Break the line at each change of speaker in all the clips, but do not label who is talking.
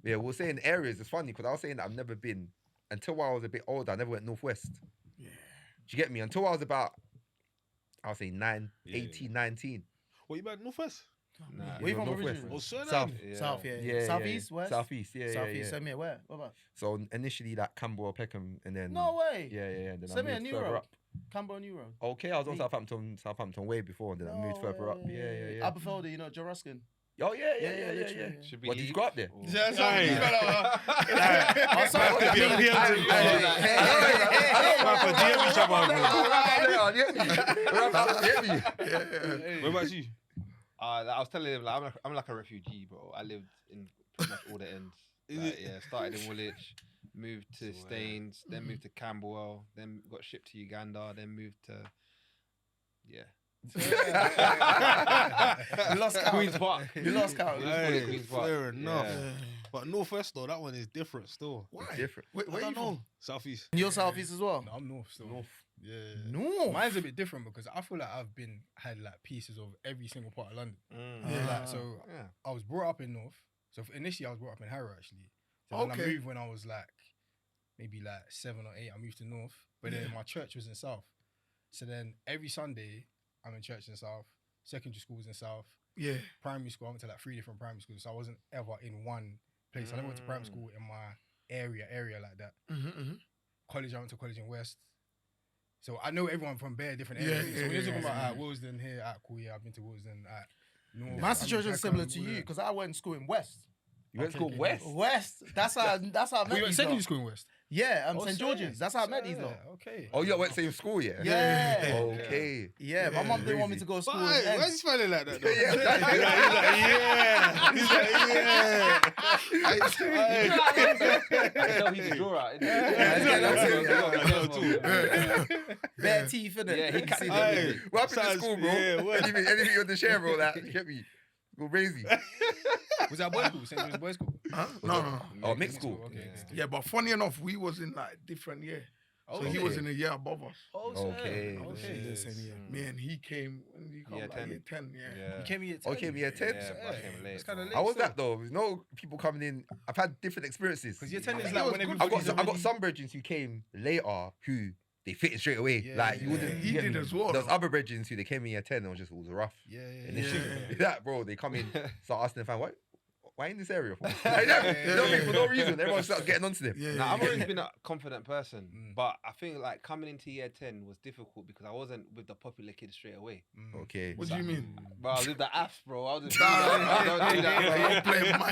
Yeah, we'll say in areas. It's funny because I was saying that I've never been until I was a bit older. I never went northwest.
Yeah.
Do you get me? Until I was about, I'll say 18, 19.
What, you back Northwest?
Nah.
Where you from
Northwest.
originally?
Oh, Suriname.
South.
Yeah.
South, yeah.
Yeah,
Southeast, west?
Southeast, yeah,
Southeast,
yeah.
send me where? What about?
So initially like Camberwell, Peckham, and then
No way.
Yeah. Then
Send me
I
a
moved
new
further
road.
up.
Camberwell New Road.
Okay, I was on
Me.
Southampton way before, and then I moved further up. Yeah.
Aberfelder, you know, Jaruskin.
Oh yeah.
literally.
Should be
What did you go up there?
Or-
Yeah,
sorry.
I'm sorry. DM each other, What about you?
I was telling him, like, I'm like a refugee, bro. I lived in pretty much all the ends. Like, yeah, started in Woolwich, moved to Staines, then moved to Camberwell, then got shipped to Uganda, then moved to
You lost count.
Queen's Park.
You lost count.
Let's call it Queen's Park.
Fair enough.
Yeah.
But Northwest though, that one is different still.
Why?
Different.
Where
I
you
don't
from?
know. Southeast.
You're Southeast as well?
No, I'm North still. Yeah.
No.
Mine's a bit different because I feel like had like pieces of every single part of London. Like, so
Yeah.
I was brought up in North. So initially I was brought up in Harrow actually. So then I
Okay.
moved when I was like maybe like 7 or 8. I moved to North, but then my church was in South. So then every Sunday I'm in church in South. Secondary school was in South.
Yeah.
Primary school I went to like 3 different primary schools. So I wasn't ever in one place. I never went to primary school in my area like that. College I went to college in West. So I know everyone from bare different areas. So when you're talking about Willesden here, cool, yeah, I've been to Willesden. North.
My situation
I
is similar
can't
to you
remember.
because I went to school in West.
You went to school west.
West. That's how I met
We went
these
secondary
lot.
school in West.
Yeah,
Oh,
St. George's. That's how I met these lot.
Okay.
Oh, you went same school, yeah.
Yeah.
Okay.
Yeah, my mum didn't want me to go to school.
Why
in
is he smiling like that though? He's like,
I know he's a drawer out.
Bare teeth, innit?
Yeah, he
You
can't
see
see
them.
them.
What happened to school, bro?
Yeah, what?
Anything on the share, bro? Like, you get me? Go crazy.
Was that boys' school? St. George's boys' school?
Huh? No.
Oh, mixed school.
Okay.
Yeah, but funny enough, we was in like different year. So he was in a year above us.
Okay.
Okay.
Me and he came when he come
Year
like
10.
year 10. Yeah.
You came here at 10?
Okay, year 10.
Yeah, but I came late.
It's kind of late.
How was
still.
that though? There's no people coming in. I've had different experiences.
Because year 10 is
think
like
it was
when
good
everybody's
I got some brethren who came later who they fitted straight away.
Yeah,
like
yeah,
you wouldn't.
He
you get
did
me?
as well.
There's
though.
other brethren who they came in year 10 and it was rough.
Yeah.
Initially,
Yeah.
that bro, they come in, start asking the fan, why in this area for? Like, for no reason. Everyone starts getting onto them.
Yeah.
Nah, I've always been a confident person,
Mm.
but I think like coming into year 10 was difficult because I wasn't with the popular kids straight away.
Okay.
What do you mean?
Bro, I was with the Afs, bro. I was with
Nah,
don't do that,
Don't play my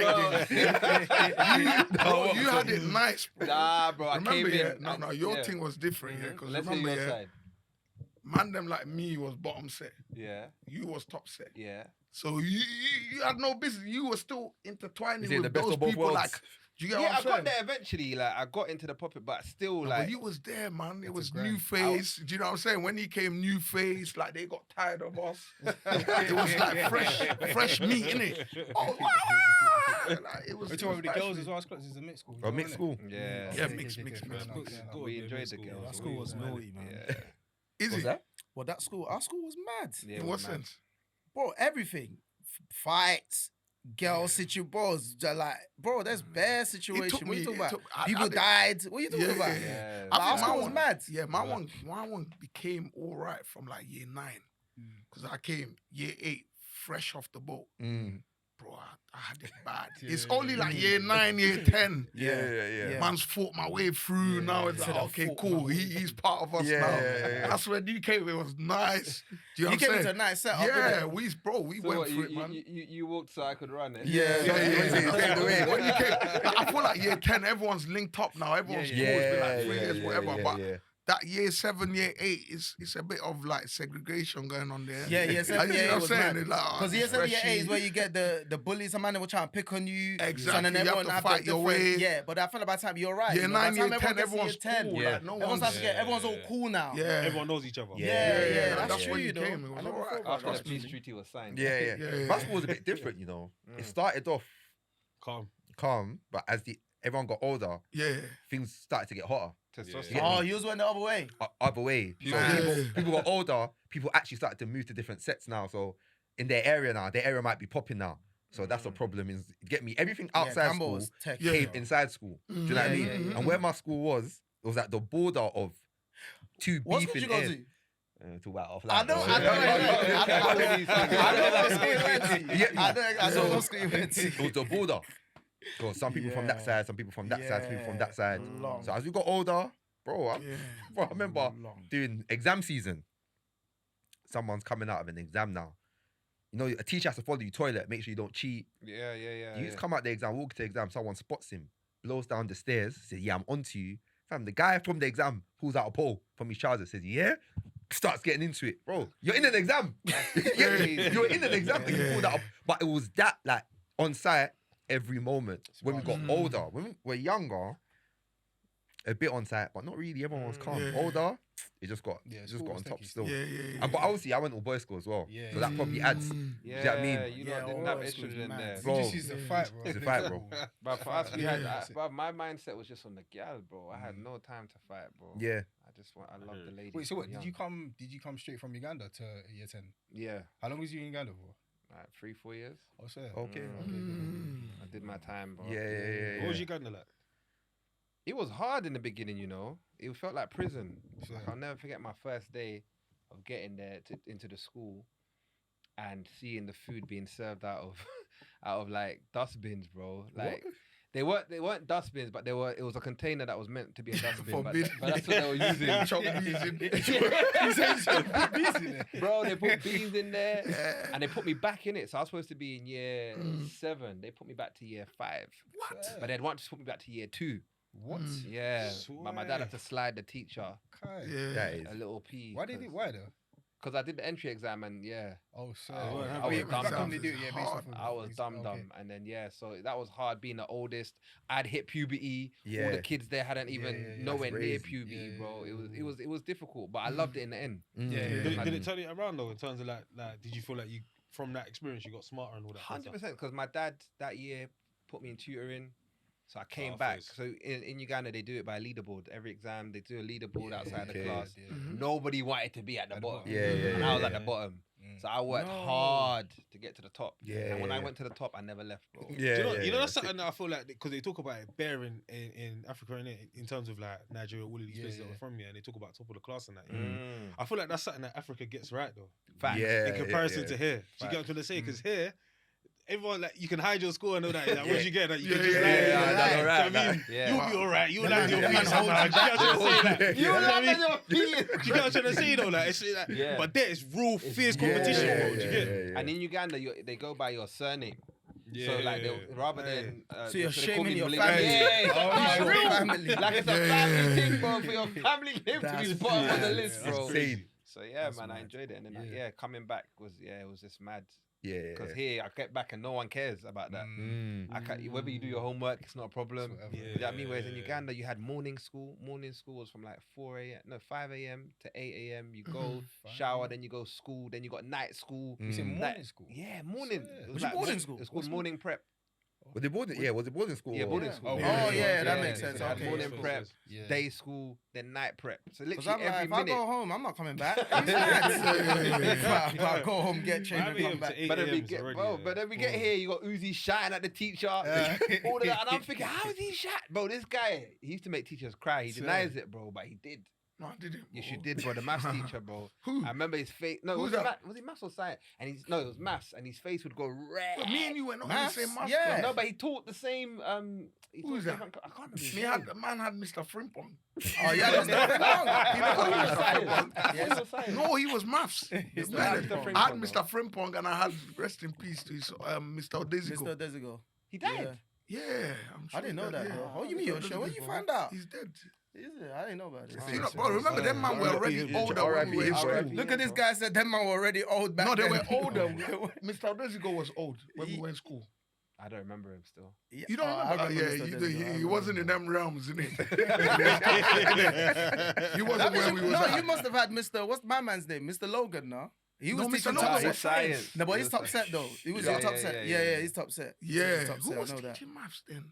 game. No, you had it nice, bro.
Nah, bro, I
Remember,
came
yeah,
in.
no, your
yeah.
thing was different, yeah. Because
Let's hear
remember,
your
yeah,
side.
man, them like me was bottom set.
Yeah,
You was top set.
yeah.
So you had no business. You were still intertwining
Is it
with
the best
those
of both
people.
worlds?
Like, do you get
Yeah,
what
I
I'm
got
saying?
there eventually. Like, I got into the puppet, but still,
No,
like,
but you was there, man. It was
a
new
grind.
face. Do you know what I'm saying? When he came, new face. Like they got tired of us. It was like fresh meat, innit? Oh, wow. Like, it was.
We're
it
talking
was
with the girls as well. It's a mixed school.
Oh, mixed school.
yeah.
Yeah, mixed.
We enjoyed the girls.
That school was naughty, man.
Yeah.
Is
What's
it?
that?
Well, our school was mad.
Yeah,
In
it
what
was mad.
sense? Bro, everything. Fights, girls, bros. Like, bro, there's bare situation. What you talking about? People died. What are you talking
Yeah,
about?
yeah,
Yeah.
Like, our
think
school
my
was
one-
mad.
Yeah, my one became all right from like year 9. Because I came year 8, fresh off the boat. Bro, I had it bad. It's only like year 9, year 10.
Yeah.
Man's fought my way through. Now it's
Said
like,
I
okay,
fought
cool.
my way
He's part of us now. That's when you came. It was nice. Do you know
You
what
came
I'm
into a
saying?
nice setup.
Yeah,
innit?
we
So
went
what,
through it, man.
you walked so I could run it.
Yeah. When you came, I feel like year 10, everyone's linked up now. Everyone's school's been like 3 years, whatever. But that year 7, year 8, it's a bit of like segregation going on there.
Yeah, year 7,
You
year
know
8
what
was
I'm saying?
mad.
It's like,
Because year 7, year 8 is
freshy.
where you get the bullies, and man, they will try and pick on you.
Exactly,
And then
you have
everyone
to
have
fight
the
your
different-
way.
Yeah, but I feel like by the time you're right.
Year
you know, by
9,
the
year
time
10,
gets to
everyone's
year 10,
cool.
Yeah.
Like, no
Everyone's
one's...
starts to get, everyone's all cool now.
Yeah.
Everyone knows each other.
Yeah,
That's
that's
when
true,
you
though.
came. It was
I never
all right.
thought about
After the
that.
peace treaty was signed.
Yeah. Basketball was a bit different, you know. It started off calm, but as everyone got older, things started to get hotter.
Testosterone.
Oh, you was went the other way.
Other way. So people got older, people actually started to move to different sets now. So in their area now, their area might be popping now.
So that's a problem. Is get me everything outside
Campbell
school
was tech.
Yeah.
came inside school. Do you know what I mean?
Yeah.
And where my school was, it was at the border of two
What school
beefing
did you go
areas.
to?
Talk about offline.
I know,
bro.
I know what school you went to.
Yeah.
I know what school you went to.
It was the border. So some people from that side, some people from that side, some people from that side.
Long.
So as we got older, bro, I remember
Long.
doing exam season. Someone's coming out of an exam now. You know, a teacher has to follow you toilet, make sure you don't cheat.
Yeah.
You just come out the exam, walk to the exam, someone spots him, blows down the stairs, says, yeah, I'm onto you. Fam, the guy from the exam pulls out a pole from his trousers, says, yeah? Starts getting into it. Bro, you're in an exam. You're in an exam and you pulled that up. But it was that, like, on site every moment. When we got older, when we were younger, a bit on site, but not really. Everyone was calm.
Yeah.
Older, it just got
school
on
was
top
techie.
still.
Yeah.
And, but obviously, I went all boys school as well.
Yeah.
So that probably adds.
Mm.
Do you know what I mean?
You
Yeah,
lot didn't have
all schools
estrogen
mad.
there.
We
Bro.
just used to fight, bro.
It's a fight, bro.
But for us, we had.
Yeah.
But my mindset was just on the gal, bro. I had no time to fight, bro.
Yeah.
I love the ladies.
Wait, so what?
from
Did
young.
you come straight from Uganda to year 10?
Yeah,
How long was you in Uganda for?
like 3-4 years.
Oh, sorry.
Okay.
I did my time, bro.
Yeah.
What was Uganda like?
It was hard in the beginning, you know. It felt like prison.
Sure.
Like, I'll never forget my first day of getting there into the school and seeing the food being served out of out of like dustbins, bro. Like they weren't dustbins, but it was a container that was meant to be a dustbin. but that's what they were using.
Chop beans in.
Bro, they put beans in there and they put me back in it. So I was supposed to be in year 7. They put me back to year 5.
What?
But they'd want to put me back to year 2.
What?
Yeah. But my dad had to slide the teacher
Kai.
Yeah.
That is.
a little piece.
Why did it? Why though?
Because I did the entry exam and
Oh, sorry.
I was dumb
Back
dumb.
when they do it, yeah, based off of-
I was dumb
okay.
and then so that was hard being the oldest. I'd hit puberty. All
Yeah.
the kids there hadn't even
yeah,
nowhere
that's
near
crazy.
puberty,
Yeah,
bro.
yeah,
It was difficult, but I loved it in the end.
Did it turn it around though? In terms of like, did you feel like you from that experience you got smarter and all that?
100%, because my dad that year put me in tutoring. So I came
Oh,
back.
face.
So in Uganda, they do it by leaderboard. Every exam, they do a leaderboard outside the
okay.
class.
Yeah.
Nobody wanted to be at the bottom.
Yeah,
And I was at
yeah.
the bottom.
Mm.
So I worked
No.
hard to get to the top.
Yeah,
And when I
yeah.
went to the top, I never left, bro.
Yeah.
Do you know that's something that I feel like because they talk about it bare in Africa in terms of like Nigeria, all of these places that are from here, and they talk about top of the class and that. You know? I feel like that's something that Africa gets right though.
Facts.
Yeah.
In comparison to here, do you
Facts.
get what I'm trying to say? Because here, everyone like you can hide your score and all that. Like, what you get? Like, you can
Yeah,
just
yeah,
lie.
yeah,
lie.
that's
Do you know what I
alright,
mean,
yeah.
you'll be all right. You'll land your
man
feet somehow. Do you get what I'm trying to say? Like,
You
know what I
land
mean?
on your feet.
Do you get what I'm trying to say though? Like, it's like,
Yeah.
but there is real fierce competition, bro. Do you get?
And in Uganda, they go by your surname.
Yeah,
So like,
yeah,
rather
yeah.
than
So you're
they call
shaming
me
your
Malik-
family.
Yeah, it's
Oh,
real.
your family.
Like it's a
Yeah,
family
yeah,
thing,
yeah.
bro. For your family name to be bottom of the list,
that's
bro.
crazy.
So yeah,
That's
man, I
mad.
enjoyed it, and then
Yeah.
coming back was it was just mad.
Yeah.
Because here I get back and no one cares about that. I can't, whether you do your homework, it's not a problem.
Whatever.
Yeah.
You know what I mean? Whereas in Uganda, you had morning school. Morning school was from like 5 a.m. to 8 a.m. You go
5
shower,
a.m.
then you go school, then you got night school.
You said
Mm.
morning school?
Yeah, morning.
Shit.
It
Was it boarding school?
It's called morning prep.
Was it boarding? Yeah, was it boarding school?
Yeah,
or-
boarding school.
Oh,
yeah, that makes sense.
So they had
Okay.
morning prep,
Yeah.
day school, then night prep. So
Because
literally
I'm like,
every
if I
minute.
go home, I'm not coming back. He's mad. If I go home, get changed,
Five
and
AM
come
to
back.
8
But then we
AM 's
get,
already,
bro,
yeah.
but then we get here, you got Uzi shouting at the teacher, all of that, and I'm thinking, how is he shot? Bro, this guy, he used to make teachers cry. He denies it, bro, but he did.
No, I didn't.
Yes,
bro.
you did, bro. The maths teacher, bro.
Who?
I remember his face. No,
Who's
was it,
that?
was it maths or science? And it was maths, and his face would go red.
But me and you went on the
Maths?
same maths
Yeah.
class.
No, but he taught the same. He
Who's
taught
that?
different- I can't remember. his
Me
name.
had the man had Mr. Frimpong.
Oh, yeah, that's different.
You know
He
who
was
Mr.
science.
Frimpong?
He was science.
No, he was maths.
It's
Man,
not
Mr.
I had
Frimpong,
Mr. Frimpong and I had rest in peace to his Mr. Desigo.
Mr. Desigo.
He died.
Yeah, I'm sure
I didn't know
he
that,
died,
bro.
yeah.
How you mean you're sure? When you find out?
He's dead.
Is it? I didn't know about this.
You know, bro, remember them man were already
R.I.P.
older when we were in school.
R.I.P.
Look at this guy said them man were already old back
No, they
then.
were older. Mr. Desigo was old when we were in school.
I don't remember him still.
Yeah,
You don't
I
remember? Yeah,
Mr. Desigo. I
he
remember
wasn't in
him.
them realms, innit? He wasn't
That
where
means
we was
no,
at.
you must have had Mr. What's my man's name? Mr. Logan, no? He was
No,
teaching
Mr.
top
Logan
set.
was
science.
No, but
He
he's
was
top
science.
set though. He was
Yeah,
your top
yeah,
set.
yeah,
Yeah,
yeah.
yeah, he's top set.
Yeah,
He's top
who
set, I
was
know that.
teaching maths then?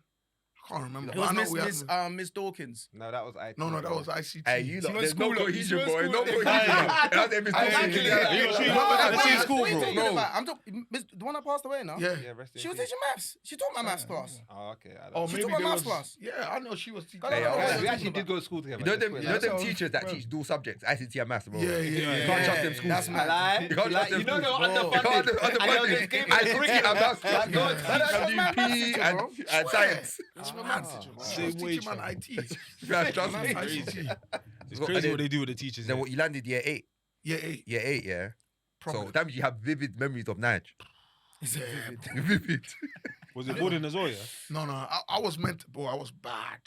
I can't remember.
It
but
was
I know we had-
Miss Dawkins.
No, that was IT.
No, that was ICT.
Hey, you lot,
went
there's no
school-
cohesion,
she
bro.
went
No
school-
cohesion. That's every
Exactly.
school.
Same
school,
What are you
bro.
talking
No.
about? I'm talking the one that passed away now.
Yeah.
Yeah, rest in
She was
peace.
teaching maths. She taught my maths class.
Oh, okay. I
Or
don't
She
maybe
took my
there
maths
was-
class.
Yeah, I know she was teaching.
Hey,
Yeah,
Guys, we
yeah.
actually did go to school together.
You know
It's
them,
weird,
you know
like-
them teachers that teach dual subjects, ICT and maths, bro.
Yeah,
You
yeah.
can't trust them schools.
That's
I
mad.
lie.
You can't trust them
You know they're
schools.
Bro.
You can't
underfunded.
underfunded.
And they just gave me a
ICT
curriculum.
and maths.
Like, God,
That's
And do
my maths
PE
teacher,
and
bro.
and science.
That's my
Ah.
maths teacher, bro.
Same
I was
wage,
teaching man
fam.
IT.
Yeah, trust
Man,
me.
ICT.
It's
And
crazy
then-
what they do with the teachers.
Then
yeah.
what, you landed year 8?
Yeah, 8.
Year 8, yeah. So
Probably.
that means you have vivid memories of Nige.
Yeah.
Vivid.
Was it boarding as well? Yeah.
No, I was meant to, bro, I was bad.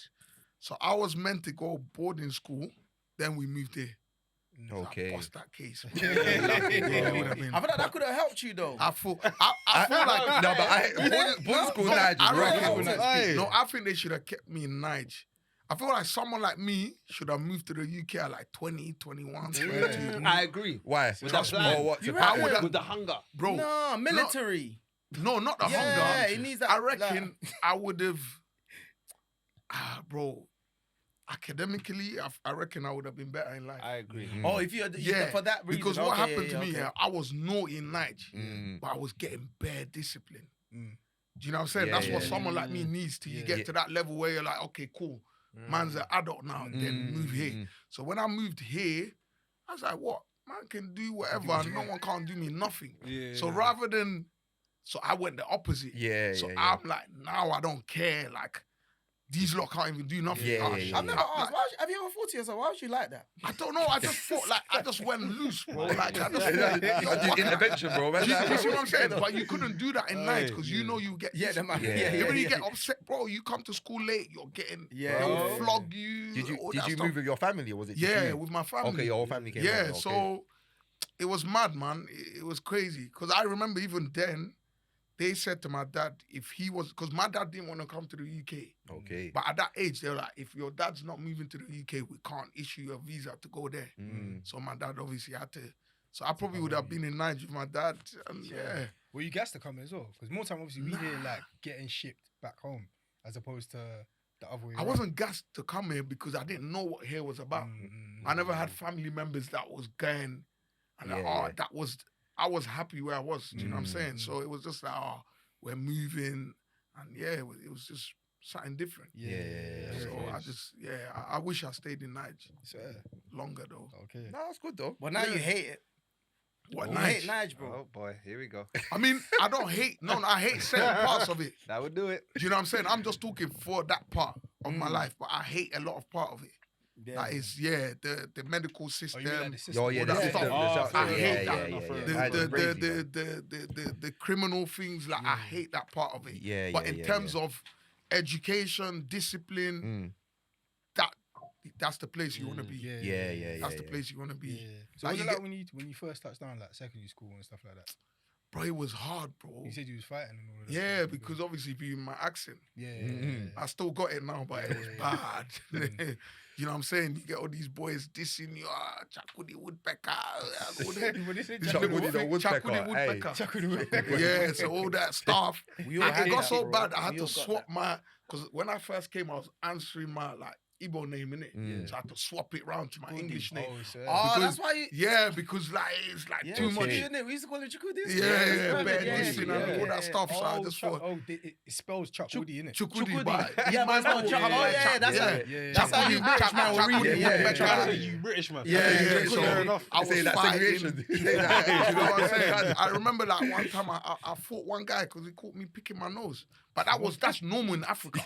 So I was meant to go boarding school. Then we moved there.
Okay.
I bust that case.
I feel like that could have helped you though.
I feel like
No, but boarding school Nige.
I
bro.
reckon, no, I think they should have kept me in Nige. I feel like someone like me should have moved to the UK at like 20, 21, 22.
I agree.
Why?
With that plan.
Or what?
You
To
reckon?
pattern?
would have-
With the hunger.
Bro,
No, military.
no, not the
Yeah,
hunger.
it needs that.
I reckon I would have, bro, academically, I reckon I would have been better in life.
I agree.
Oh, if you had,
Yeah,
for that reason.
because what
okay,
happened to me,
okay.
I was naughty in Nige,
Mm.
but I was getting bare discipline.
Mm.
Do you know what I'm saying?
Yeah,
That's what
yeah.
someone like me needs to. You
Yeah.
get
Yeah.
to that level where you're like, okay, cool. Man's an adult now, then move here.
Mm.
So when I moved here, I was like, what? Man can do whatever and no one can't do me nothing.
Yeah.
So rather than, so I went the opposite.
Yeah,
So
yeah, yeah.
I'm like, now I don't care. Like, these lot can't even do nothing.
Yeah,
Oh,
yeah,
shit.
yeah,
I've never
Like,
asked. Why, have you ever thought to yourself, why would you like that?
I don't know. I just thought like I just went loose, bro. Like I just
You
thought,
gotta do intervention, bro. Man.
do you see what I'm saying? But you couldn't do that in night because you know you get
Yeah, the man.
Yeah.
Yeah,
Even
yeah,
you get upset, bro. You come to school late, you're getting
Yeah.
they'll
Yeah.
flog you.
Did
all
you
that
move
stuff.
with your family or was it just
Yeah,
you?
with my family.
Okay, your whole family came.
Yeah,
over, okay.
so it was mad, man. It was crazy because I remember even then they said to my dad if he was because my dad didn't want to come to the UK,
Okay.
but at that age they were like, if your dad's not moving to the UK, we can't issue you a visa to go there.
Mm.
So my dad obviously had to. So I probably would have been in Nigeria with my dad. And yeah.
Were you gassed to come as well? Because more time, obviously, we hear like getting shipped back home as opposed to the other way.
I
around.
wasn't gassed to come here because I didn't know what here was about. I never had family members that was going and like,
Yeah,
oh,
yeah.
I was happy where I was. Do you know what I'm saying? So it was just like, oh, we're moving. And yeah, it was just something different.
Yeah.
So I just, I wish I stayed in Nigeria
Swear.
longer though.
Okay.
No, that's good though.
Well, now you hate it.
What,
You hate
Nigeria?
Nige, bro.
Oh boy, here we go.
I mean, I don't hate, I hate certain parts of it.
That would do it.
Do you know what I'm saying? I'm just talking for that part of my life, but I hate a lot of part of it.
Yeah.
That is, the medical
Oh,
system.
you mean like the system?
Oh yeah,
all
the
that
system.
stuff. I hate that.
The
The criminal things, like I hate that part of it.
Yeah,
But
yeah,
in
yeah,
terms
yeah.
of education, discipline, that's the place you want to be.
Yeah.
That's the place you want to be.
Yeah. So
Like,
was
you
it like
get-
when you first touched down, like secondary school and stuff like that?
Bro, it was hard, bro.
You said you was fighting and all of that.
Yeah,
stuff.
because obviously being my accent.
Yeah.
I still got it now, but it was bad. You know what I'm saying? You get all these boys dissing you, Chakudi Woodpecker.
What is it?
Chakudi the woodpecker, hey.
Chakudi Woodpecker.
Yeah, so all that stuff.
We all
And
had
it got
that,
so
bro.
bad, I had
We
to
all got
swap my, because when I first came, I was answering my like Igbo name, innit? So I had to swap it round to my English name.
Oh, swear.
Oh,
Because-
that's why you.
Yeah, because like it's like
Yeah,
too much.
okay.
Chukudi, innit? We used to call it Chukudi.
Yeah,
But
bad dissing and all that stuff. So I just thought,
It spells Chuck Woody, innit?
Chukudi, but
Yeah, but it's not Chuck. Oh, yeah, that's
yeah.
how.
Yeah.
That's how you British man will read it.
Yeah,
Yeah,
You British man.
Yeah. So
Fair enough.
I was
Say that
fighting.
segregation.
You know what I'm saying? I remember like one time I fought one guy because he caught me picking my nose. But that's normal in Africa.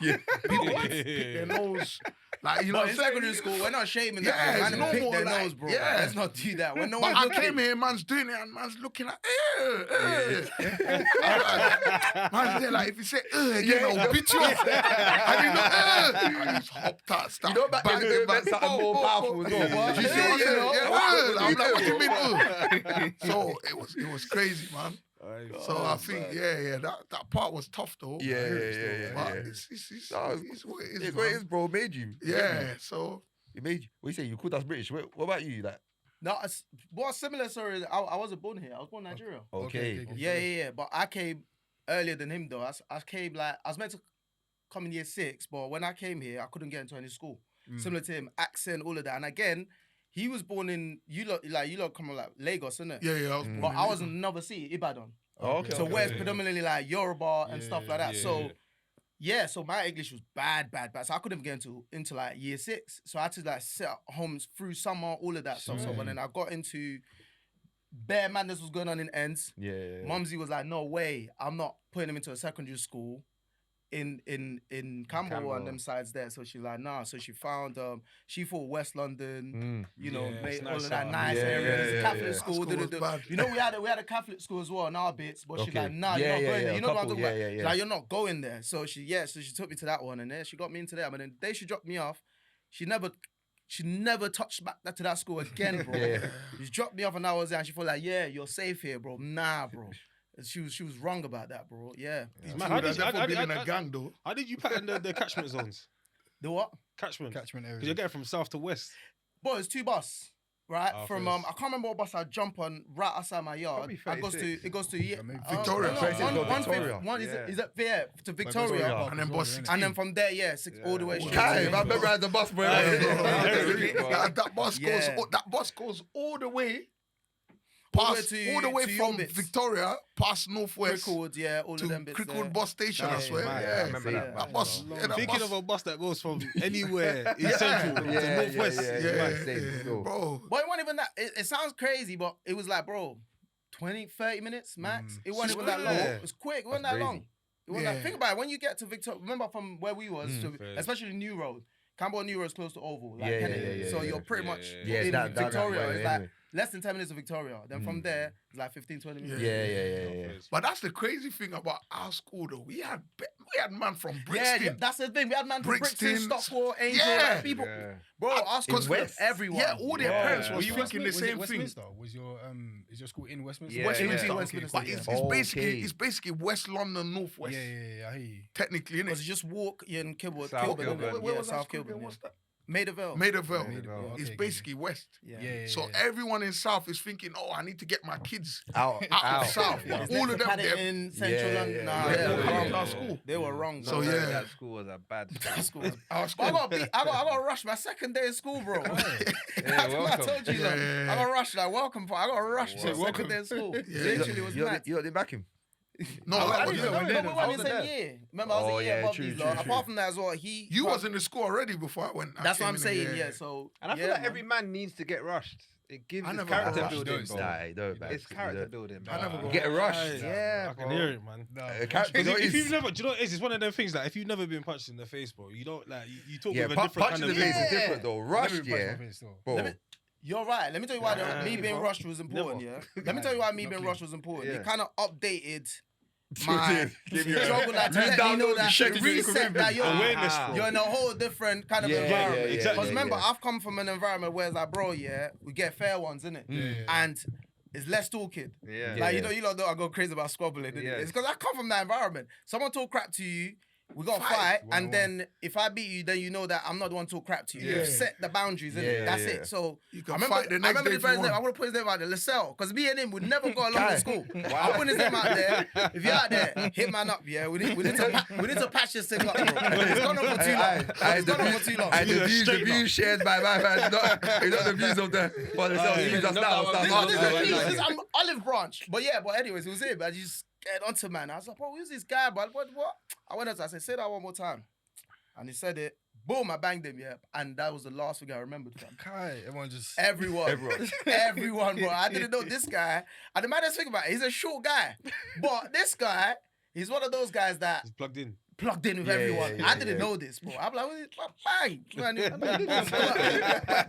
People pick their nose. Like, you know
But
what
in
I'm saying?
secondary school, we're not shaming
Yeah,
that.
it's
Man, man pick
normal,
their
like,
nose, bro.
yeah.
Let's not do that. When no
But
one's
I
looking.
came here, man's doing it, and man's looking like, man's there like, if you say, again, I'll beat you off. And you know, I just hopped out,
You
start
know back then
banging
they
back.
meant something more powerful as well.
Do you see what I'm saying? Yeah, I'm like, what do you
mean?
mean? So it was crazy, man. So I think, that part was tough though.
Yeah.
But
No,
it's what it is,
It's what it
man.
is, bro. Made you.
Yeah, so
It made you. What you say? You called us British. What about you? Like,
No, what similar story? I wasn't born here. I was born in Nigeria.
okay.
Yeah. But I came earlier than him though. I came like I was meant to coming year 6, but when I came here, I couldn't get into any school. Similar to him, accent, all of that. And again, he was born in you lot come from like Lagos, innit?
Yeah, I was born
But
in
I was in another city, Ibadan.
Okay.
So where it's predominantly like Yoruba and stuff like that.
yeah,
So so my English was bad. So I couldn't even get into like year 6. So I had to like sit at home through summer, all of that stuff. So when then I got into bare madness was going on in ends. Mumsy was like, no way, I'm not putting him into a secondary school in Campbell and them sides there. So she's like, nah. So she found she thought West London, you know, all of that nice areas. Catholic school. You know, we had a Catholic school as well in our bits, but she's like, nah, you're not going there. You know what I'm talking about? She's like, you're not going there. So she took me to that one, and then she got me into there. But then the day she dropped me off, she never touched back to that school again, bro. She dropped me off and I was there, and she felt like, yeah, you're safe here, bro. Nah, bro. She was wrong about that, bro. Yeah.
Man, how did you in a gang though?
How did you pattern the catchment zones?
The what?
Catchment
Catchment area.
Because you're getting from south to west.
Boy, it's 2 bus, right? From I can't remember what bus I jump on right outside my yard. It goes to
Victoria.
One is it to Victoria,
and then bus 16.
and then from there, all the way straight.
Kai, I memorized the bus, bro.
That bus goes all the way. All the way from Victoria past Northwest
Cricklewood, all of them
to
bits
Cricklewood
there.
bus station, I swear.
I remember that
That bus.
Thinking of a bus that goes from anywhere in central to northwest.
Bro.
But it wasn't even that. It sounds crazy, but it was like, bro, 20, 30 minutes max. It wasn't even that long. It was quick. It wasn't that long. It wasn't that. Think about it. When you get to Victoria, remember from where we was, especially New Road. Campbell New Road is close to Oval. Like Kennedy. So you're pretty much in Victoria. It's like less than 10 minutes of Victoria. Then from there, it's like 15, 20 minutes.
Yeah.
But that's the crazy thing about our school, though. We had man from Brixton.
Yeah, that's the thing. We had man from Brixton, Stockport, Angel,
Yeah.
people. Bro, our school was
West.
everyone.
Yeah, all their parents was
you
thinking the same thing.
Westminster? Was your is your school in Westminster?
Yeah,
Westminster,
Westminster,
but it's basically West London, Northwest.
Yeah, I hear you.
Technically, innit?
Was it just walk in Kilburn?
South
Kilburn,
Kilburn.
Where was
South
that school
Kilburn.
again? What's that?
Maidavale.
Maidavale.
Okay,
It's
okay.
basically West.
Yeah.
So everyone in South is thinking, oh, I need to get my kids
Out.
out of South.
Yeah.
But all of them, they're
in Central
Yeah,
London.
yeah.
Nah,
Yeah,
they were
yeah,
wrong.
yeah. School.
They were wrong.
So,
bro.
yeah.
That school was a bad
That school was-
our
But
school.
I got rushed my second day of school, bro. I
welcome.
told you,
Yeah.
I got rushed. Like, welcome. I got rushed to
Welcome.
second day of school.
Yeah.
Literally, it was mad.
You didn't back him?
No,
I
that
didn't
was-
know, we were in the
was
same
there.
year. Remember, I was a year above these lot. Apart from that as well,
you was in the school already before I went. I
That's
came
what I'm
in
saying,
here.
yeah. So,
And I feel like every man needs to get rushed. It gives
I
us
never
character
got
building,
rushed.
bro. It's character building,
I never
bro.
got
Get rushed.
Yeah,
I can
bro.
hear it, man.
If
If you've never, do you know what it is? It's one of them things like if you've never been punched in the face, bro, you don't like you talk with a different
punch
kind
in
of
the face is
vim.
different though. Rush, yeah. Bro.
you're right. Let me tell you why me being rushed was important, yeah? Let me tell you why me being rushed was important.
Yeah.
It kind of updated my
Give you a-
struggle, like, to let me
Download
know
the
that
shit
to
to really
reset that
Awareness, bro.
you're in a whole different kind of
Yeah,
environment.
yeah,
exactly.
Because remember, I've come from an environment where it's like, bro, yeah, we get fair ones, innit? And it's less talking.
Yeah.
Like, you know, I go crazy about squabbling. innit?
Yeah.
It's because I come from that environment. Someone talk crap to you, we got to fight, and then if I beat you, then you know that I'm not the one to talk crap to you.
Yeah.
You've set the boundaries, innit?
Yeah,
That's
yeah.
it. So
You
I
can
remember,
fight the next
I remember
day
this
if you
man's name. I
want.
want to put his name out there, Lascelles, because me and him would never go along in school. I'm putting his name out there. If you're out there, hit man up, yeah. We need to patch this thing up, bro. It's gone on for too long. It's gone on for too long.
The views shared by my man, it's not the views of the for the views of
This is I'm Olive Branch. But anyways, it was it, but I just get onto man. I was like, bro, who's this guy, bro? What? I went up to him, I said, say that one more time. And he said it. Boom, I banged him, yeah. And that was the last thing I remembered from.
Kai, everyone just
Everyone, bro. I didn't know this guy. And the maddest thing about it, he's a short guy. But this guy, he's one of those guys that
He's plugged in.
plugged in with
Yeah,
everyone.
yeah,
I didn't
yeah.
know this, bro. I'm like, bang. Man,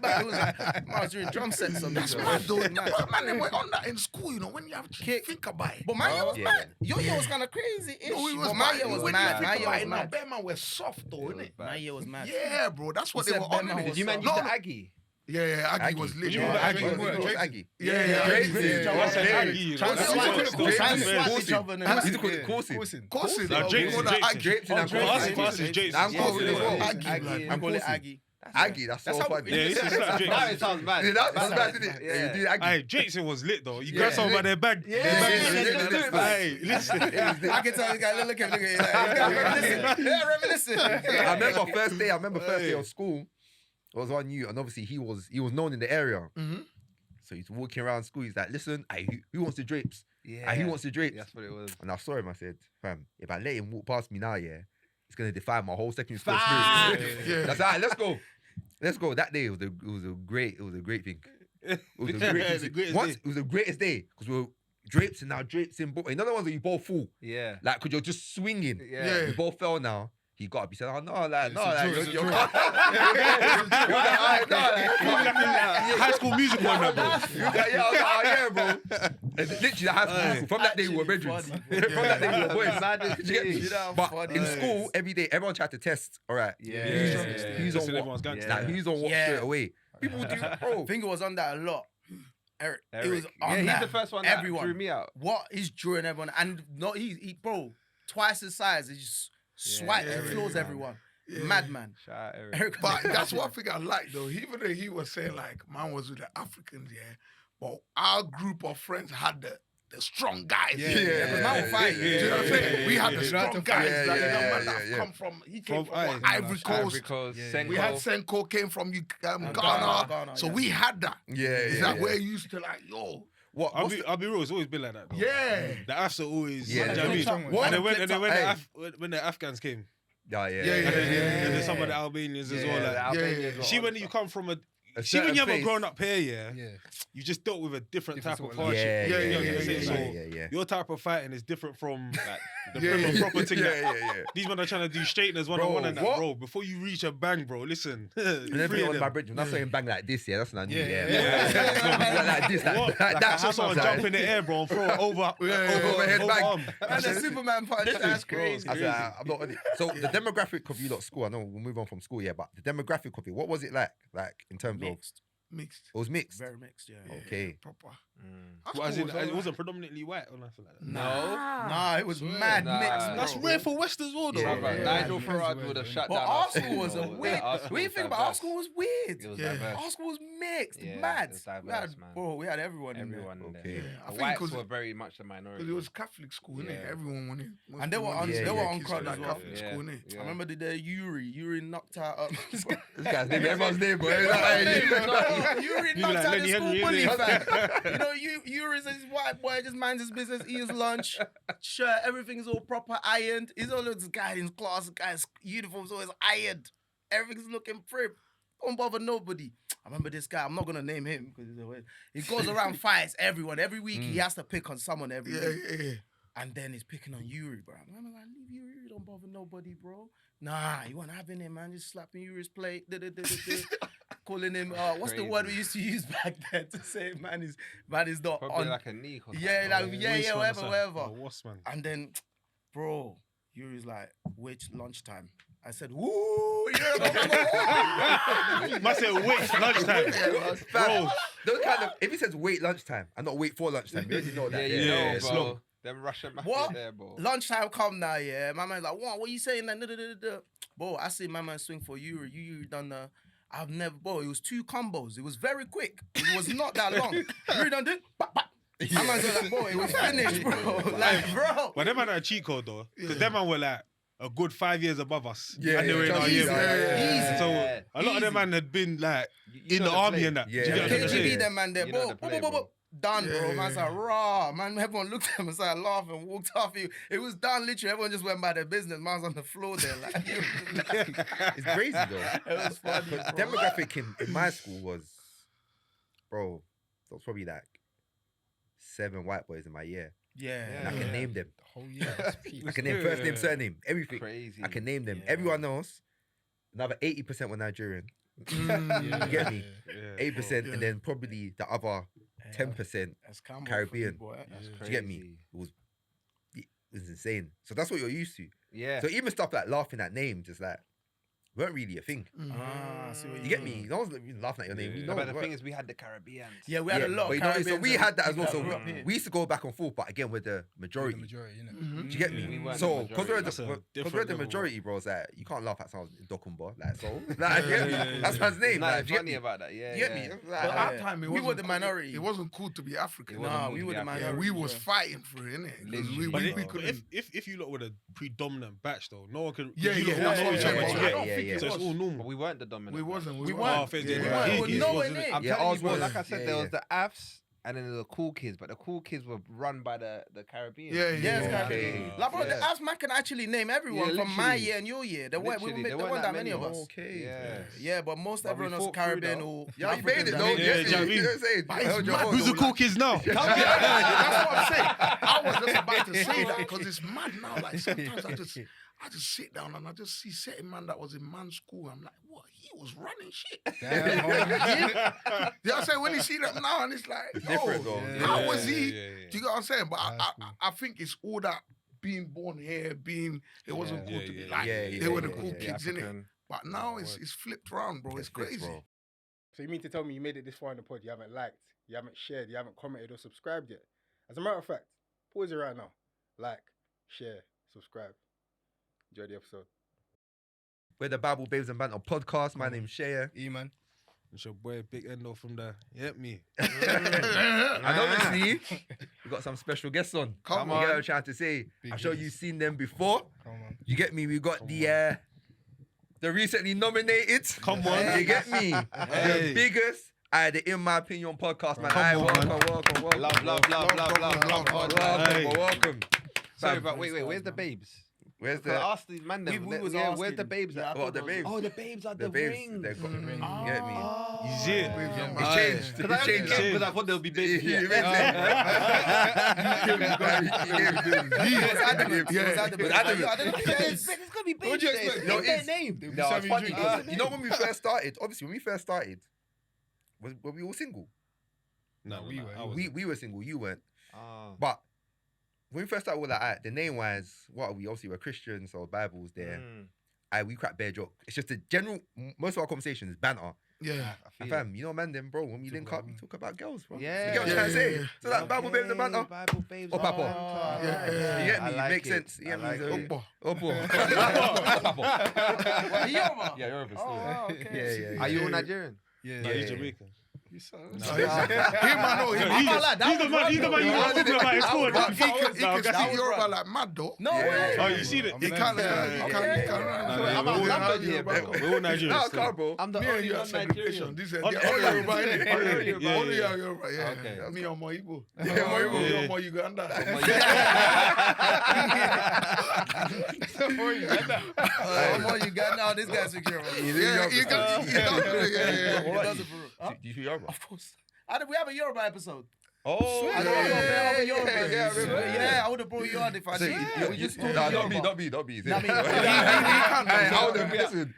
I was doing drum sets on this.
Mad though. Man, they were on that in school, you know, when you have to think about it.
But my year was
Yeah.
mad. Your year was kind of crazy.
No, it was
my
mad.
year was
When
mad.
you
My
think
year
about
was
it now,
mad.
Bear Man were soft though, innit?
My year was mad.
Yeah, bro. That's what
You
they
said
were on,
Bear Man
innit?
was
Did you man
soft.
use the Aggie?
Yeah, Aggie was lit.
You remember Aggie?
Aggie.
Yeah.
I said Aggie, you know.
Trying to
That's
swap
what-
each other. Trying to swap
Coursing.
each other. and
He's
then-
called it coursing.
Coursing.
No, Drapes,
Call that
Drapes.
Aggie.
Drapes and
For us,
Aggie.
it's Japes.
I'm
Yeah,
coursing as well.
Aggie,
I
blood.
call it Aggie.
Aggie, that's so
how-
funny.
Yeah, this is like Drake.
Now it sounds mad.
Yeah, that's
Mad.
mad, isn't it?
Yeah.
Yeah, you do Aggie.
Hey, Jason was lit though. You
Yeah.
grab someone by their bag.
Yeah,
Their bag
yeah,
is lit.
yeah, yeah, yeah.
Hey, listen.
I can tell this guy, look at him, like, reminiscing.
I remember first day of school. I was on you, and obviously he was known in the area.
Mhm.
So he's walking around school. He's like, "Listen, who wants the drapes?
Yeah.
Who wants the drapes?"
That's what it was.
And I saw him. I said, "Fam, if I let him walk past me now, yeah, it's gonna define my whole secondary school
Facts.
experience."
Yeah.
That's all right. Let's go. That day it was a great thing. It was a great
The
thing.
greatest
Once
day.
it was the greatest day because we were drapes and now drapes in both. Another ones that you both fall.
Yeah.
Like, cause you're just swinging.
Yeah.
You both fell now. He got up. He said, "Oh no, like no,
a
like
draw, it's a
you're
draw." High School Musical one, bro.
yeah, I was like, "Oh yeah, bro." And literally, high school musical. From that day, we were bedrooms. From that day, we were boys.
Maddest
You get me?
days.
But in school, every day, everyone tried to test. All right,
Yeah.
who's
Listen,
on
everyone's
what?
gangster.
Like, who's on what
Yeah.
straight away? People do, bro.
Finger was on that a lot. Eric. It
Eric.
was
Yeah,
on
he's
that.
the first one that
Everyone.
drew me out.
What? He's drawing everyone. And not he bro, twice his size. He just swipes,
Eric,
floors
man.
everyone.
Yeah.
Madman.
Shout out Eric.
Eric
But that's one thing I like though. Even though he was saying like, man was with the Africans, yeah. But our group of friends had the strong guys.
Yeah,
because man will fight you.
Do you know what I'm saying? We had the
yeah.
strong guys.
Yeah,
like,
yeah,
man
yeah,
that
yeah.
come from. He came
From
from what,
Ivory
Ivory
Ivory
Coast.
Coast,
Yeah,
Senko.
We had Senko came from Ghana.
Ghana,
So
yeah.
we had that.
Yeah,
Is
yeah,
that
yeah.
where you used to like, yo?
I'll be real. It's always been like that. Though.
Yeah.
The Afs are always.
Yeah,
You know what I mean?
strong ones.
What?
And then when
Hey.
the Afghans came,
Yeah,
Yeah,
and then,
yeah.
and then some of the Albanians as well.
the
Like,
Albanians were
see
on
when you
top.
come from
A
see when
certain
you haven't
place.
grown up here, yeah,
Yeah.
you just dealt with a different type
Different
of
sort of
Yeah,
hardship.
yeah,
You know what
yeah,
I'm saying?
yeah,
So
yeah, yeah.
your type of fighting is different from like, the
Yeah,
prim and
yeah,
proper thing.
Yeah,
that
yeah, yeah.
these men are trying to do straighteners one on
Bro,
one and that,
what?
bro. Before you reach a bang, bro, listen.
And then
three
put it
of
on my
them.
bridge. When I saw him bang like this, yeah, that's when I knew.
Yeah,
Yeah,
yeah.
like this, like
What?
that.
Like I saw someone
like-
jump in the air, bro, and throw it over,
overhead
over
bang.
arm.
And the Superman punch. That's
bro,
crazy.
I said, I'm not on it. So the demographic of you lot school, I know we'll move on from school, yeah, but the demographic of it, what was it like? Like in terms of
Mixed.
it was mixed.
Very mixed, yeah.
Okay.
Proper.
Well, as in, it wasn't predominantly white or nothing like that.
Nah, it was mad
Nah.
mixed.
That's
bro.
rare for West as well, though.
Yeah,
Brother,
yeah.
Nigel
Yeah.
Farage would have shut
But
down.
our
our
school was a
bro.
weird.
Our
What
school
do you
was
think about our
diverse.
school was weird?
It was
Yeah.
diverse.
Our school was mixed,
Yeah,
mad.
it was
We
diverse,
had,
man.
bro, we had everyone in there.
Everyone in
Okay.
there.
Yeah, I
The
think
whites
'cause
were
it-
very much the minority.
Because it was Catholic school, innit?
Yeah.
Everyone wanted.
And they were on-
they were
on
kids
crowd
to
as
like
well.
Catholic
Yeah.
school, innit?
Yeah.
I remember the day Yuri knocked out.
This guy's name, everyone's name, bro.
Yuri
You
knocked
like
out
Lenny
the school
Henry,
bully,
innit?
fam. You know, Yuri's this white boy, just minds his business, eats his lunch, shirt, everything's all proper ironed. He's all this guy in his class, guy's uniform's always ironed. Everything's looking prim. Don't bother nobody. I remember this guy, I'm not gonna name him because he goes around fights everyone. Every week he has to pick on someone every
Yeah,
week.
yeah, yeah.
And then he's picking on Yuri, bro. I'm like, leave Yuri, don't bother nobody, bro. Nah, you weren't having him, man. Just slapping Yuri's plate. Calling him, what's the word we used to use back then to say man is not
Probably
on.
like a knee. or
Yeah,
something.
like, whatever.
Oh, what's man?
And then, bro, Yuri's like, which lunchtime? I said, woo, you know,
Must say wait lunchtime, bro.
Those kind of, if he says wait lunchtime and not wait for lunchtime, you already know
Yeah,
that.
you
Yeah,
know,
it's
bro.
long.
Them Russian mafia
What?
there, bro.
lunchtime come now, yeah. My man's like, what are you saying? That bro, I see my man swing for Yuri. Yuri done the. I've never, bro. It was 2 combos. It was very quick. It was not that long. Yuri done it. Bap, bap. My man's like, bro, it was finished, bro. Like, bro.
But them man had a cheat code though, because them man were like a good 5 years above us.
Yeah,
and they were in
yeah,
our
easy,
year, bro.
yeah.
So
Yeah.
a lot of them man had been like
You
in
know
the army
play.
and that.
Yeah.
Do you get what I'm
Yeah.
saying?
KGB, them man there,
You know
bro.
the play, bro.
Done, bro.
Yeah.
Man's like, raw. Man, everyone looked at him and started laughing, walked off. It was done, literally. Everyone just went by their business. Man's on the floor there, like.
It's crazy though.
It was funny,
But
bro.
demographic in my school was, bro, there was probably like 7 white boys in my year.
Yeah.
And I can name them.
The whole year. That's peak.
I can name first name, surname, everything.
Crazy.
I can name them.
Yeah.
Everyone else, another 80% were Nigerian.
Mm.
You get me?
Yeah.
8%,
Yeah.
and then probably the other 10%.
That's Campbell
Caribbean.
for you, boy.
That's
Do
crazy.
you get me? It was insane. So that's what you're used to.
Yeah.
So even stuff like laughing at names is like, weren't really a thing.
Ah, I see what
You get me? No one's laughing at your name. We know
But the
what-
thing is, we had the Caribbeans.
Yeah, we had a lot
but
of
you know, so
Caribbeans
we
and
had that as well.
people
So
that grew up here.
we used to go back and forth, but again, we're the majority.
The majority, innit?
Do you get me?
We weren't
So
the
because we're
That's a
the
different level,
majority, bro, it's like you can't laugh at someone in Dokumba, like so. Like, that's man's name.
Nah,
Like,
it's
do you get
funny
me?
about that. Yeah,
You get
yeah.
me?
But
Like,
at that
Yeah.
time, it
We were
wasn't
the
cool-
minority.
It wasn't cool to be African.
It wasn't
Nah,
cool
we
to
were
be
the
African.
Yeah,
minority.
we was fighting for it, innit? 'Cause
Literally.
But,
we
but
couldn't.
if you lot were the predominant batch though, no one can.
Yeah,
you
yeah,
lot all
that's
know
what
each
I'm
other
saying.
to
I
get.
don't think it
So it's
was.
all
But
normal.
we weren't the dominant.
We wasn't.
We
Oh,
weren't.
fair,
Yeah,
yeah,
we
yeah.
weren't.
We
He-
were
he
nowhere
wasn't
near.
it?
I'm
Yeah,
telling
ours
you, bro,
was-
like I said,
yeah,
there
yeah.
was the AFs and then there were the cool kids, but the cool kids were run by the Caribbean.
Yeah,
Yes,
yeah.
guys.
Okay.
Like, bro,
Yeah.
as man can actually name everyone
Yeah,
from my
literally.
year and your year. There weren't,
Literally,
there weren't that many of us.
Okay.
Yeah.
Yeah, but most
But we
everyone else
fought through
Caribbean
though.
or
Yeah, you made it
African,
though.
yeah.
Yeah, do you know what I mean?
You know what I'm saying?
But it's
Held your
mad.
own,
Who's the
though,
cool
like-
kids now?
Yeah, that's what I'm saying. I was just about to say that because it's mad now. Like sometimes I just sit down and I just see certain man that was in man's school. I'm like, what? He was running shit.
Damn, homie.
You know what I'm saying? When you see them now and it's like,
different,
yo,
though.
how
Yeah,
was he?
yeah, yeah.
Do you get what I'm saying? But
That's cool.
I think it's all that being born here, it wasn't
Yeah,
cool
yeah,
to be
yeah,
like,
yeah,
they were the
yeah,
cool
yeah,
kids, innit?
African.
But now it's flipped around, bro. It's
Flips,
crazy.
bro.
So you mean to tell me you made it this far in the pod, you haven't liked, you haven't shared, you haven't commented or subscribed yet? As a matter of fact, pause it right now. Like, share, subscribe. Enjoy the episode.
We're the Bible Babes and Banter podcast. My name's Shea.
E-man.
It's your boy Big Endo from the Yep Me.
And obviously, we got some special guests on.
Come
You get what
on.
I'm trying to say?
Big
I'm sure
hitters.
you've seen them before.
Come on.
You get me? We got the recently nominated.
Come on.
You get me?
Hey.
The biggest, the In My Opinion podcast, man.
Come
Aye,
on,
welcome,
man.
welcome, welcome.
Love.
Welcome,
Hey.
welcome.
Sorry,
Fam,
but wait, where's the babes?
Where's
Because I
the
asked these man them.
We was
Where's
asking.
the babes
Yeah, I
at?
what, the babes?
Oh, the babes are
The
the
babes,
rings.
they've got the ring.
Mm.
You get me?
Is it?
It's
Aye.
changed.
Because
It's changed.
changed.
I thought there would be babes.
You
here.
meant
He was adamant. He was
Yeah.
adamant.
But adamant.
I don't know.
It's gonna be babes.
What'd you
there.
expect?
No,
It's their
it's-
name.
They'll be
No, it's
serving
funny
drinks.
because you know when we first started. Obviously, when we first started, were we all single?
No,
we were.
I was.
We were single. You weren't.
Ah.
But when we first started, we were like, alright, the name wise, what are we? Obviously, we're Christians, so Bible's there. We crack bare joke. It's just a general. Most of our conversation is banter.
Yeah.
And fam, you know, man, then bro, when we link up, we talk about girls, bro.
Yeah.
You get what I'm trying to
Yeah,
say?
yeah, yeah.
So like Bible babes and banter.
Bible babes.
Oh, Papa.
Yeah, yeah,
You get
I
me?
like
Makes
it.
sense. You
I
get me?
like
So-
it.
Opo.
Oh, boy.
What, Yoruba?
Yeah, you're over
Oh, okay.
Yeah.
Are you all Nigerian?
Yeah,
No,
yeah.
he's Jamaican.
Him, I know.
He's
Him,
the man you were talking about in school.
But he can
No,
speak Yoruba like mad though.
No
Yeah.
way.
Oh, you see that?
I'm
He can't.
learning.
He
Okay.
can't.
We're all
We're
Nigerians.
No,
still.
car, bro.
I'm the
Me and
only
you have segregation.
non-Nigerian.
This is
Oh,
the
oh,
only
yeah.
Yoruba, innit?
Yeah, yeah,
Only
yeah.
Yoruba, yeah.
Okay.
Me and my Igbo.
Yeah,
yeah.
My Uganda.
Oh, more you got now. This guy's secure.
Yeah, you can. Yeah.
He does it for real. Huh?
Do you feel Yoruba?
Of course. We have a Yoruba episode.
Oh,
I have a Yoruba.
yeah.
I would have brought you on if I
So
did.
you just
talk
don't
Yoruba.
be.
Nah, me-
I would have listen.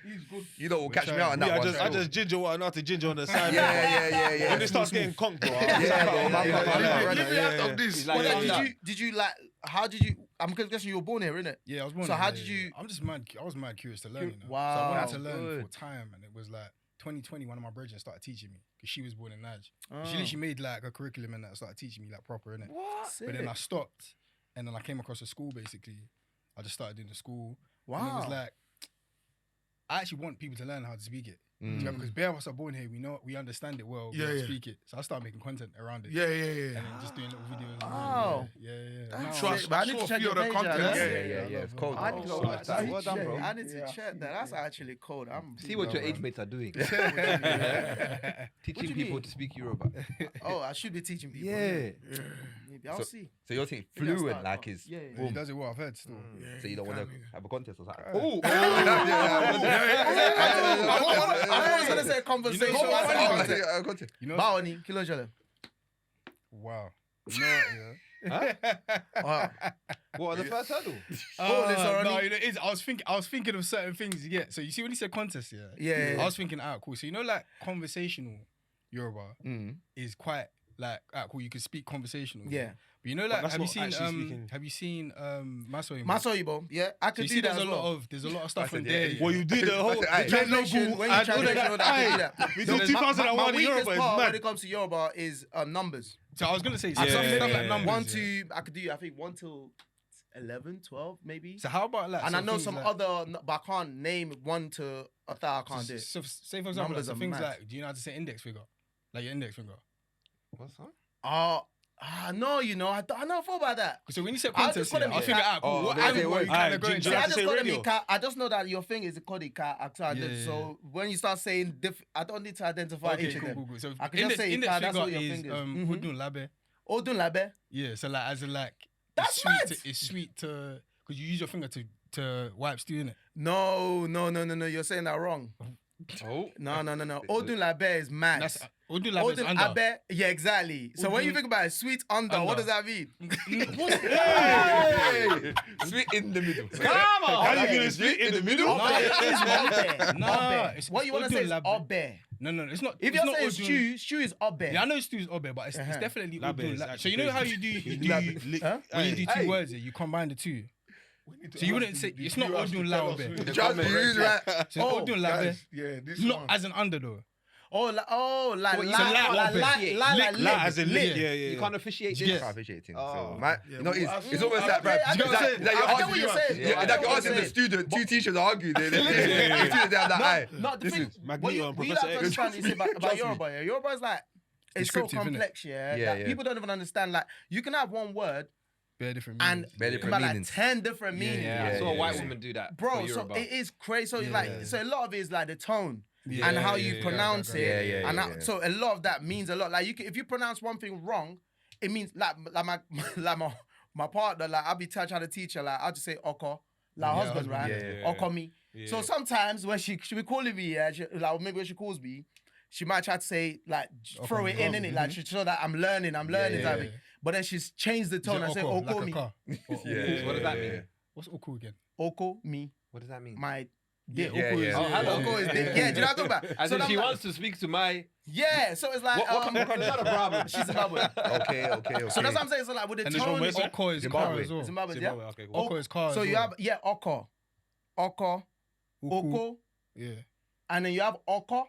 You don't catch me out on
Me,
that
I
one.
just ginger what I know how to ginger on the side.
Yeah.
When it starts getting conked, bro.
Leave me out of this.
Well, then, did you like? How did you? I'm guessing you were born here, innit?
Yeah, I was born.
So
here,
how
yeah,
did
yeah.
you-
I'm just mad. I was mad curious to learn. You know?
Wow.
So I wanted to learn
Good.
for time, and it was like 2020. One of my brethren started teaching me because she was born in Niger.
Oh.
She literally made like a curriculum and that started teaching me like proper, innit?
What?
But then I stopped, and then I came across a school. Basically, I just started doing the school. And it was
Wow.
like, I actually want people to learn how to speak it. Do you know, because bare of us are born here, we understand it well, we
Yeah,
don't
yeah.
speak it. So I started making content around it.
Yeah.
And then just doing little videos. and
Oh.
yeah.
That's
Now-
sick, but I need to check your page out,
Yeah.
huh?
It's cold.
I need to go watch that. Well done, bro.
I need to check that. That's actually cold.
See what your age mates are doing.
What do
Teaching
you
people
mean?
to speak Yoruba.
Oh, I should be teaching people.
Yeah.
Maybe I'll see.
So you're saying
Maybe I'll
fluent
start.
like is
Yeah.
He does it well, I've heard still.
so you don't want to have a contest or something.
I was gonna say conversation.
You know what's funny?
Contest.
You know,
Báwo ni? Kí ló ṣẹlẹ̀?
wow. You know, yeah.
What, the first hurdle?
No, you know, I was thinking of certain things. Yeah. So you see when you said contest,
Yeah.
I was thinking, cool. So you know, like conversational Yoruba is quite like, cool. You can speak conversational.
Yeah.
But You know,
But
like,
that's
have you
not
seen
actually speaking.
have you seen Masoimo?
Masoyibo, yeah, I
So
could
you
do
see
that
there's
as
a
well.
lot of stuff
said,
on
yeah,
there.
yeah.
Well, you do the whole
Aye.
the
Translation, when you
and all
translation, all that, I could do that.
We
So
do
there's
2001
my
in
weakest
Yoruba. It's
part when
mad.
it comes to Yoruba is numbers.
So I was gonna say
I
Yeah.
stuff like
Yeah.
numbers.
1
yeah.
to, I could do, I think 1 till 11, 12, maybe.
So how about like?
And
so
I know
things
some
like,
other, but I can't name 1 to 1,000. I can't do it.
So say for example, like,
Numbers
so
are
things
mad.
like, do you know how to say index figure? Like your index finger.
What's that?
No, you know, I never thought about that.
So when you say
I'll
contest,
just call
yeah,
them
I'll figure out
Oh,
what
they say
animal
what-
you kind
Aye,
of go
do you
into.
know
I
how to
just
say
call them
radio?
Ika. I just know that your thing is called Ika.
Yeah.
So when you start saying I don't need to identify
Okay,
each of
cool,
them.
cool. So
I can just say
index
Ika, that's
figure
all your
is
fingers.
Udun Labe.
Odun Labe.
Yeah, so like as in like
That's
it's sweet.
mad.
It's sweet to because you use your finger to wipe stew in it.
No. You're saying that wrong.
Oh.
No. Odun Labe is mad.
That's Udun Labe is
Odun
under.
Abe. Yeah, exactly. So when you
Udun-
think about it, sweet under, what
Under.
does that mean?
Hey! Sweet in the middle.
Come on. How you gonna split in the middle?
No, it is Obe.
Nah,
Obe.
it's
What you want to say is
Odun Labe.
Obe.
No, it's not.
If
it's
you're
not
saying
Udun-
stew is Obe.
Yeah, I know stew's obe, but it's
Uh-huh.
definitely
Labe
Udun
is
Labe. So
actually
you know how
crazy.
you do
Huh?
when you do two
Hey.
words, you combine the two. So you wouldn't say it's not Odun Labe.
Trust me, you right.
So Odun Labe,
Guys, yeah, this
not
one.
as an under though.
Like
So like
As in
Lit.
yeah.
You can't officiate
Yeah.
this.
Can't appreciate things.
Oh.
So, man,
Yeah,
you know,
but
it's almost like,
I
bruv,
get
it's like you're
what
asking,
you're saying.
yeah,
I
like
get
you're
what
asking
you're
the
saying.
student, two teachers are arguing. The students have that eye.
Not the
This
thing.
is
What
Magneto
you
and
have
Professor
to
X.
understand is about
Trust me.
Yoruba. Yeah, Yoruba is like it's so
Descriptive, innit?
complex. Yeah,
Yeah,
that
yeah.
people don't even understand. Like you can have one word
Very different.
and
meanings.
Very
it can
different
be like
meanings.
10 different meanings.
Yeah, I
Yeah,
saw a
yeah,
white
yeah.
woman do that.
Bro,
for
so
Yoruba.
it is crazy. So it's
Yeah.
like, so a lot of it is like the tone
Yeah,
and how
yeah,
you
yeah,
pronounce
yeah,
it.
yeah, yeah,
and
yeah,
that-
yeah.
so a lot of that means a lot. Like you can, if you pronounce one thing wrong, it means like my partner. Like I'll be trying to teach her. Like I'll just say oko, like
Yeah,
husband, right?
yeah.
Oko me.
Yeah.
So sometimes when she be calling me, yeah, like maybe when she calls me, she might try to say like throw it in it, like so that I'm learning, type
yeah.
thing. But then she's changed the
Is
tone
it
and say
oko,
oko
like a
me,
car?
Yeah.
What does that mean?
What's oko again?
oko me,
What does that mean?
my.
Yeah,
Yeah,
oko is.
yeah.
Oh, hello.
Oko is dick. Yeah, do you know what I'm talking about?
As
So
if
I'm
she
like-
wants to speak to my.
Yeah, so it's like
What kind of problem?
she's Zimbabwe.
Okay.
So that's what I'm saying. So like with the
And this
tone,
one,
it's
oko is car
Zimbabwe.
as well.
Zimbabwe, yeah.
Zimbabwe, okay, cool.
Oko is car.
So
as
you
well.
have oko, oko,
Yeah.
and then you have oko.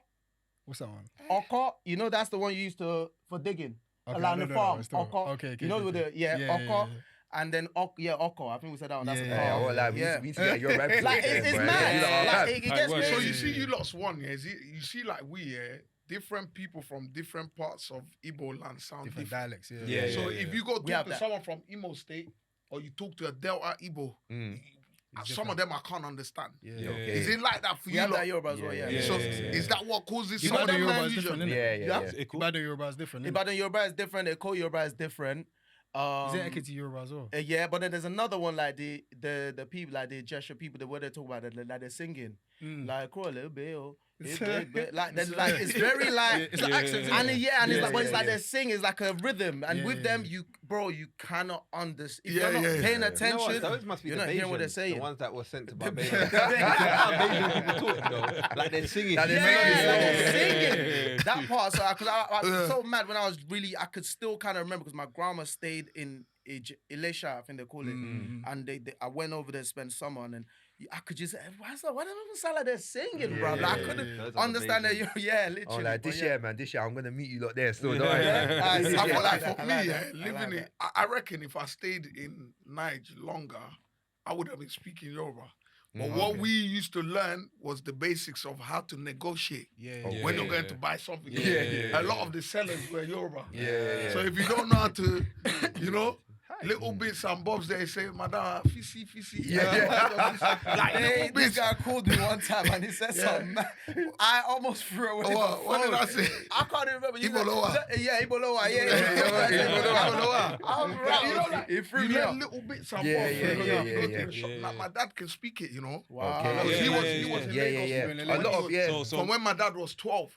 What's that one?
Oko, you know that's the one you use for digging.
Okay,
Like on
no,
the
no,
farm.
it's still-
Oko.
okay,
You know
okay,
with
okay.
the oko, and then oko. I think we said that one. That's
Yeah,
the
yeah,
Yeah,
car.
I won't lie. We
Yeah.
need to get your rap.
Like it's
bro.
mad.
You lot are
Like,
mad.
it gets
Alright,
So
crazy.
you see, you lost one, yeah. You see, like we, yeah, different people from different parts of Igbo land sound
Different
different.
dialects. Yeah.
Yeah,
So
yeah.
if you go
We
talk
have
to
that.
someone from Imo State or you talk to a Delta Igbo, some of them I can't understand.
Yeah.
Okay.
Is it like that for
We
you?
have
lot?
that Yoruba as well. Yeah.
So
Yeah.
is that what causes
Ibadan
some of them
Yoruba is
confusion?
different, innit?
Yeah, yeah, yeah.
Ibadan Yoruba is different. innit?
Ibadan Yoruba is different. Eko Yoruba is different.
Is it Ekiti Yoruba as well?
Yeah, but then there's another one like the people like the gesture people, the way they talk about it, like they're singing, like "Crawl a little bit, oh, like there's like it's very like
It's like accents.
and
innit?
yeah, and it's like but it's
yeah,
like
yeah.
they're singing, it's like a rhythm, and
Yeah,
with
yeah,
them you cannot understand. If
Yeah,
you're not
yeah,
paying
yeah.
You know
attention,
what? Those must be
you're
the
not hearing what they're
Bajans,
saying.
the ones that were sent to Barbados. How Bajan people talk though, like they're singing.
Like they're
Yeah,
singing.
like they're singing. That part, so because I was so mad when I was really, I could still kind of remember because my grandma stayed in Elisha, I think they call it, and I went over there to spend summer, and then I could just, why does it sound like they're singing, bro? Like, I couldn't
Those are the
understand that.
Bajans.
Yeah, literally.
Oh, like
but
this
yeah.
year, man. This year, I'm gonna meet you lot there. Still,
Yeah.
don't worry.
Yeah.
I
Yeah.
feel like
I
for
like
me,
that. I
living
like
in,
that.
I reckon if I stayed in Niger longer, I would have been speaking Yoruba. But what we used to learn was the basics of how to negotiate
Yeah.
when you're going to buy something.
Yeah.
A lot of the sellers were Yoruba.
Yeah.
So if you don't know how to, you know, little bits and bobs, they say, Madam, fisi. Like
Hey,
little
this
bits.
guy called me one time and he said something. I almost threw away.
What did I say?
I can't even remember. You
Iboloa.
Yeah, Iboloa. Yeah.
Iboloa.
I was right.
You know, like,
It threw
you
me
learn
off.
little bits and
Yeah,
bobs.
yeah,
you know,
yeah,
you go to
yeah,
the shop.
yeah.
Like, my dad can speak it, you know.
Wow.
Okay.
He was in
Yeah,
Lagos
yeah. A lot of
when
yeah.
So
from when my dad was 12.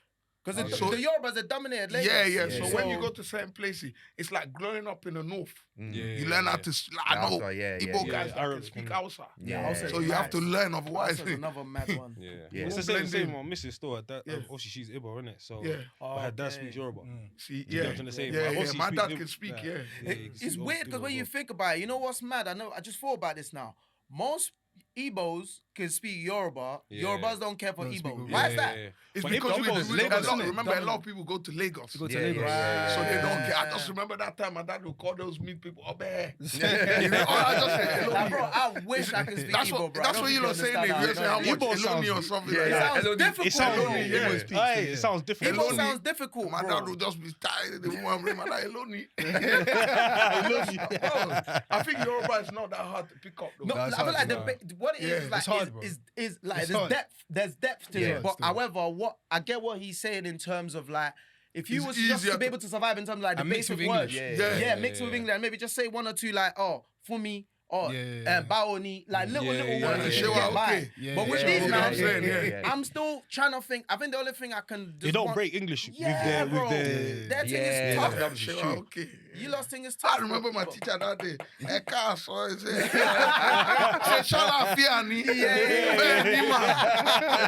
Because
So-
the Yorubas are dominated Lagos.
Yeah. So when you go to certain places, it's like growing up in the north. You learn how to. I know
Hausa, yeah,
Igbo
yeah.
guys that can
Arabic,
speak
innit?
Hausa.
Yeah.
Hausa
So
is
you have to
nice.
learn, otherwise.
That's another mad one.
Yeah.
Yeah.
It's the
Blend
same.
in.
My missus still. Her dad,
Yeah.
obviously she's Igbo, innit? So,
Yeah.
but her dad
Okay.
speaks Yoruba.
See,
You get what
yeah,
I'm trying to say?
yeah,
But
yeah.
obviously
My
he
dad
speaks
can speak.
Igbo.
Yeah.
Yeah, he
It's
speaks
weird
Igbo
because when
as
you
well.
think about it, you know what's mad? I just thought about this now. Most Igbos can speak Yoruba.
Yeah.
Yorubas don't care for
Don't speak
Igbo.
Igbo.
Why is that?
It's
But
because
Igbo's
we
Lagos,
a lot,
innit?
remember a lot of people go to Lagos.
Go to
Yeah,
Lagos.
yeah,
So they don't
Yeah.
care. I just remember that time my dad would call those meat people up there.
Yeah.
You know, I just say,
Like,
Eloni.
bro, I wish I could speak
That's
Igbo,
what,
bro. I
that's
don't
what you
think
lot saying. If
understand
you say how much
Igbo
Eloni or
sounds-
something
Yeah,
like
It
that.
sounds
Eloni-
difficult.
It sounds,
bro.
Eloni, yeah.
It sounds different.
Igbo
Eloni.
sounds difficult,
My
bro.
dad would just be tired. The woman bring my dad Eloni.
Eloni.
Bro, I think Yoruba is not that hard to pick up though.
No,
That's
I feel
hard
like
to
what it
Yeah,
is, like,
it's hard, bro.
is like
It's
there's
hard.
there's depth to
Yeah,
it. But
still.
however, what I get what he's saying in terms of like, if you
It's
was just
easier
to be
to-
able to survive in terms of like the
And mix
basic
with
words,
English.
Yeah.
mix with English, and maybe just say one or two like, oh, fumi, or
Yeah.
baoni, like little
Yeah,
little
yeah,
words
yeah.
you
Sure,
can get by.
okay.
Yeah,
But with
yeah,
these
yeah,
man,
yeah, yeah,
yeah.
I'm still trying to think. I think the only thing I can
They
just
don't
want-
break English
Yeah, bro.
with their.
That thing
Yeah,
is tough.
that's
Sure,
true.
okay.
You lost thing is tough.
I remember my
bro.
teacher that day. Ẹ káàsán, he said, ṣe ṣàlàáfíà ni? Bẹ́ẹ̀ ni mà.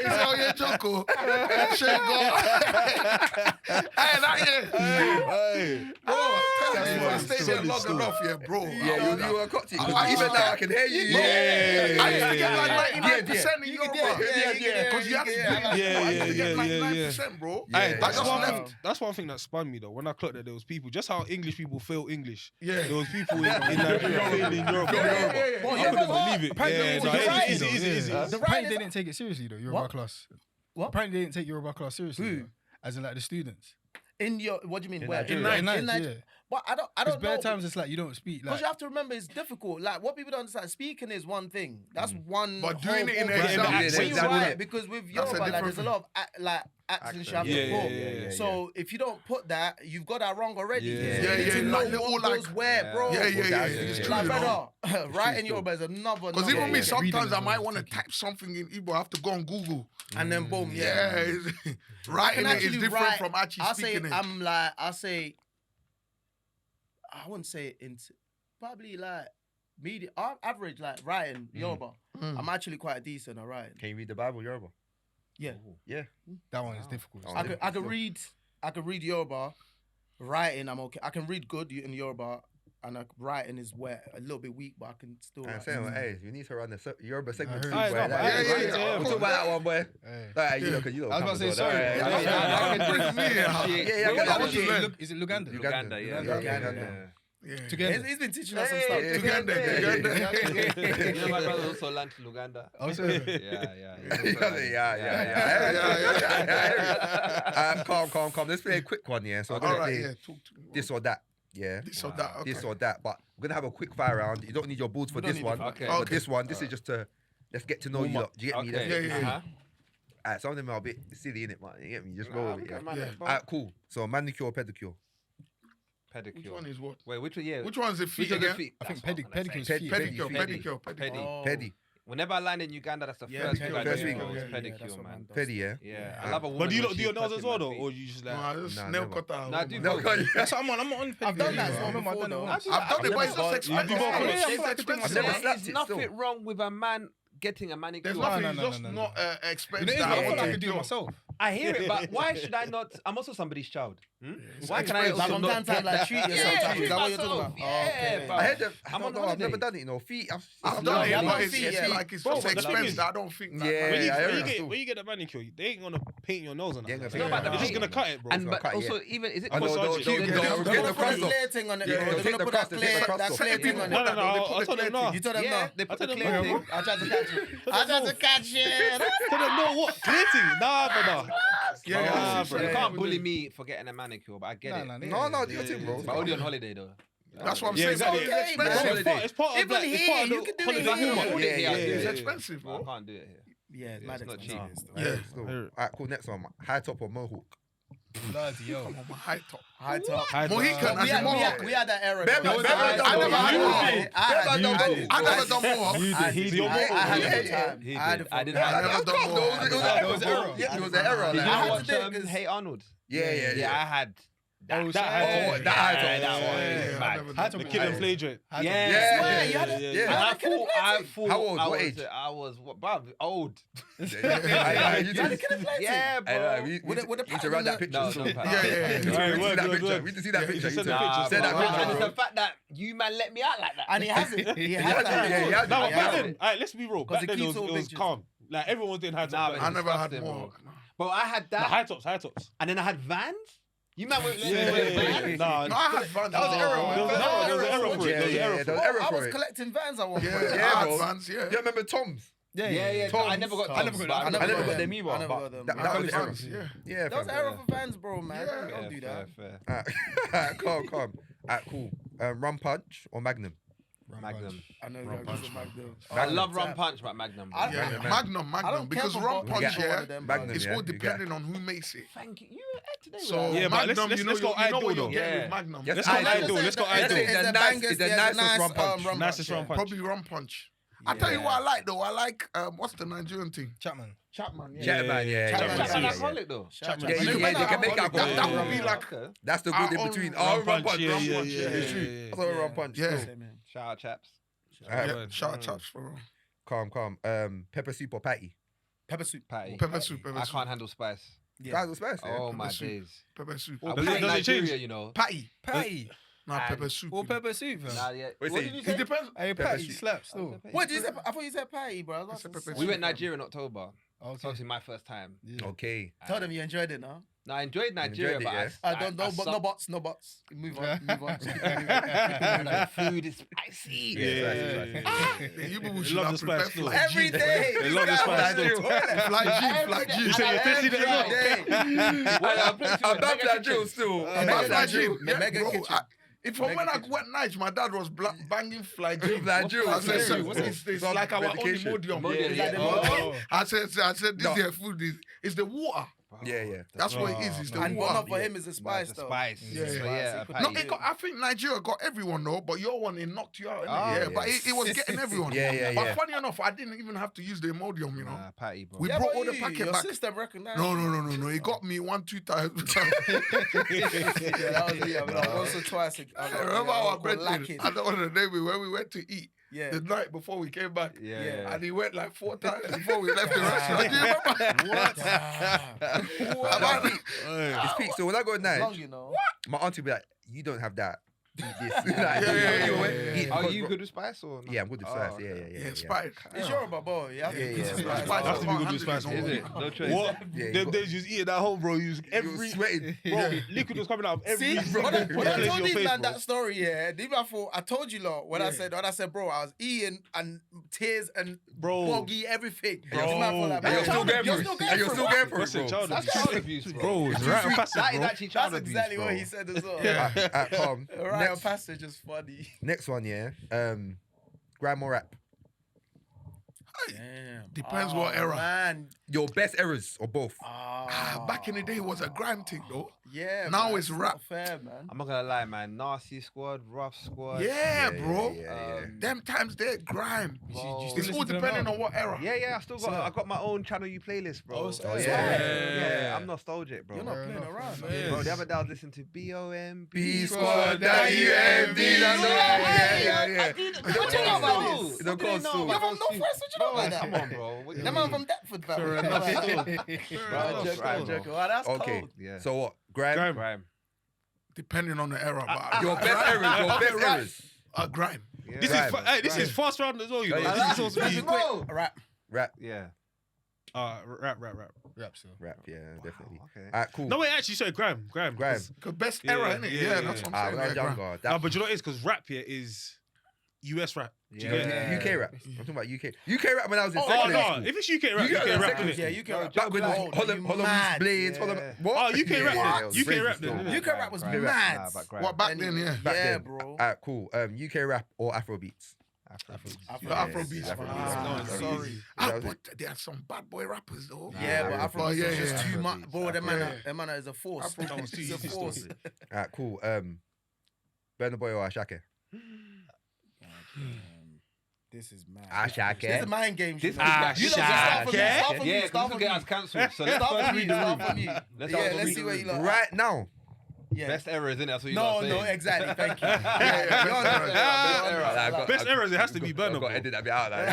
He said, "Oye jókòó, ẹ ṣé gan." Hey, that year. Bro, tell us, I stayed there long enough, yeah, bro.
Yeah, you were caught it.
I
Even
used
now
to-
I can hear you.
Yeah.
I used to get like
Yeah,
99% in Yoruba.
yeah.
Because you have to do
Yeah,
I used to
yeah,
get
yeah,
99%, bro.
Yeah,
Hey,
yeah.
I
that's
just
one
left.
thing. That's one thing that spun me though. When I clocked that there was people, just how English people feel English.
Yeah.
There was people in Nigeria feeling Yoruba.
Yeah.
Well,
I couldn't
Yoruba-
believe it.
Apparently
Yeah,
they
no,
didn't take it
easy,
seriously,
easy,
though.
easy.
The
Apparently
right
they
is-
didn't take it seriously though. Yoruba
What?
class.
What?
Apparently they didn't take Yoruba class seriously.
Who?
though. As in like the students.
In your, what do you mean?
In
Where?
Nigeria.
In Nigeria,
Nigeria.
yeah.
But I
Because
don't
bare
know.
times it's like you don't speak.
Because
Like
you have to remember, it's difficult. Like what people don't understand, speaking is one thing. That's one.
But doing
whole
it in
program.
exam-
Yeah,
When you're
exactly.
right, because with
That's a
Yoruba, like,
different
there's a lot of accents you have
Yeah,
to
yeah,
pull.
yeah,
So if you don't put that, you've got that wrong already.
Yeah.
You
Yeah,
need
yeah,
to know
like little,
what
like-
goes where, bro.
Yeah,
It's
true,
Like,
you know.
brother, writing Yoruba is another.
Because
number.
even me,
yeah.
sometimes
Reading
I
as
might
well,
want to
tricky.
type something in Igbo. I have to go on Google.
And then boom,
Yeah, writing it is different from actually
I say
speaking it.
I say I wouldn't say it into probably like medium average like writing Yoruba.
Mm.
I'm actually quite decent at writing.
Can you read the Bible, Yoruba?
Yeah.
Yeah.
that one is difficult.
Oh,
I could read Yoruba. Writing I'm okay. I can read good in Yoruba, and writing is where a little bit weak, but I can still.
I'm
write.
saying, hey, you need to run the Yoruba segment.
heard
too,
you.
boy.
Yeah,
We'll talk about that one, boy.
Hey.
Alright, you know, 'cause you know.
I was about to say
Cameroon,
sorry.
alright,
Yeah,
alright.
yeah,
Bring me in.
Yeah, I
What
got
would
that.
you learn?
Is it Luganda?
Uganda, yeah.
Uganda.
Yeah.
Together.
He's been teaching us some
Hey,
stuff.
hey,
Together.
You know, my brother also learned Luganda.
Also,
Yeah.
Calm. Let's play a quick one, yeah. So we're
All
gonna
right,
play
yeah. Talk to me.
this or that, yeah.
This or that. Okay.
This or that. But we're gonna have a quick fire round. You don't need your boards for
We don't
this
need
one.
the-
Okay.
But
Okay.
this one, this is just to let's get to know you lot. Do you get me?
Okay.
Yeah, yeah.
Alright, some of them are a bit silly, innit, man? You get me? Just roll with it. Yeah.
Yeah.
Alright, cool. So manicure, pedicure.
Which one is what?
Wait, which one? Yeah.
Which one is the feet
Which one's the
again?
feet?
I think
That's what I'm gonna
pedicure is
say.
feet.
Pedicure,
Pedi.
pedicure, pedicure.
Pedi.
Oh.
Pedi.
Whenever I land in Uganda, that's the
Yeah,
first
pedicure,
thing I
first
do
thing.
is
Yeah, that's
pedicure,
what
man.
man does.
Pedi, yeah.
Yeah, I love a woman.
But do you
when
do
she
your nails
touches
as well
my
though,
feet.
or you just like?
Nah, just
Nah,
nail
never.
cutter.
Nah, I do
No,
both.
That's what I'm on. I'm on.
I've done that
pedicure.
as well
I remember I've done it
before,
once.
though.
I've done it, but it's
never
just
done-
expensive.
both.
It's
Yeah,
just
I've
expensive.
never
There
slapped
is
it
nothing
still.
wrong with a man getting a manicure.
There's
No,
nothing.
no,
It's
no,
just
no, no.
not
You know,
expensive.
it's
that
not
I
I
want
feel
to
I could do it
do.
myself.
I hear it, but why should I not? I'm also somebody's child.
It's
Why can I
expensive.
Like
also
from
not
time to time,
get
like
that?
treat yourself.
Yeah,
Is
treat
that what you're
myself.
talking about?
Yeah,
Okay.
bro.
I heard them.
I'm
I
on
don't know. I've
holiday.
never done it. You know, feet.
I've
I've
done it,
Yeah,
but
my
it's
feet,
it's
yeah.
like it's
Bro,
just
but the thing
expensive.
is-
I don't think.
Yeah,
that-
yeah,
When
yeah.
you get the manicure, they ain't gonna paint your nose on
They
that.
ain't
They're
gonna
paint
just
your
gonna
nose.
cut it, bro.
And but
cut,
also
yeah.
even is it
I know,
Massage
don't
it.
get
Yeah,
the
They're
get
gonna
the
put a
crust off.
clear thing on it.
Yeah,
bro.
take
They're
the
gonna put
crust,
that
take the
clear
crust off.
thing on
No,
it.
no, no.
They
I
put
told
the
them
clear
no.
You told them
yeah,
no.
they put
I
the
don't
clear
know,
thing.
I tried to catch you. I tried to catch you.
Tell them no what? Cleating? Nah, brother.
Yeah,
Nah,
yeah,
bro.
You
yeah.
can't bully me for getting a manicure, but I get it.
No, do your thing, bro.
But only on holiday though.
That's what I'm
Yeah,
saying.
exactly.
It's
Okay, man.
expensive.
It's part of
Even
like, it's
here,
part of
you
the
can do it
holiday
here.
humor.
Yeah, yeah,
It's
yeah.
expensive,
But I
bro.
can't do it here.
Yeah, it's
Yeah,
mad
it's not
expensive.
Yeah.
Cool. Alright, cool. Next one. High top or mohawk?
Bloody yo.
Come on, my high top.
High top.
Mohican, as in Mohawk.
We had that era.
Bear
though.
Man done
I
Mohawk.
I never done Mohawk.
You did. He did.
I had
Yeah,
it for
yeah.
time.
He
I had
did.
it for
I did.
I never
Come
done
on,
Mohawk.
it was an
There was
error.
error.
Yeah, it was an error.
Did you
like-
had
watch
to do it 'cause-
Hey Arnold?
Yeah.
I had.
That
Oh,
had
that high top.
that one.
Yeah,
is
I
mad.
never
Had
done
to
the
be
kid and
high.
play joint.
Yeah.
Yeah.
You had it.
Yeah.
And I
had Kid and Play
thought,
too.
How old?
I
What
was,
age?
I was, bruv, old.
You
You had
did.
a Kid and Play too.
Yeah, bro.
We
With the
need to
pattern
run
on
that
the-
picture.
No,
so-
don't pass.
Yeah.
We need to
Alright,
see
word,
that
word,
picture.
word.
We need to see that
Yeah,
picture.
you
You
send
need
the
to-
picture,
Send that
bro.
picture,
And it's
bro.
the fact that you man let me out like that.
And he has it. He
has
has
it,
that.
yeah, he has it.
No, but
Yeah.
back then, alright, let's be real.
'Cause
Back
it
then
keeps
it
all
was
bitches.
calm. Like everyone was doing high
Nah,
top.
but
I never had
disgusting, bro.
Mohawk. No.
But I had
Nah,
that.
high tops.
And then I had Vans. You man went
Yeah, Nah,
No, I had Vans.
That was
as
error,
well.
man.
There was an error. There was an error for it.
Yeah,
There was an
yeah,
error
yeah,
for
there
it.
was error
I
for
was
it.
collecting Vans at one point.
Yeah,
Yeah,
I had
bro.
Vans, yeah.
You remember Tom's?
Yeah,
Yeah. I never got.
I never
Tom's,
got
but
that.
I never got
them
them.
either.
I never
but-
got them.
That
I
was
collected
error.
Vans, yeah.
Yeah,
That was
fam.
error for Vans, bro, man.
Yeah.
Don't do that.
Fair.
Alright, calm. Alright, cool. Rum punch or Magnum?
Magnum.
I know
Rum
that
punch,
was a Magnum.
I love rum punch, but Magnum. bro.
I-
Yeah,
Magnum,
Magnum,
I don't care
because
for
rum
both.
punch,
Yeah.
yeah,
One of them,
Magnum,
man.
it's
yeah,
all
you got it.
depending on who makes it.
Thank you. You were today.
So
Yeah, but
Magnum,
let's
you know,
go
you know
ideal,
what
though.
you're getting
Yeah.
with Magnum.
Yes,
Let's go
I-
ideal. Let's go ideal.
It's the nicest rum punch.
Nicest rum punch.
Probably rum punch. I tell you what I like though. I like what's the Nigerian thing?
Chapman.
Chapman. Yeah.
Chapman, yeah.
Chapman.
That's
Yeah,
an
yeah,
alcoholic though.
Chapman.
Yeah,
You
yeah,
can
they can make
that
alcohol.
that
Yeah,
would be
yeah.
like
Okay.
That's the
Our
good in
own
between.
rum
Oh, rum
punch,
punch.
yeah,
Rum
yeah,
punch.
yeah,
Yeah,
yeah,
true.
yeah.
I thought rum punch.
Yeah.
Still.
Shout out, chaps.
Alright,
Yeah, shout out chaps for real.
calm. Pepper soup or patty?
Pepper soup.
Patty.
Pepper soup, pepper
I
soup,
can't handle spice.
Guys, what's best?
Oh my
soup.
days.
pepper soup.
I was
Does it-
in
does it change?
Nigeria, you know.
Patty.
Patty.
No,
And-
pepper soup.
Or
you know.
pepper soup, fam.
Nah, yeah.
Wait,
What
see,
did you
It
say?
depends.
Hey,
Pepper
patty
soup.
slaps still.
What did you say? I thought you said patty, bro. I was
I said
about to
pepper
say
We went
something.
Nigeria in October. It's
Okay.
obviously my first time.
Okay.
Tell them you enjoyed it, no?
No, I enjoyed Nigeria,
enjoyed it,
but
yeah?
I
Don't,
I
no bots, no bots. Move on, move on.
the food is spicy.
Yeah, you people should
love
have
the
prepared
spice too.
fly
Every
G.
day.
They love the spice too.
Fly G, fly G.
You say you're tasting it as well?
I'm back to that drill still.
I'm
Mega
not fly G.
kitchen.
Yeah,
Mega
bro.
kitchen.
If from when I went night, my dad was banging fly G.
Fly G.
I said, so
What's
it's like our own
medication.
Imodium.
Yeah, yeah.
Oh.
I said, this
No.
their food is the water.
Yeah.
That's what it is. It's the
And
water.
one for him is the spice,
The
though.
spice.
Yeah,
So,
yeah.
yeah.
No,
No,
patty.
it got, I think Nigeria got everyone though, but your one it knocked you out. Innit?
Oh,
yeah,
yeah.
but it was getting everyone.
Yeah.
But funny enough, I didn't even have to use the Imodium, you know.
Nah, patty, bro.
We
Yeah,
brought
but
all the
you,
packet
your
back.
system recognized.
No. It got me 1-2 times.
Yeah, that was me. I mean, like, once or twice. I got-
Remember
I
our
got
brethren?
lacking.
I don't want to name it when we went to eat
Yeah.
the night before we came back.
Yeah.
And he went like 4 times before we left the restaurant. Do you remember?
What?
It's peak. So when I go
Long,
night,
you know.
my auntie will be like, "You don't have that. Eat this." Like,
Yeah.
Are you good with spice or not?
Yeah, I'm good with spice.
Oh,
Yeah.
Yeah, spice.
It's Yoruba, boy. You have to
Yeah,
eat
yeah,
some
yeah.
spice.
Have to be good with spice.
Is it? No choice.
What?
Yeah, you
Them
got-
days you was eating at home, bro. You was
You was
every
sweating.
bro, liquid was coming out of every
See,
bro,
when I
place in
told
your
these
face,
man
bro.
that story, yeah, I told you lot when I said, bro, I was eating and tears and
Bro.
boggy everything.
Bro.
This man felt like,
And you're
man,
still going
you're
for
still
it.
going
And you're
for
still
it.
going for it,
Listen,
bro.
child
That's
abuse.
child abuse, bro.
Bro, it's right on passive,
That is
bro.
actually child
That's
abuse,
exactly
bro.
what he said as well.
Yeah.
Calm.
Right on
Next,
passage is funny.
next one, yeah. Grime or rap?
Damn.
Depends what era.
Man.
Your best errors or both?
Back in the day, it was a grime thing though.
Yeah.
Now
man,
it's
not
rap.
fair, man.
I'm not gonna lie, man. Nasty squad, rough squad.
Yeah, bro.
Yeah.
Them times they're grime.
Bro.
It's all depending on what era.
Yeah. I got my own channel U playlist, bro.
Oh, so-
Oh,
Yeah. I'm nostalgic, bro.
You're not
Fair
playing
enough.
around,
Yeah.
man.
Bro, the other day I was listening to BOMB
B squad, WMD. Yeah.
What you know about this?
The cold stool.
You're from Northwest, what you know about that?
Come on, bro. What do you
That man
mean?
from Deptford, fam.
Fair enough.
Right, joke,
Right,
joke. Wow, that's
Okay.
cold.
Yeah.
So what? Grime?
Grime.
Depending on the era. But
Your best errors. Your best errors.
grime.
Yeah.
This
Grime.
is hey, this is fast round as well, you know.
Yeah,
This is supposed to
That's
be
quick. Rap.
Rap.
Yeah.
rap.
Rap still.
Rap. Yeah, definitely.
Okay.
Alright, cool.
No, wait, actually, sorry, Grime.
Grime.
'Cause best
Yeah,
era, innit?
yeah,
Yeah,
yeah,
that's
yeah.
what I'm
When I
saying.
was
Yeah, grime.
younger,
No, but you know what it is? Because rap here is US rap. Do you get it?
Yeah.
UK rap. I'm talking about UK. UK rap when I was in
Oh,
secondary
no,
school.
if it's UK rap,
UK
UK
rap,
rap,
secondary
innit?
Yeah, you can.
Back when Holland
mad.
Blades,
Yeah.
Holland. What?
Oh, UK rap then.
it was
UK
crazy
rap
still.
then, innit?
UK rap was
Grime.
mad.
Nah, but grime.
What back then, yeah.
Back
Yeah,
then.
bro.
Alright, cool. UK rap or Afrobeats?
Afrobeats. Sorry. But they had some bad boy rappers though.
Yeah, but Afrobeats is just
yeah.
too much. Bro, that
Yeah.
man is a force.
Afrobeats
He's a
is
force.
Alright, cool. Burna Boy or Ashake?
This is mad.
Ashake.
This is mind games.
This
You know, start from me. Start from
Yeah,
me.
because
Start
this will
from
get
me.
us cancelled. So let's
Start
first
from me.
read the
Start
room.
from me.
Let's
Yeah,
read
let's
the
see where you
room.
lot.
Right now.
Yeah.
Best errors, innit? That's what you
No,
lot
no,
saying.
exactly. Thank you.
Best errors, it has to be
I've
Burna
got
Boy.
to edit that bit out. Like,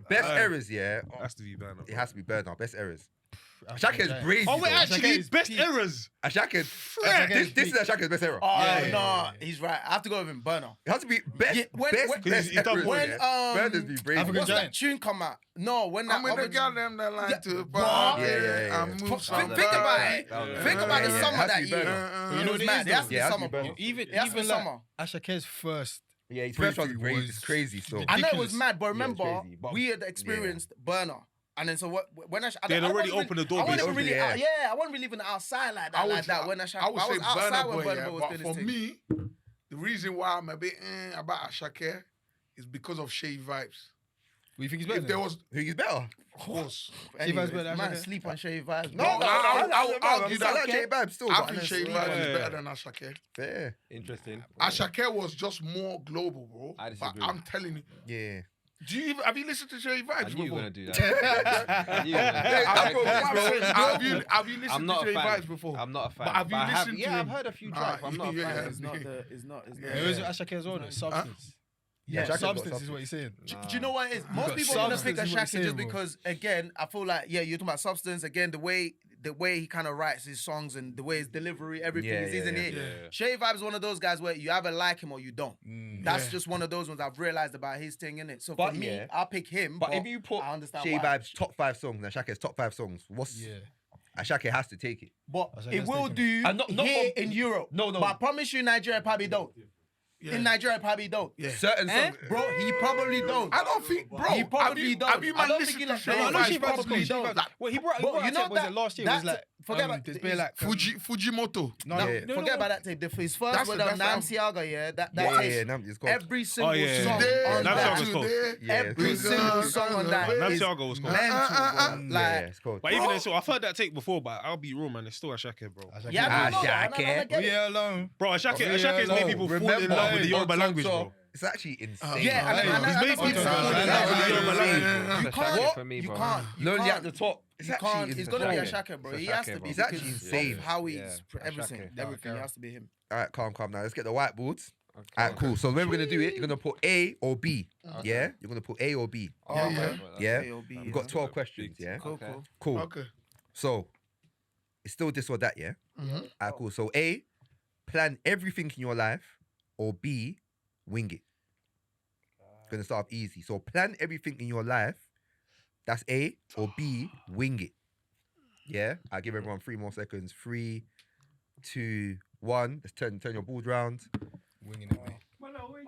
Best errors, yeah.
It has to be Burna.
It has to be Burna. Best errors. Ashake is crazy.
Oh wait,
though.
actually,
is
best
peak.
errors.
Ashake. This is Ashake's best error.
Oh,
Yeah.
no, he's right. I have to go with him. Burner.
It has to be best.
Yeah, when-
best.
when-
best
he's done
errors,
more,
When
yeah. Burna's be brave.
African
what's that
Giant.
tune come out? No, when that
I'm in the
other
girl them that like
Yeah,
to
bro.
party
Yeah.
and move
Think
some.
about it. Think about the
Yeah,
summer
has to
that
be
year.
Burna.
You
It
know
was
what it
mad.
is,
It has to
though?
be
Yeah, it has to
summer,
be
bro.
Burna.
Even
It has to be
like
summer.
Ashake's first.
Yeah, his
Breakfast
first one
was
is crazy still.
I know it was
ridiculous.
mad, but
Yeah, it's
remember,
crazy, but-
we had experienced burner. And then so when I
They had already opened the door,
I wasn't
basically.
really,
Yeah.
I wasn't really even outside like that. Like that. When I
would say
was outside
Burna
when
Boy,
Burna
yeah,
Boy was
but
doing
for
his thing.
me, the reason why I'm a bit about Ashake is because of Shay Vibes.
What, you think he's better?
If there was,
Who's better?
of course,
Anyways,
better than
man,
Ashake?
sleep on Shay Vibes.
No,
bro.
I'll argue
I like
that.
J Bab still.
I
but
think Shay
honestly,
Vibes is
yeah.
better than Ashake.
fair.
Interesting.
Ashake was just more global, bro.
I
But
disagree.
I'm telling you,
Yeah.
have you listened to Shay Vibes
I knew you were
before?
going to do that. I knew you were gonna do that.
Have you
I'm
listened
not
to
a
Shay
fan.
Vibes before?
I'm not a fan.
But have you
I
listened to
Yeah, I've
him?
heard a few tracks, but I'm not a
yeah,
fan.
It's not.
Yeah.
It was Ashake as well, though. Substance.
Yeah,
Ashake got
Substance is what he's saying.
Do you know what it is? Most
got
people want to pick
substance is what
Ashake
you're
just
saying, bro.
because, again, I feel like, yeah, you're talking about substance. Again, the way he kind of writes his songs and the way his delivery, everything
Yeah,
is,
yeah,
isn't
yeah.
it?
Yeah.
Shay Vibe is one of those guys where you either like him or you don't. That's
Yeah.
just one of those ones I've realized about his thing, innit? So
But
for me,
yeah.
I'll pick him.
But if you put
I understand
Shay
why.
Vibes top 5 songs and Ashake's top 5 songs, what's
Yeah.
Ashake has to take it.
But
Ashake
it
has
will
taken
do
And not
here
from-
in Europe.
No.
But I promise you, Nigeria probably don't.
Yeah.
In Nigeria, probably don't.
Yeah.
Certain songs,
Bro, he probably don't.
I don't think, bro.
He probably don't.
Have you
I
man
don't
listened
think
to
he
Shay
like-
No,
Vibes?
Shay Vibes
Probably
cool, Shay
don't.
Vibes.
Like,
Well, he brought
But you know
was it
that-
last year was
that's-
like
forget about
this
it.
beer like
Fujimoto.
No,
Yeah.
forget about that tape. His first
That's
word
the
on
best album.
Namsiaga, yeah. That
yeah,
tape.
it's called.
Every single
yeah.
song
Today,
on
Namsiaga's
that.
cool.
today,
Yeah,
Every
it's
single song on that is
Namsiaga was cool.
mental, bro.
yeah,
Like,
it's called.
But even then, so I've heard that take before, but I'll be real, man. It's still Ashake, bro.
yeah, I know that. I
Ashake.
get it.
alone.
Bro, Ashake's
Yeah,
made
no,
people fall in
remember,
love with the
on
Yoruba language,
top,
bro.
It's actually insane.
Yeah, and
He's made
that's what
people
I'm
fall in
saying.
love with the Yoruba
Yeah.
language.
You
That's
can't.
Ashake for me,
You
bro.
can't. You
Lonely
can't.
at the top. It's
You
actually
can't. It's gonna be
insane.
Ashake, bro.
It's
He has
Ashake,
to
bro.
be.
He's actually
because
insane.
of how he's
Yeah,
everything.
Ashake.
Everything has to be him.
All right, calm now. Let's get the whiteboards.
Okay.
All right, cool. So when we're gonna do it, you're gonna put A or B. Yeah, you're gonna put A or B.
Yeah,
Okay.
yeah.
Yeah,
A.O.B.,
we've got
yeah.
12 questions. Yeah,
Cool,
Okay.
cool.
cool.
Okay.
So it's still this or that. Yeah.
Mhm.
All right, cool. So A, plan everything in your life, or B, wing it. Gonna start off easy. So plan everything in your life. That's A, or B, wing it. Yeah. I'll give everyone 3 more seconds. 3, 2, 1. Let's turn your board round.
Winging it, mate.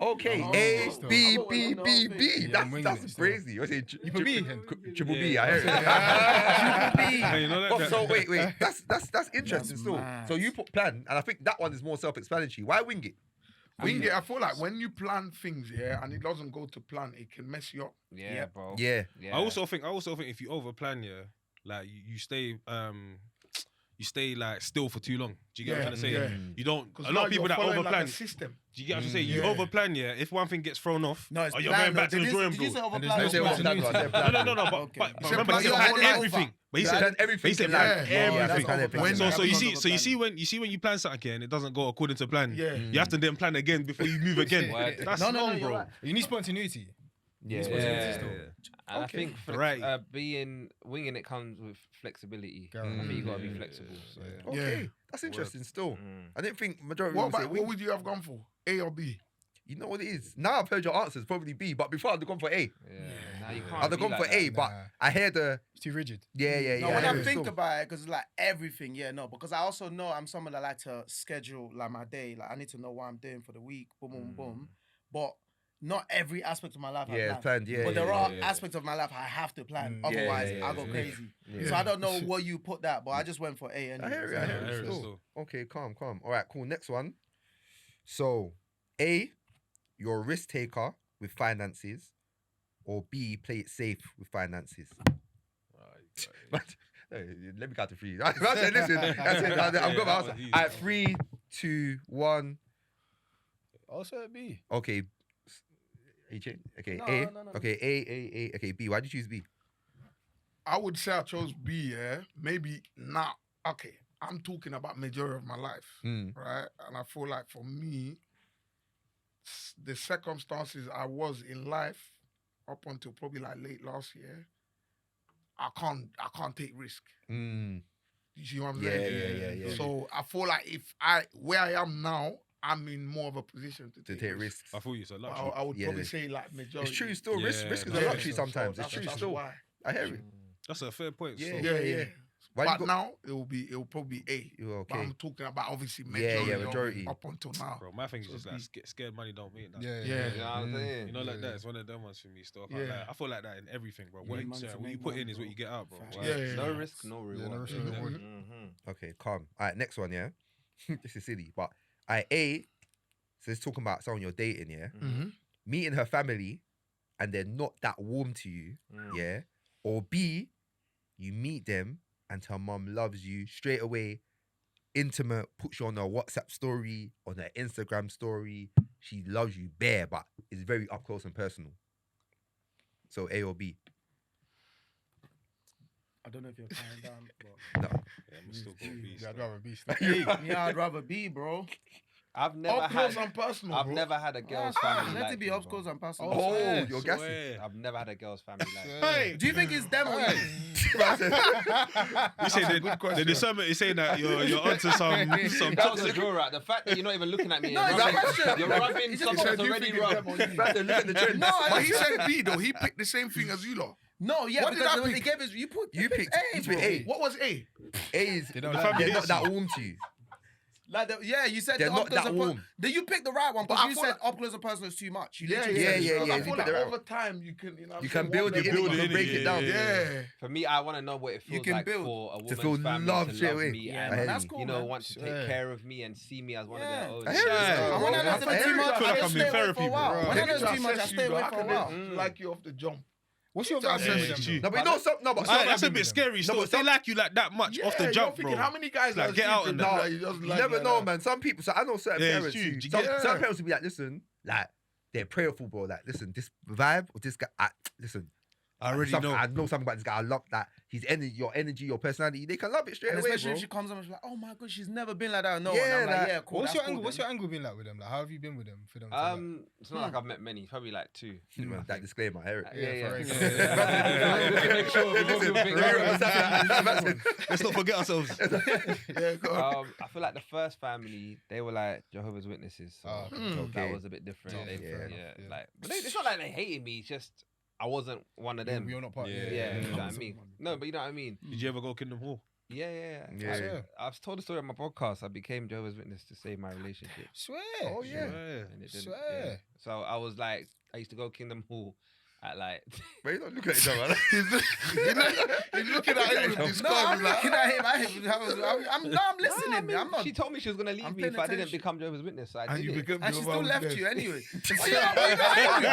Okay,
Oh,
A,
still.
B,
I'm
B,
not
B,
winging
B.
it. Yeah, I'm winging
That's
it still.
crazy. What's it?
You put B?
Triple B.
Yeah.
I heard it.
Hey, you know that?
Oh, so wait. That's interesting.
That's
Still,
mad.
so you put plan, and I think that one is more self-explanatory. Why wing it?
Wing it. I feel like when you plan things, yeah, and it doesn't go to plan, it can mess you up.
Yeah,
Yeah.
bro.
Yeah,
Yeah.
I also think if you over plan, yeah, like you stay like still for too long. Do you get what I'm trying to say?
Yeah.
You don't.
Because
A lot of people that over
like
plan.
a system.
Do you get what I'm saying? You
Yeah.
over plan, yeah. If one thing gets thrown off,
No, it's
you're
plan,
going back
though.
to the drawing
Did you say
board.
over
And
plan?
there's
I
no
or
said
plan?
what that was, I said
No,
plan.
no, no. But,
Okay.
but
He said
remember, he
plan
said
your
plan
whole life.
everything. But he
Plan
said
everything
he said
in
plan
life.
Yeah,
everything.
that's
plan
over
everything.
plan.
So
That
you
becomes
see,
over
so you
plan.
see when you plan something and it doesn't go according to plan,
Yeah.
you have to then plan again before you move again.
Word.
That's
No, no,
long,
you're
bro.
right.
You need spontaneity.
Yeah,
And I think
Right.
winging it comes with flexibility.
Yeah.
I think you gotta be
Yeah.
flexible. So.
Okay,
Yeah.
that's interesting. Still,
Mm.
I didn't think majority
What
would say
about,
wing.
what would you have gone for? A or B?
You know what it is? Now I've heard your answers, probably B, but before I'd have gone for A.
Yeah. Nah, you can't
I'd have
be
gone
like
for A,
that.
but
Nah.
I hear the
It's too rigid.
yeah.
No, when
I
I
hear
think
still.
about it, because it's like everything, yeah, no, because I also know I'm someone that like to schedule like my day. Like I need to know what I'm doing for the week, boom, boom, boom. But not every aspect of my life I
Yeah,
plan.
it's planned. Yeah,
But
yeah,
there are
yeah.
aspects of my life I have to plan.
Yeah,
Otherwise,
yeah,
I go
yeah.
crazy.
Yeah.
So I don't know what you put that, but I just went for A anyway.
I hear it. I
Yeah,
hear
I
it.
hear it
Still.
still.
Okay, calm. All right, cool. Next one. So, A, you're a risk taker with finances, or B, play it safe with finances. Hey, let me count to 3. I said, listen, I've got my answer. At 3, 2, 1.
Also B.
Okay. Okay,
No,
A.
no.
Okay, A. Okay, B. Why did you choose B?
I would say I chose B, yeah. Maybe not. Okay, I'm talking about majority of my life, right? And I feel like for me, the circumstances I was in life up until probably like late last year, I can't take risk. You see what I'm saying?
Yeah.
So I feel like where I am now, I'm in more of a position to take risks.
I feel you, so
I
luxury.
would probably say like majority.
It's true, still. Risk is a
Yeah.
luxury sometimes. It's true,
That's
still.
why.
I hear it.
That's a fair point.
Yeah,
so.
Yeah.
Why
But
you
now it'll probably be A.
You're
But
okay.
I'm talking about obviously
Yeah,
majority,
majority.
up until now.
Bro, my thing is
So
just
it's
like scared money don't mean that.
Yeah.
You know what I'm saying?
You know, like that. It's one of them ones for me. Still, I feel like that in everything, bro. What
need
you
money to
what you
make
put
money,
in is what
bro.
you get out, bro.
Facts.
Like,
Yeah.
No risk, no reward.
no risk, no reward.
Okay, calm. All right, next one, yeah. This is silly, but A. So it's talking about someone you're dating, yeah.
Mm-hmm.
Meeting her family, and they're not that warm to you, yeah. Or B, you meet them and her mum loves you straight away, intimate, puts you on a WhatsApp story, on her Instagram story. She loves you bare, but it's very up close and personal. So A or B?
I don't know if you're tying down, but
No.
Yeah, I'm still going B.
Yeah, I'd rather B.
yeah, I'd rather B, bro.
I've never
Up close
had.
and personal,
I've
bro.
never had a girl's family
Let
like
it be
you,
up
bro.
close and personal.
Oh,
Swear,
you're gassy.
swear.
I've never had a girl's family like you.
Hey,
Do you think it's them or you?
You say the discernment is saying that you're onto some
That was a
toxic.
draw out. The fact that you're not even looking at me.
No,
and
it's a
rubbing-
question.
You're rubbing
He
stuff
just
that's
said,
already
you think it's
rubbed.
them or you?
Brother, look at the trend.
No,
But he said B though. He picked the same thing as you lot.
No, yeah,
What did
because
I
when they
pick?
gave us, you
You picked
A,
you
bro.
picked A.
What was A?
A is
They don't
they're
like
not that warm to you.
Like yeah, you said
They're
the
not
up close
that
and
warm.
Did you pick the right one?
But
Because
I
you
feel
said
like-
up close and personal is too much. You
Yeah.
literally
Yeah,
said
yeah,
it.
I
yeah.
feel
You
like
pick the right
over time you can, you know,
You can build it in, you can break it down.
Yeah.
For me, I want to know what it feels
can
like
build.
for a
To
woman's
feel
family
love
to
straight
love
away.
me
Yeah,
and
man, that's cool,
you know
man.
want to take
Swear.
care of me and see me as one
Yeah.
of their own.
I hear it.
Yeah.
I want to
I
know
hear
too
it.
much.
I feel like
I
I'm
stay
in
away
therapy,
for a while.
bro.
When I know too much, I
Assess you,
stay
though.
away
I
for a
can
while.
like you off the jump.
What's your
To
vibe
assess
with
you.
them?
True.
No, but you know some. No, but
Aye,
some.
that's a bit scary. Still,
but
if they
some-
like you like that much off the
you're
jump,
thinking,
bro.
how many guys
Like,
are
get out
secret
and
that
No,
you just
you
like
never
like
know,
that?
man. Some people. So I know certain
Yeah, it's
parents.
true.
Who,
You
some,
get-
some parents will be like, listen, like they're prayerful, bro. Like, listen, this vibe or this guy. Listen,
I already
something-
know.
I know something about this guy. I love that. His energy, your personality. They can love it straight
And
away,
especially
bro.
if she comes up and she's like, "Oh my god, she's never been like that." No,
Yeah,
and I'm like,
like-
"Yeah, cool."
What's
that's
your
cool
angle?
then.
What's your angle been like with them? Like, how have you been with them for them? To like,
It's not like I've met many. Probably like 2.
Man, that disclaimer, I hear it.
Yeah.
for
Make sure before people think
Let's not forget ourselves.
Yeah, go on.
I feel like the first family, they were like Jehovah's Witnesses. So
Oh,
okay.
that was a bit different.
Yeah,
They-
fair
yeah,
enough, yeah.
like, but it's not like they hated me. It's just I wasn't one of them.
You're not part.
Yeah.
Yeah, you know what I mean. No, but you know what I mean.
Did you ever go Kingdom Hall?
Yeah.
Yeah.
Swear.
I've told the story on my podcast. I became Jehovah's Witness to save my relationship.
Swear.
Oh, yeah.
And it didn't,
Swear.
yeah. So I was like, I used to go Kingdom Hall at like.
But you don't look at each other.
He's looking at him with
No,
disgust.
I'm
like,
looking at him. I'm listening.
I mean,
I'm not.
She told me she was gonna leave
I'm
me if
paying
I didn't
attention.
become Jehovah's Witness. So I
and
did
you
it.
become
And she still
Jehovah's
left
Witness.
you anyway. Why you not angry?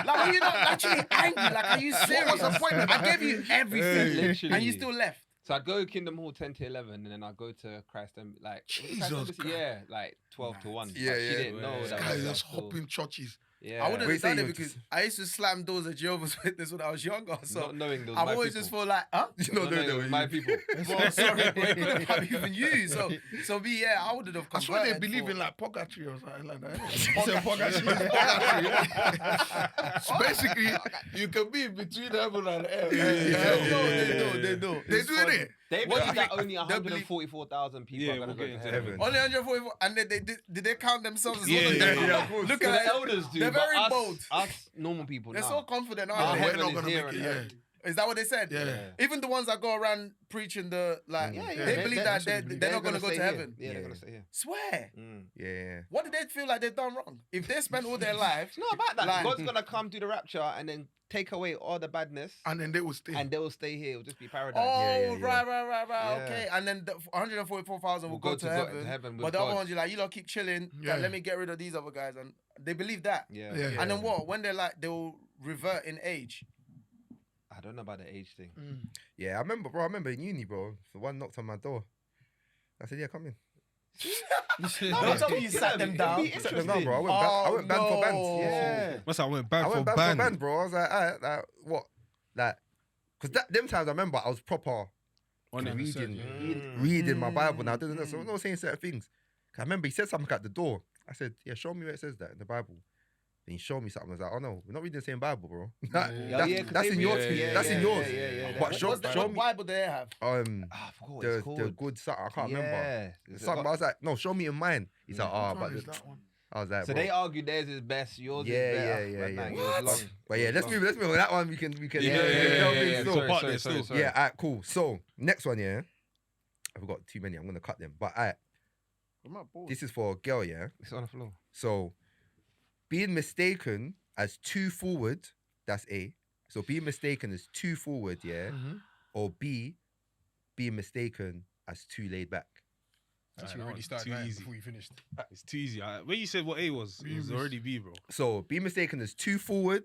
Like, were you not actually angry? Like, are you serious?
What's the point of
I gave you everything,
Literally.
and you still left.
So I'd go Kingdom Hall 10 to 11, and then I'd go to Christ and like
Jesus
Christ Embassy,
Christ.
yeah, like 12 to 1.
Yeah,
But she
yeah.
didn't know
This
that.
Guy
was
just
still-
hopping churches.
Yeah,
I wouldn't
Wait,
have
say
done it
you-
because I used to slam doors at Jehovah's Witness when I was younger. So
not knowing those.
I've always just felt like, huh?
not knowing those my people.
Well, sorry, but it couldn't have even you. So me, yeah, I would have
I swear they
converted
believe
for-
in like purgatory or something like that.
Purgatory.
So basically, you can be between heaven and earth.
They do.
They
It's
do
funny.
it.
They
What
believe
do you
that only
They believe-
144,000 people
Yeah,
are gonna
we'll
go
get
to
into
heaven.
Only 144, and did they count themselves as
Yeah,
one of
yeah,
them?
yeah,
of course.
Look
So
at
the
it.
elders do.
They're
but
very
us,
bold.
Us normal people.
They're
nah.
so confident,
Our
aren't they?
we're
heaven
not
is
gonna
here
make
and
it, yeah.
there.
Is that what they said?
Yeah.
Even the ones that go around preaching the like,
Yeah,
they believe that they're not gonna go
stay
to
here.
heaven.
Yeah, they're gonna stay here.
Swear.
Yeah.
What did they feel like they've done wrong? If they spend all their life,
It's not about that.
Like-
God's gonna come do the rapture and then take away all the badness,
And then they will stay.
and they will stay here. It'll just be paradise.
oh,
yeah.
right,
Yeah.
okay. And then the 144,000 will go to heaven.
with
But the other
God.
ones, you're like, you lot keep chilling.
Yeah.
Like, let me get rid of these other guys, and they believe that.
Yeah.
Yeah.
And then what? When they're like, they'll revert in age.
I don't know about the age thing.
Yeah, I remember in uni, bro. So one knocked on my door. I said, yeah, come in.
No, I'm telling you, sat them down.
It'd be
Sat them down, bro. I went band for band.
Yeah.
What's that? I went band
I
for
went band
band.
for band, bro. I was like, alright, like, what? Like, because them times I remember I was proper
On it.
reading my Bible now. So I'm not saying certain things. 'Cause I remember he said something at the door. I said, yeah, show me where it says that in the Bible. Then he showed me something. I was like, oh no, we're not reading the same Bible, bro. That's in yours. That's in yours. But
What
show me.
Bible do they have?
I forgot what it's called.
The good something. I can't remember.
It's
Something. I was like, no, show me in mine. He's like, oh,
Which
but
one is that one?
I was like,
So
bro.
they argue theirs is best, yours is
Yeah,
better.
yeah,
But
yeah.
nah, yours long.
But yeah, let's move on. That one we can.
Yeah.
So,
Sorry, sorry, sorry.
yeah, alright, cool. So next one, yeah. I've got too many. I'm gonna cut them. But alright, this is for a girl, yeah.
It's on the floor.
So being mistaken as too forward, that's A. So being mistaken as too forward, yeah, or B, being mistaken as too laid back.
Actually,
That
already
one's
started
too
writing
easy.
before you finished.
It's too easy. When you said what A was, it was already B, bro.
So being mistaken as too forward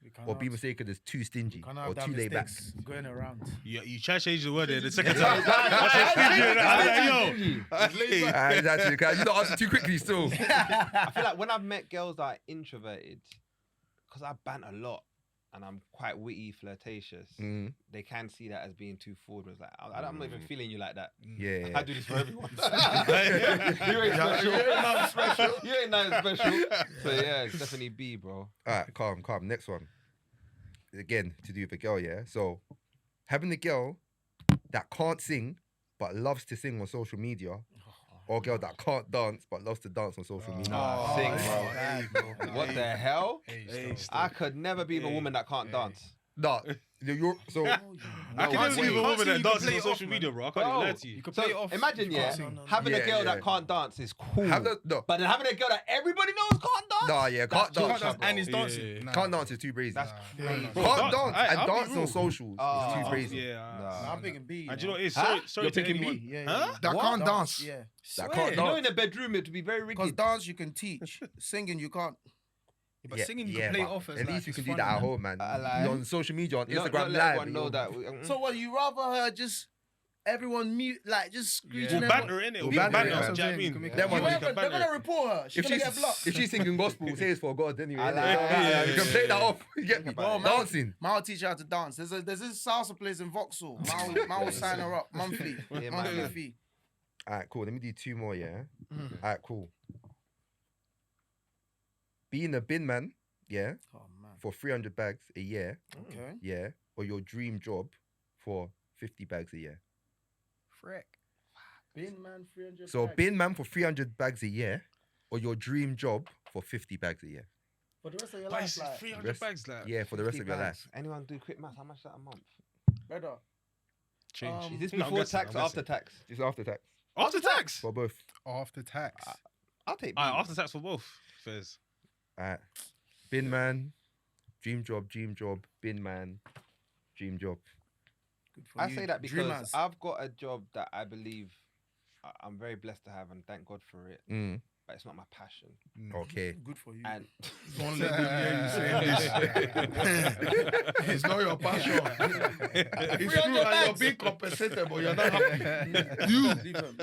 We can't
or being
have-
mistaken as too stingy
can't
or
have that
too laid back.
mistakes going around.
You try to change the word there the second time. I said stingy, and I was like, yo.
Exactly. 'Cause you not answer too quickly still.
I feel like when I've met girls that are introverted, because I bant a lot and I'm quite witty, flirtatious, they can see that as being too forward. It's like, I'm not even feeling you like that.
Yeah.
I do this for everyone. You ain't special. You ain't nothing special. You ain't nothing special. So yeah, it's definitely B, bro.
Alright, calm. Next one. Again, to do with a girl, yeah. So having a girl that can't sing but loves to sing on social media, or a girl that can't dance but loves to dance on social media.
Sing, bro. What the hell?
Hey,
I could never be with a woman that can't dance.
Nah, you're so.
I can never
way.
be with a woman that dances
play
on
it
social
off,
media,
man.
bro. I can't even lie to you.
You could
So
play it off.
imagine,
You
yeah,
can't sing.
having a
Yeah,
girl
yeah.
that can't dance is cool.
No.
But then having a girl that everybody knows can't dance.
Nah, yeah, can't
That's
dance.
torture, bro.
And it's
Yeah,
dancing.
yeah, yeah.
Nah.
Can't dance is too crazy.
That's
Can't
Bro,
dance
I'll
and
be
dance
real.
on socials is too crazy.
Yeah.
Nah.
I'm picking B.
And do you know what it is?
Huh?
Sorry
You're
to
picking
anyone.
B?
Yeah,
Huh?
That
What?
can't dance.
Yeah.
That
You
can't
know,
dance.
in the bedroom, it would be very
Because
rigid.
dance you can teach, singing you can't.
But singing, you can play it
but
off as
at
like,
least you
it's
can do
fun,
that at
man.
home, man.
I like-
You're on social media, on
Not
Instagram
let
live.
everyone know that.
So what? You rather her just everyone mute, like just screeching.
We'll
everyone-
banter in it.
We'll
We'll
banter,
banter.
yeah.
Do you know what I mean?
Can make it
Them
fun.
ones-
They're gonna report her. She's
If
gonna get blocked.
if she's singing gospel, say it's for God anyway.
I
innit?
like
Yeah,
it.
you can play that off. You get me?
Bro, man.
Dancing.
Man will teach her how to dance. There's this salsa place in Vauxhall. Man will sign her up monthly.
Yeah,
monthly
man.
fee.
Alright, cool. Let me do two more, yeah? Alright, cool. Being a bin man, yeah,
Oh man.
for 300 bags a year,
Okay.
yeah, or your dream job for 50 bags a year.
Frick.
Bin man 300.
So
bags.
bin man for 300 bags a year, or your dream job for 50 bags a year.
for the rest of your
But
life,
it's
like,
300
Rest-
bags, like.
Yeah, for the rest
50
of your
bags.
life.
Anyone do quick math? How much is that a month?
brother.
Change.
Is this
No, I'm
before
guessing,
tax
I'm
or after
guessing.
tax?
Just after tax.
After tax?
For both.
After tax.
I'll take B.
After tax for both. Fairs.
Alright. Bin man, dream job, bin man, dream job.
Good for
I
you.
say that because
Dreamers.
I've got a job that I believe I'm very blessed to have, and thank God for it.
Mm.
But it's not my passion.
Okay.
Good for you.
And
Don't let them hear you saying this. It's not your passion. It's true that you're being compensated, but you're not happy. You.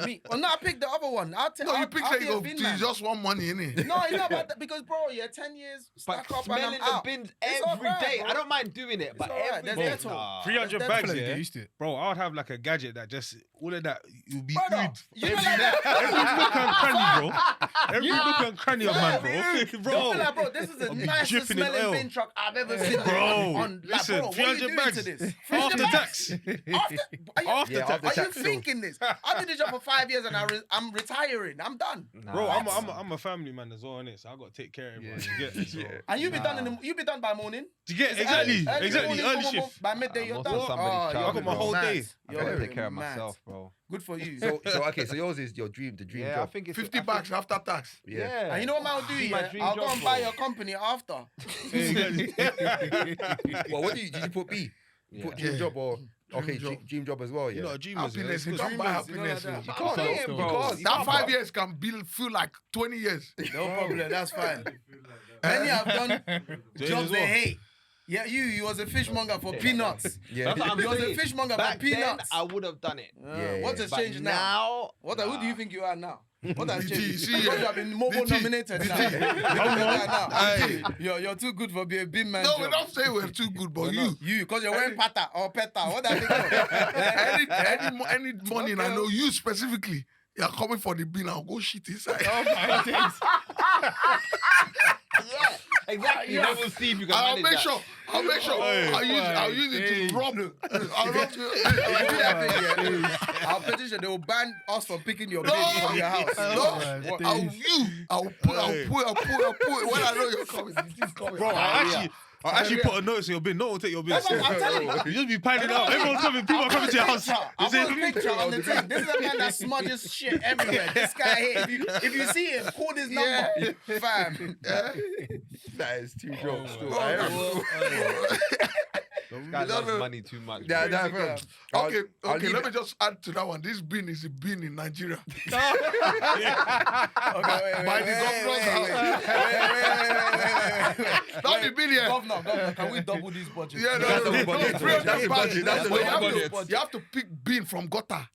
Me. Oh no, I picked the other one. I'll take.
No, you
I'll
picture
be
you
a
go,
bin
you
man.
just want money, innit?
No, it's not about that because, bro, yeah, 10 years
but
stack up and
smelling
I'm
the
out.
bins
It's
every
alright,
day.
bro.
I don't mind doing it, but
alright,
every
there's
day.
Dettol.
Nah.
300
That's
I
bags,
feel like they
yeah.
get used to it.
Bro, I would have like a gadget that just all of that. It would be
Brother,
food.
you know like that.
Every nook and cranny, bro. Every nook and cranny of man, bro.
Don't be like, bro, this is the nicest
dripping in
smelling
oil.
bin truck I've ever seen.
Bro,
on, like,
listen,
bro, what are you
300
doing
bags
to this?
after
300
tax.
After,
After tax.
are you
tax, still.
thinking this? I did this job for 5 years and I'm retiring. I'm done.
Bro, I'm a family man as well, innit? So I got to take care of everyone. You get it? So,
And you be done you be done by morning.
you get
It's
exactly,
early
exactly,
morning,
early
boom, boom, boom.
shift.
By midday, you're
I'm
done.
also somebody's
Oh,
child,
you're
I got my whole
mad.
day.
I
You're
gotta take care of
mad.
myself, bro.
Good for you.
So okay, so yours is your dream, the dream
Yeah, I
job.
think it's
50 bucks after tax.
Yeah.
And you know what I'll do?
See my
Yeah?
dream
I'll go
job,
and buy
bro.
your company after.
Well, what did you put B? You put dream job or okay, dream job as well.
You
Yeah.
know, a dream is
Happiness, you
good.
can't buy
Dreamers, you know
happiness.
like that.
You
But
can't.
I'm saying, bro.
Because
That 5 years can feel like 20 years.
No problem. That's fine. Many have done jobs they hate. Yeah, you was a fishmonger for peanuts.
Yeah.
That's what I'm
You was a
saying.
fishmonger for
Back then,
peanuts.
I would have done it.
Yeah,
What
yeah.
has
But
changed now?
now,
Who do you think you are now? What has
DT,
changed?
see,
Because
yeah.
you have been MOBO
DT,
nominated now. You're too good for being a big man.
No,
job.
we don't say we're too good, but you.
because you're wearing pata or peta. What that mean?
Any morning, I know you specifically. You're coming for the bin. I'll go shit inside.
yeah, exactly.
Yeah.
Then we'll see if you can
I'll
manage
make
that.
sure. I'll use it to rob. I'll rob you.
I'm pretty sure they will ban us from picking your bin
No,
from your house.
no. I'll put. When I know you're coming, this is coming.
Bro, I actually put a notice in your bin. No one will take your bin.
That's what I'm telling you.
You just be piling up. Everyone's coming. People are coming to your house.
I
They say,
put a picture on the thing. This is a man that smudges shit everywhere. This guy here, if you see him, call this number, fam.
That is too jokes.
This guy loves money too much.
Yeah,
bro.
that, bro.
Okay,
I'll leave
let
it-
me just add to that one. This bin is a bin in Nigeria.
Okay, wait,
By the governor's house. Not the bin here.
Governor, can we double this budget?
Yeah, no,
That's
no,
the
no,
budget.
300
That's the
bags.
budget. That's the
But
budget.
you have to pick bin from gutter.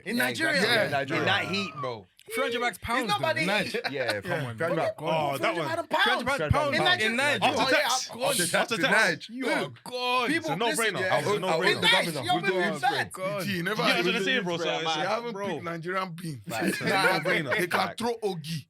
In Nigeria.
exactly.
Yeah, Nigeria.
In that heat, bro.
300 bags pounds.
It's not by the heat.
Yeah, come on.
Come on.
oh, that one.
Pounds.
Pounds.
In Nigeria.
In Nigeria.
After
Oh, yeah,
tax.
of course.
After tax.
You are God.
It's a no-brainer.
yeah.
It's a
In
no-brainer.
Nice, you're
We'll do
moving
it.
fast.
You never
Yeah, I was
you
gonna say, bro. So
Bro,
it's-
haven't
bro.
picked Nigerian bin.
It's a
They
no-brainer.
can throw ogi.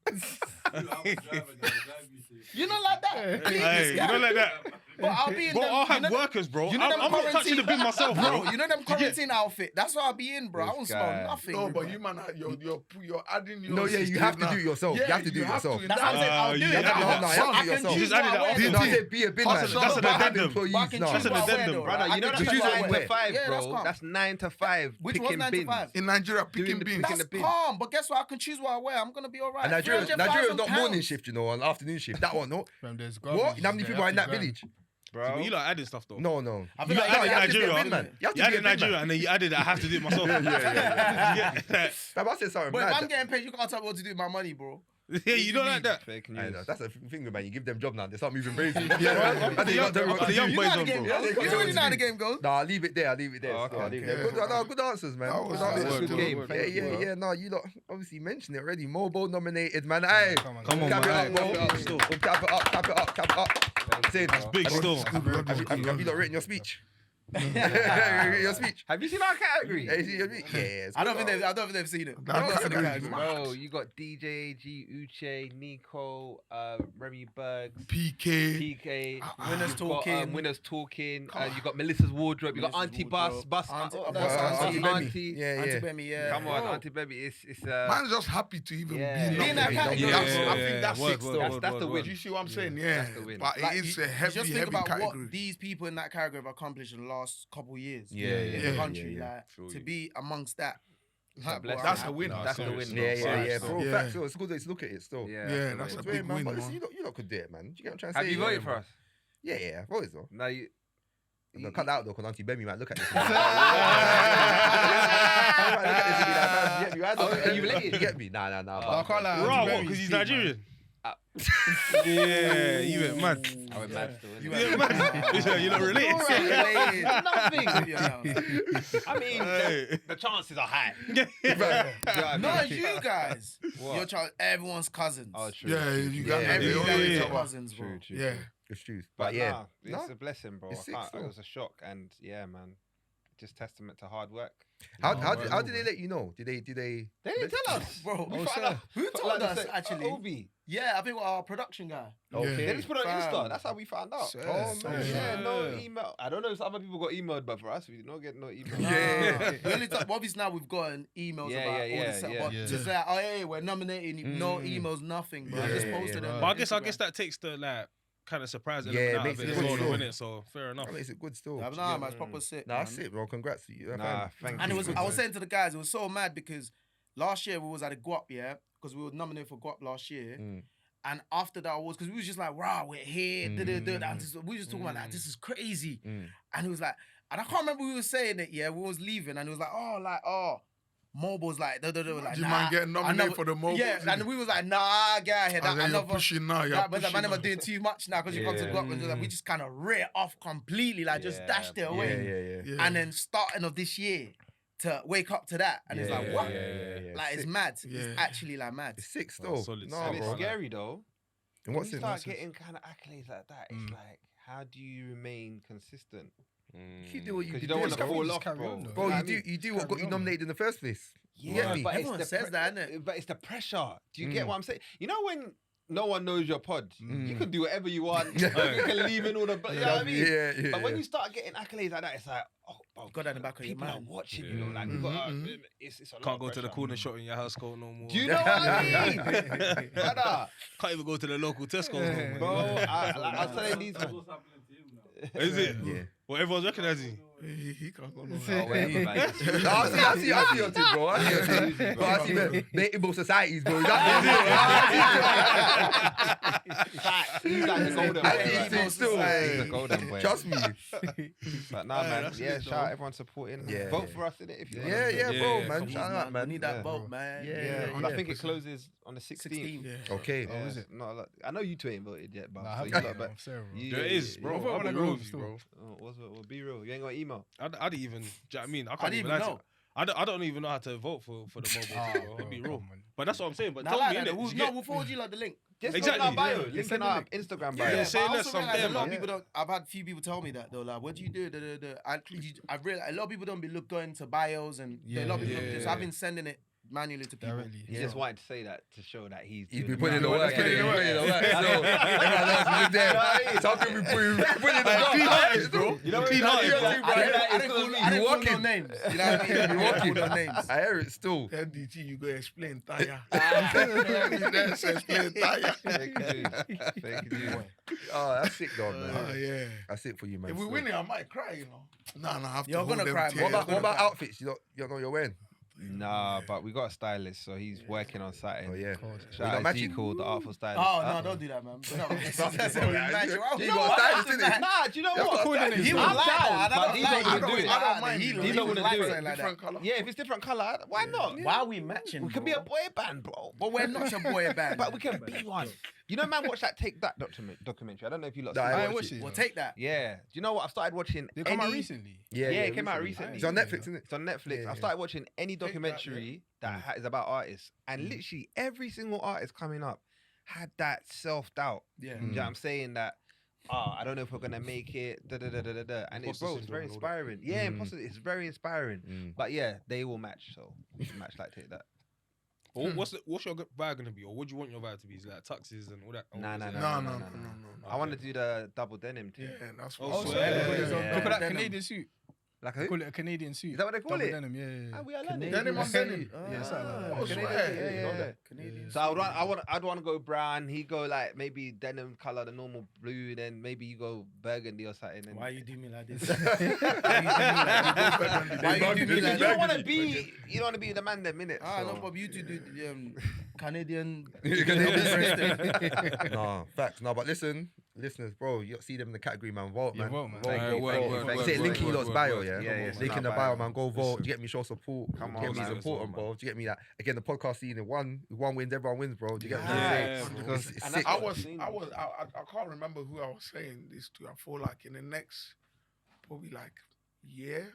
You know like that. Please,
Hey, you
guy.
know like that.
But I'll be in
Bro,
them,
I'll
you
have
know,
workers, bro.
you know them
I'm not touching the bin myself,
bro.
bro.
You know them quarantine outfit. That's what I'll be in, bro. I won't
This
smell
guy.
nothing.
No, but
bro.
you man, you're adding your.
No, yeah, you have to do it yourself. You have to do it yourself.
That's what I said. I'll do
you
it.
added that.
No, you have to do it
I can
yourself.
choose
You just added
what I
that
wear.
on.
No, I said be a bin man.
That's an
But have
addendum.
employees
But I can
now.
choose
That's an
what I wear,
addendum,
though,
Brother,
right?
you know
I
that's
can
choose
choose
what
what I
9
wear.
to 5,
Yeah, that's
bro.
calm.
That's 9 to 5.
Which
picking
was 9 to
bins.
5?
in Nigeria
Doing
picking
the
bins.
picking
That's
the bin.
calm, but guess what? I can choose what I wear. I'm gonna be alright.
And Nigeria's not
300,000
morning
pounds.
shift, you know, and afternoon shift. That one, no.
Fam, there's
What?
garbage
You know how many
there
people are in that
after
village?
Bro.
You like adding stuff though.
No, no.
I
You
feel
like
like
added
you have to be a
Nigeria.
bin man.
You have
You
to be a
added
bin man.
Nigeria and then you added I have to do it myself.
Fam, I said something
But if I'm
mad.
getting paid, you can't tell me what to do with my money, bro.
Yeah, you don't like that.
Fake
I
news.
know, that's the thing, man. You give them job now, they start moving crazy.
The young
You
boys
know how the
on,
game
bro.
goes. You already know how the game goes.
Nah, I'll leave it there. I'll leave it there.
Oh,
still, I'll
okay,
leave it there.
okay.
Good answers, man.
That was-
Good
that was
answers.
good
game.
Yeah,
Thank you, bro.
yeah. No, you lot obviously mentioned it already. MOBO nominated, man. Hey,
Come on,
Come on,
cap it
man.
up, bro.
Big still.
Cap it up, cap it up, cap it up. Say it.
Big still.
Have you not written your speech? Your speech.
Have you seen our category?
Hey, see your speech? Yeah, it's
I don't
good.
think they've seen it.
That
I don't think
category
they've
is
seen it.
Bro, you got DJ, G, Uche, Nico, Remy Bergs,
PK.
PK.
Winners
You've got,
talking.
Winners talking. You got Melissa's wardrobe. You got
Melissa's
Auntie
wardrobe.
Bus.
Auntie-
oh,
that's
Auntie
Auntie
Auntie.
Yeah,
Auntie
yeah.
Bemi, yeah.
Come on,
Bro.
Auntie Baby. It's
Man's just happy to even
Yeah.
be
Be in that
nominated.
category.
That's- I
Yeah,
think that's
word,
six
word,
though.
word,
That's the
word,
win.
Do you see what I'm saying? Yeah.
That's the win.
But
Like,
it is
you
a heavy,
just think
heavy
about
category.
what these people in that category have accomplished in the last couple of years.
Yeah,
in
yeah,
the
yeah,
country,
yeah.
like
Feel
to
you.
be amongst that.
a blessing.
That's a win.
That's the
serious.
win.
Yeah,
bro.
yeah,
Serious,
bro.
bro.
Yeah.
Facts, so it's good to look at it still.
Yeah,
Yeah,
the
that's
win.
a big
man,
win,
but
man.
you lot could do it, man. Do you get what I'm trying to
Have
say?
you voted for us?
Yeah, yeah, I've voted though.
No, you.
No, cut that out though, because Auntie Bemi might look at this.
Oh, you related?
You get me? Nah.
I can't lie.
Bro,
Auntie
what?
Bemi's
Because he's
deep, man.
Nigerian. Yeah, you went mad.
I went mad still.
You
innit?
went mad. You're not related.
Nothing.
Yeah.
I mean,
Hey.
the chances are high.
No, it's you guys.
What?
Your child, everyone's cousins.
Oh, true.
Yeah, you got
Yeah,
Everyone's
yeah,
yeah.
cousins, bro.
True, true.
Yeah.
It's truth.
But
But yeah,
nah, it's
No?
a blessing, bro.
It's
I
sick
can't,
still.
it was a shock, and yeah, man. just testament to hard work.
How did they let you know? Did they?
They didn't tell us,
Bro,
We found out.
who told
Like,
us
they
actually?
Obi.
Yeah, I think our production guy.
Okay.
They just put it on
Fam.
Insta. That's how we found out.
Oh man.
Yeah, no email. I don't know if other people got emailed, but for us, we did not get no email.
Yeah. We only talk, obviously now we've gotten emails
Yeah,
about
yeah,
all this stuff.
yeah,
But
yeah.
to say, oh, hey, we're nominating, no emails, nothing, bro. I just posted it.
But I guess that takes the like kind of surprise element
Yeah,
out
makes
of
it
it
good
as well,
still.
innit? So fair enough.
That makes it good still.
Nah, man, it's proper sick.
Nah, that's
man.
it, bro. Congrats to you.
Nah, thank
And
you.
it was, I was saying to the guys, it was so mad because last year we was at a Guap, yeah, because we were nominated for Guap last year. And after that awards, because we was just like, wow, we're here, we was just talking about that. This is crazy. And it was like, and I can't remember we were saying it, yeah, we was leaving, and it was like, MOBO's like, like,
Do you
nah,
mind getting nominated
another-
for the MOBO?
Yeah, and we was like, nah, get out here.
And then you're
Another,
pushing now. You're
but
pushing
man,
now.
I'm doing too much now because you come to Guap and like, we just kind of rear off completely, like just
Yeah,
dashed it away.
Yeah.
And then starting of this year to wake up to that, and it's like, what? Like it's
Sick.
mad.
Yeah.
It's actually like mad.
It's sick still.
solid,
No,
solid.
And it's
bro.
scary though.
In
When
what
you
sense?
start getting kind of accolades like that, it's like, how do you remain consistent?
You do what you
Because you
do.
don't want to
Just
fall off,
carry
bro.
on, though.
Bro,
You know
you
what I mean?
do what got
Carry
you
on.
nominated in the first place. You
Yeah,
get me?
but
Everyone
it's the
says that, innit?
But it's the pressure. Do you get what I'm saying? You know when no one knows your pod, you can do whatever you want. You can leave in all the, you know what I mean?
Yeah.
But when you start getting accolades like that, it's like, oh, bro,
Got that in the back of your
people are
mind.
watching, you know, like, you gotta, it's a lot
Can't
of
go to the
pressure.
corner shop in your house coat no more.
Do you know what I mean? Brother,
Can't even go to the local Tesco's no more.
bro, I was telling these man.
Is it?
Yeah.
Well, everyone's recognising.
He can't go no
Oh, whatever, man.
No, I see your thing, bro. I see your thing. Bro, I see Matable societies, bro.
He's like the golden
I
boy.
see
right?
things still.
He's the golden boy.
Trust me.
But nah, man.
that's
Yeah,
it,
shout
though.
out everyone supporting.
Yeah,
Vote
yeah.
for us in it if you want.
Yeah,
Yeah,
bro,
yeah.
man.
Please,
Shout out, man.
We need that
Yeah.
vote, man.
Yeah,
I think it closes on the 16th.
16.
Yeah.
Okay.
Yeah,
is it?
Not a lot. I know you two ain't voted yet, but
Nah, I
so
have
you
to
lot
get
bet.
off Sarah, bro.
There is, bro.
I'll vote
I'll
when I
be
go
real
home
with you,
still.
bro.
Oh, well, be real. You ain't got email.
I'd even, do you know what I mean? I
I
can't
didn't
even
even
lie to
know.
I don't even know how to vote for the MOBO,
Ah,
bro.
bro,
I'll be
come
real.
on, man.
But that's what I'm saying. But
Nah,
tell
like
me,
that.
innit?
We'll,
Did you
no,
get-
we'll forward you like the link.
Just
Exactly,
go in our bio.
yeah.
Link in
Send the
our
link.
Instagram
Yeah,
bio.
say
but I
less
also
from
realize a
them,
lot of
man.
people don't. I've had a few people tell me that though. Like, what do you do? I've realized a lot of people don't be going to bios and a lot of people.
Yeah.
So I've been sending it manually to people.
Directly.
He just wanted to say that to show that he's
He's
doing
been putting in the work.
Yeah,
He's
yeah,
putting in the work.
yeah.
So everyone else is there. So how can we put in the
Clean
work?
hearted, bro.
You know what
Clean
I
hearted,
mean?
bro.
I know that
I
it's
didn't
gonna
call
be-
I didn't call no
walking.
names. You know what I mean? I didn't call no names.
I hear it still.
MDT, you go explain Taya. That's explain Taya.
Fake news. Fake news.
Oh, that's sick, though, man.
Oh, yeah.
That's it for you, man.
If we
still.
win it, I might cry, you know. No, I have to
You're
hold
gonna
them
cry,
tears.
bro.
What about outfits? You don't know you're wearing?
Nah, but we got a stylist, so he's working on something.
Oh yeah.
Shout
You got
out
matching?
G called the Artful Stylist.
Oh
Huh?
no, don't do that, man.
You got stylist, innit?
Nah, do you know
You
what?
got stylist,
He
bro.
was
I'm
like
down,
that.
but
I
these
don't
don't
like
wanna do it.
I don't mind.
He
He
don't
was
wanna
like
do it.
something like that.
Different colour.
Yeah, if it's different colour, why not?
Why are we matching?
We can be a boy band, bro.
But we're not your boy band.
But we can be one. You know, man, watch that Take That documentary. I don't know if you lot
Nah,
seen
I
it.
ain't
watched it.
We'll take that.
Yeah. Do you know what? I've started watching.
They come out
any-
recently.
Yeah, it came out recently.
It's on Netflix, isn't it?
It's on Netflix.
Yeah,
I've
yeah.
started watching any
that,
documentary that is about artists, and literally every single artist coming up had that self-doubt.
Yeah.
Do you know what I'm saying? That I don't know if we're gonna make it. Da, da, da, da, da, da. And it's,
Imposter
bro, it's
syndrome
very
and all that.
inspiring. Yeah, imposter. It's very inspiring. But yeah, they will match. So match like Take That.
But what's your vibe gonna be, or what do you want your vibe to be? Is it like tuxes and all that? Or
Nah,
is
nah,
it-
nah.
No.
I want to do the double denim too.
Yeah, that's
Oh,
what
so
I'm saying.
everybody's
on-
Look at that
Denim.
Canadian suit.
Like
They
who?
call it a Canadian suit.
Is that what they call
Double
it?
denim, yeah.
Ah, we are learning.
Denim on denim.
Yeah, something like that.
Oh,
Canadian,
swear.
yeah.
Canadian.
So I'd want to go brown. He go like maybe denim color, the normal blue. Then maybe you go burgundy or something. And
Why you do me like this?
Why
you do me
Because
like
you don't
that?
want to be, you don't want to be the man them minute.
Ah,
so.
no problem. You two do the Canadian.
No, facts. No, but listen, listeners, bro, you see them in the category, man. Vote,
Yeah,
man.
vote, man.
Vote,
Thank
vote,
you,
vote.
thank you,
You
thank
see it,
you.
link in your bio, yeah?
Yeah, it's
Link in the
not
bio,
bio.
man. Go vote.
Listen.
Do you get me? Show support.
Come
Do you
on,
get me?
man.
Support them, bro. Do you get me that? Again, the podcast scene, if one wins, everyone wins, bro. Do you get me?
Yeah,
It's-
bro.
it's
And
sick.
that's
I
what-
can't remember who I was saying this to. I feel like in the next probably like year,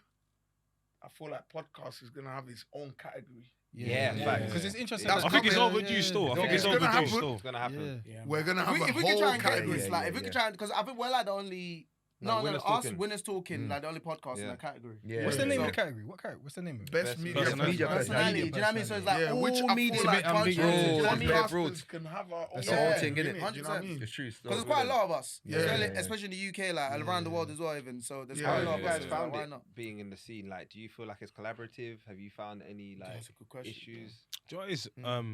I feel like podcast is gonna have its own category.
Yeah, facts.
Because it's interesting.
That's
I think it's
coming.
overdue still. I think
Yeah.
it's
It's gonna
overdue
happen.
still.
It's gonna happen.
Yeah,
We're gonna have
if we
a
can
whole
try and get
category.
this, like, if we can try and, because I think we're like the only No,
Winners
us
Talking.
Winners Talking,
Mm.
like the only podcast in
Yeah.
that category.
Yeah.
What's the name of
So-
the category? What category? What's the name of it?
Best media
personality.
Media
Personality, do you know what I mean? So it's like
Yeah, which I
all
feel
media
like
ambiguous.
countries. Do you know what I
Bro,
mean?
it's very broad.
Podcasters can have our own
That's
the whole
thing, innit?
Do you know what I
100%.
mean?
It's true.
Because there's quite a lot of us,
Yeah.
especially in the UK, like around the world as well, even. So there's
Yeah.
quite
How
a
have
lot
you
of us.
guys
so it's like,
found
why
it
not?
being in the scene? Like, do you feel like it's collaborative? Have you found any like
That's a good question.
issues?
Do you know what it is?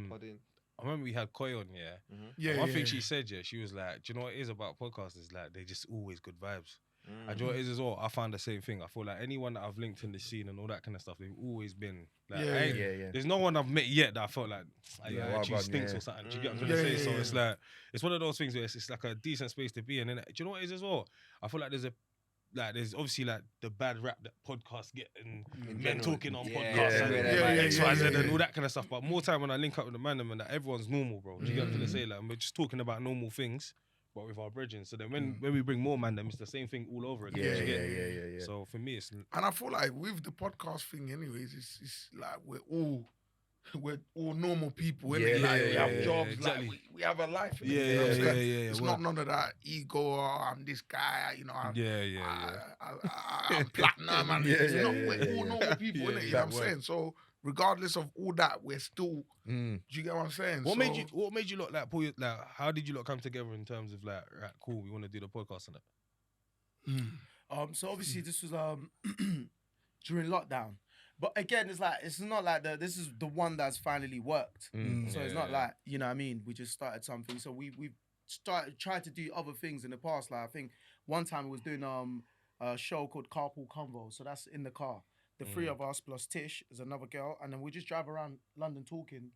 Podding?
I remember we had Koi on, yeah.
Yeah,
One
yeah,
thing
yeah.
she said, yeah, she was like, do you know what it is about podcasters? Like, they're just always good vibes.
Mm.
And do you know what it is as well? I found the same thing. I feel like anyone that I've linked in the scene and all that kind of stuff, they've always been like,
Yeah,
I ain't-
Yeah.
there's no one I've met yet that I felt like,
Yeah,
yeah, actually
well,
stinks
yeah.
or something. Do you get what I'm
Yeah,
trying to
yeah,
say? So
yeah.
it's like, it's one of those things where it's like a decent space to be in. And do you know what it is as well? I feel like there's obviously like the bad rap that podcasts get and men
general.
talking on
Yeah,
podcasts and
yeah,
X, Y, Z
yeah,
and
yeah.
all that kind of stuff. But more time when I link up with the man, and that everyone's normal, bro. Do you get what I'm trying to say? Like, we're just talking about normal things, but with our brethren. So then when we bring more man, it's the same thing all over again.
Yeah,
do you get
yeah,
it?
yeah.
So for me, it's
And I feel like with the podcast thing, anyways, it's like we're all normal people, innit?
Yeah,
Like we
yeah,
have
yeah,
jobs,
exactly.
like we have a life. innit?
Yeah,
You know what I'm
yeah,
saying?
yeah,
It's
word.
not none of that ego. I'm this guy, you know. I'm
yeah.
platinum. And
Yeah,
it's
yeah,
not,
yeah,
we're all
yeah.
normal people,
Yeah,
innit? You know
that
what I'm
word.
saying? So regardless of all that, we're still.
Mm.
Do you get what I'm saying?
What
So-
made you lot like pull like how did you lot come together in terms of like right, cool, we want to do the podcast and that?
So obviously this was during lockdown, but again, it's not like this is the one that's finally worked. So it's not like, you know what I mean, we just started something. So we've tried to do other things in the past. Like I think one time we was doing a show called Carpool Convo. So that's in the car. The three of us plus Tish is another girl, and then we just drive around London talking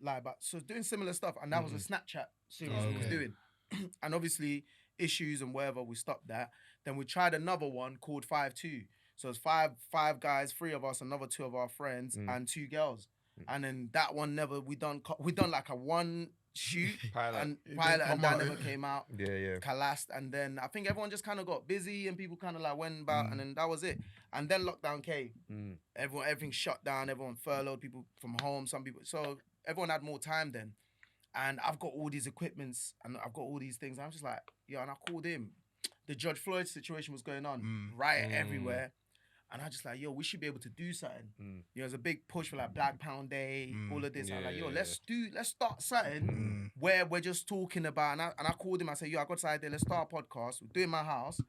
like about so doing similar stuff. And that was a Snapchat series we was doing. And obviously issues and whatever, we stopped that. Then we tried another one called 5-2. So it's five guys, three of us, another two of our friends, and two girls. And then that one we done like a one shoot
Pilot.
and
It
pilot,
didn't
and
come
that
out,
never came out.
Yeah.
Collapsed, and then I think everyone just kind of got busy and people kind of like went about, and then that was it. And then lockdown came. Everything shut down. Everyone furloughed. People from home. Some people. So everyone had more time then. And I've got all these equipments and I've got all these things. I'm just like, yo, and I called him. The George Floyd situation was going on, riot everywhere. And I just like, yo, we should be able to do something. You know, there's a big push for like Black Pound Day, all of this. I'm like, yo, let's start something where we're just talking about. And I called him. I said, yo, I got this idea. Let's start a podcast. We're doing my house.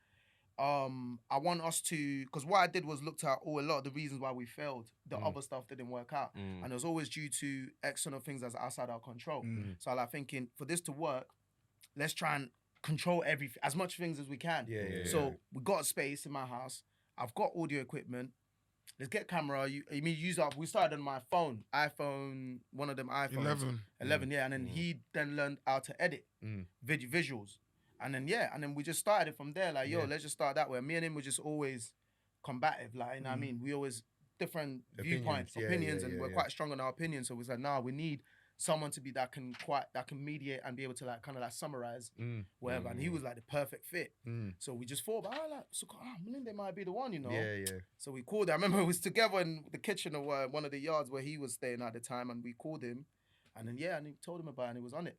I want us to, because what I did was looked at a lot of the reasons why we failed. The other stuff didn't work out, and it was always due to external things that's outside our control. So I like thinking, for this to work, let's try and control as much things as we can. So we got a space in my house. I've got audio equipment. Let's get camera. We started on my iPhone, one of them iPhones. 11, yeah. And then he then learned how to edit visuals. And then we just started it from there. Like, yo, let's just start that way. Me and him were just always combative. Like, you know what I mean? We always different viewpoints, opinions, and we're quite strong on our opinions. So it was like, nah, we need someone to be that can mediate and be able to like kind of like summarize whatever. And he was like the perfect fit. So we just thought, Melinda might be the one, you know. So we called him. I remember we was together in the kitchen of one of the yards where he was staying at the time, and we called him, and then and he told him about it, and he was on it.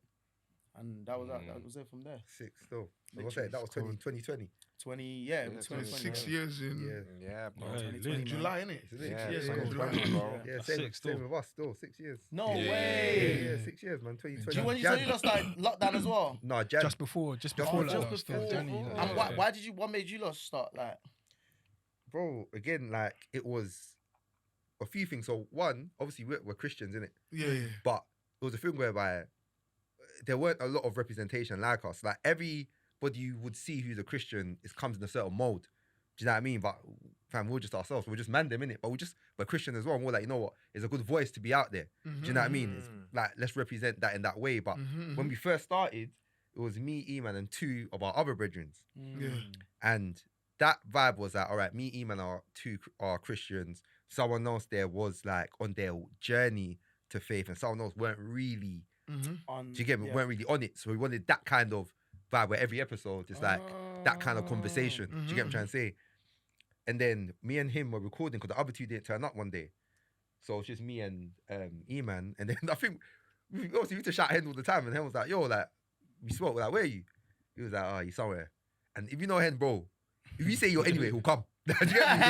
And that was it from there.
Sick still. So what's that? That was 2020.
20, it was 2020.
6 years in.
Yeah, bro.
In July, innit?
6 years.
July.
Same with us still. 6 years.
No way.
Yeah, 6 years, man. 2020.
Do you when you lot started lockdown as well?
No, Jan.
Just before
Just
lockdown,
before.
still January,
And what made you lot start like?
Bro, again, like it was a few things. So one, obviously we're Christians, innit?
Yeah.
But it was a thing whereby there weren't a lot of representation like us. Like everybody you would see who's a Christian comes in a certain mode. Do you know what I mean? But fam, we're just ourselves. We're just man them, innit? But we're Christian as well. And we're like, you know what? It's a good voice to be out there. Do you know what I mean? It's like, let's represent that in that way. But when we first started, it was me, E-Man, and two of our other brethren.
Yeah.
And that vibe was that, all right, me, E-Man are Christians. Someone else there was like on their journey to faith, and someone else weren't really, do you get me? Weren't really on it. So we wanted that kind of vibe where every episode is like that kind of conversation. Do you get what I'm trying to say? And then me and him were recording because the other two didn't turn up one day. So it's just me and E-Man. And then I think we used to shout Hen all the time. And Hen was like, yo, like, we spoke, like, where are you? He was like, oh, you somewhere. And if you know Hen, bro, If you say you're anyway, he'll come. Do you get me?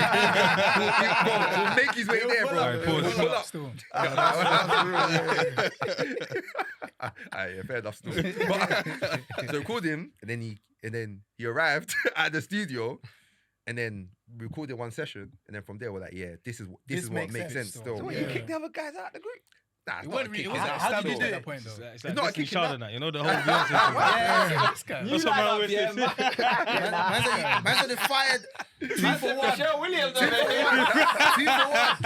He'll make his way there, bro.
Alright, pause.
Pull up.
Still.
Yeah, fair enough. Still. But, so we called him, and then he arrived at the studio, and then we recorded one session, and then from there we're like, yeah, this is what makes sense. Still,
So what, you kicked the other guys out of the group?
Nah,
It
it's not
wasn't
a
really-
kick.
it wasn't
It's
How did you
still-
do
At
it?
that point, though.
It's
not
like
a
Destiny
kicking
Child
out.
and that, you know, the whole Beyonce thing.
This guy.
That's what man always says.
Man said they fired 2 for 1.
Michelle Williams.
2 for 1. 2 for 1.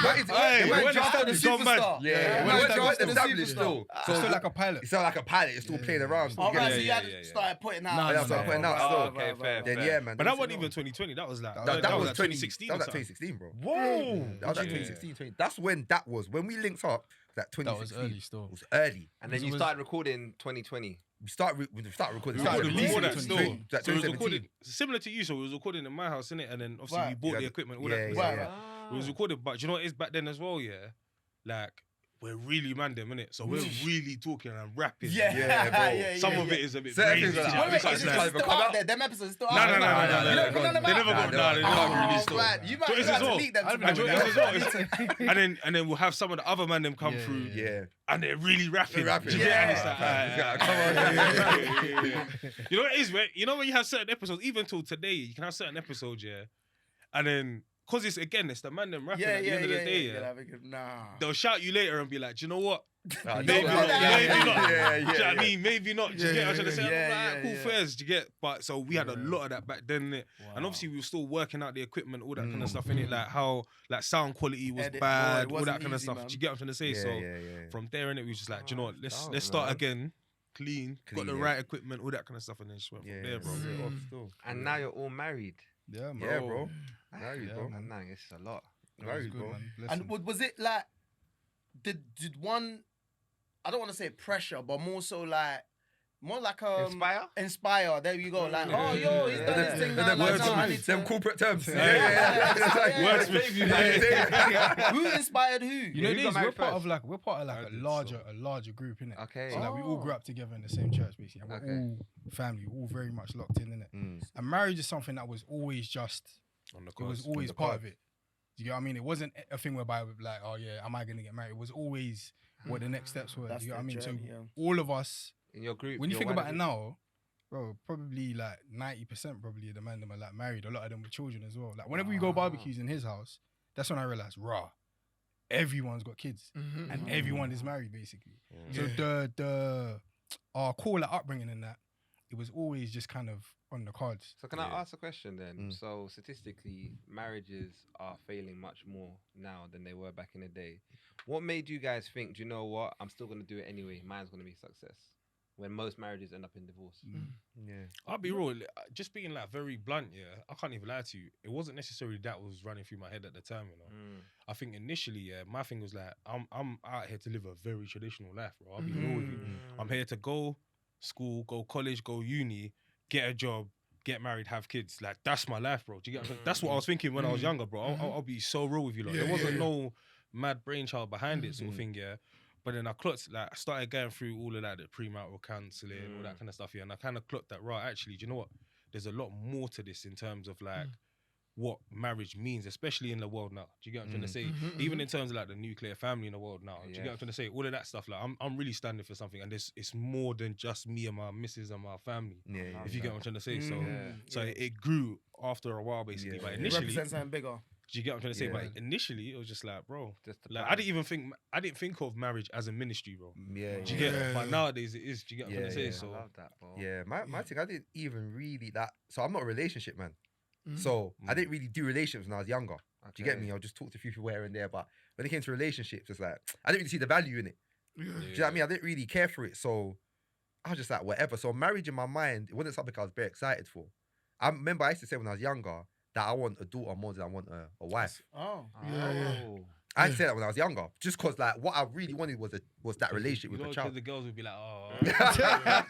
But it's-
Hey,
it
when
went
it's
drafted
established,
the
gone mad.
Yeah,
superstar.
it
Man
went
drafted
drafted
the
established
superstar.
still.
So still like a pilot.
It's not like a pilot. It's still playing around.
All
You get
right,
me?
so you
Yeah,
had
yeah, yeah.
started putting out.
Nah,
Yeah, so I'm putting out still.
Okay, fair.
Then yeah, man.
But that
don't
wasn't
say
even
no.
2020. That was like
That was
like
2016.
2016.
That
or
was like
something.
2016, bro.
Whoa.
That was like
Yeah.
2016, 20. That's when that was. When we linked up, that
That was
2016.
early still.
It was early.
And then
It
you
was-
started recording 2020.
We started recording.
We
Started
recorded
releasing
before
it
that
in
still.
20- like
So it was
2017.
recorded similar to you. So it was recorded in my house, innit? And then obviously
Right.
we bought
Yeah.
the equipment. All
Yeah,
that.
yeah,
Right.
yeah.
It was recorded, but do you know what it is back then as well? Yeah, like we're really mandem, innit? So we're really talking and rapping.
Yeah,
Yeah, bro.
yeah.
Some of it is a bit
Certain
crazy.
things are
do you know
like-
what I mean?
Wait,
So
wait,
it's
is it
like-
still out there? Them episodes still out
No,
there?
no, no, no,
You
no,
don't put
no.
them
They
out?
never got.
Nah,
They
nah,
can't be
nah.
released.
Oh, man, you might
So it's
have
as
to
well.
leak them to
And
me.
do you know what it is as well? And then we'll have some of the other man them come
Yeah,
through,
Yeah.
and they're really rapping.
Rapping.
Do you get it? And it's
Yeah.
like,
Yeah.
come on.
Yeah.
You know what it is, right? You know when you have certain episodes, even till today, you can have certain episodes, yeah, and then because it's the man them rapping at the end of the day, yeah.
Nah.
They'll shout you later and be like, do you know what?
Nah,
Maybe
no,
not,
yeah,
maybe
yeah,
not.
yeah,
Do you know what I
yeah.
mean? Maybe not. Do you get what I'm trying to say?
yeah,
I'm like, cool
yeah.
fairs, do you get? But so we had a lot of that back then, innit? And obviously we were still working out the equipment, all that kind of stuff, innit? Like how like sound quality was
Edit,
bad,
boy, it
all that
wasn't
kind of
easy,
stuff.
man.
Do you get what I'm trying to say?
Yeah,
So
yeah, yeah.
from there, innit, we was just like, do you know what? Let's
Dope,
start
man.
again, clean, got the
Clean,
right equipment, all that kind of stuff, and then just went
Yeah,
from there, bro.
yeah, still.
And now you're all married.
Yeah, man.
Yeah, bro. Married,
Yeah,
bro.
man.
Man, it's a lot.
That was
Married,
good,
bro.
man.
And
Blessing.
was it like, did one, I don't want to say pressure, but more so like, more like inspire. There you go. Like, oh, yo, he's done this thing now.
Them
Like,
words,
no, I need
them
to-
corporate terms.
Words with
Who inspired who?
You know,
who
these,
got
we're
married
part of
first?
like a
I did,
larger group, innit?
Okay.
So like we all grew up together in the same church, basically. And we're
Okay.
all family, we're all very much locked in, innit? And marriage is something that was always just,
On the
it was
cards.
always
the
part
cards.
of it. Do you get what I mean? It wasn't a thing whereby we'd be like, oh yeah, am I gonna get married? It was always what the next steps were. Do
That's
you get what I
the
mean?
journey,
So
yeah.
all of us,
In your group.
when you
you're
think
one
about it
group.
now, bro, probably like 90% probably of the men them are like married. A lot of them with children as well. Like whenever we go barbecues in his house, that's when I realized, rah, everyone's got kids and everyone is married basically. So our core like upbringing and that, it was always just kind of on the cards.
So can I ask a question then? So statistically, marriages are failing much more now than they were back in the day. What made you guys think, do you know what? I'm still gonna do it anyway. Mine's gonna be a success. When most marriages end up in divorce.
Yeah.
I'll be real, just being like very blunt, yeah, I can't even lie to you. It wasn't necessarily that was running through my head at the time, you know. I think initially, yeah, my thing was like, I'm out here to live a very traditional life, bro. I'll be real with you. I'm here to go school, go college, go uni, get a job, get married, have kids. Like that's my life, bro. Do you get what I'm saying? That's what I was thinking when I was younger, bro. I'll be so real with you, like. There wasn't no mad brainchild behind it, sort of thing, yeah. But then I clocked, like, I started going through all of that, the premarital counselling, all that kind of stuff, yeah. And I kind of clocked that, right, actually, do you know what? There's a lot more to this in terms of, like, what marriage means, especially in the world now. Do you get what I'm trying to say? Even in terms of, like, the nuclear family in the world now. Do you get what I'm trying to say? All of that stuff, like, I'm really standing for something. And it's more than just me and my missus and my family.
Yeah,
If you get what I'm trying to say. So it grew after a while, basically. But
It
initially...
represents something bigger.
Do you get what I'm trying to say?
Yeah.
But initially, it was just like, bro,
Just the
like
plan.
I didn't think of marriage as a ministry, bro.
Yeah.
Do you get it? But nowadays it is. Do you get what I'm trying to
Yeah,
say?
yeah.
So
I love that, bro.
Yeah, my thing, I didn't even really that. So I'm not a relationship man. So I didn't really do relationships when I was younger. Do you get me? I'll just talk to a few people here and there. But when it came to relationships, it's like I didn't really see the value in it. Do you know what I mean? I didn't really care for it. So I was just like, whatever. So marriage in my mind, it wasn't something I was very excited for. I remember I used to say when I was younger that I want a daughter more than I want a wife.
Oh.
I used to say that when I was younger, just because like what I really wanted was that relationship with
you
a
know,
child.
the girls would be like, oh,
Yeah.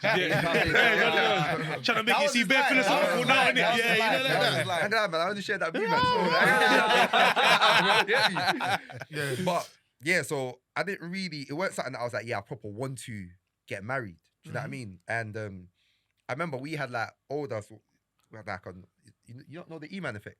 trying to make
That
it
was
seem
his
bare
line.
philosophical now, innit?
That was
Yeah,
his
you know
line.
like
That was
that.
his line.
I'm glad, man. I only share that view, man. But yeah, so I didn't really. It weren't something that I was like, yeah, I proper want to get married. Do you know what I mean? And I remember we had like older, we had like you don't know the E-Man effect.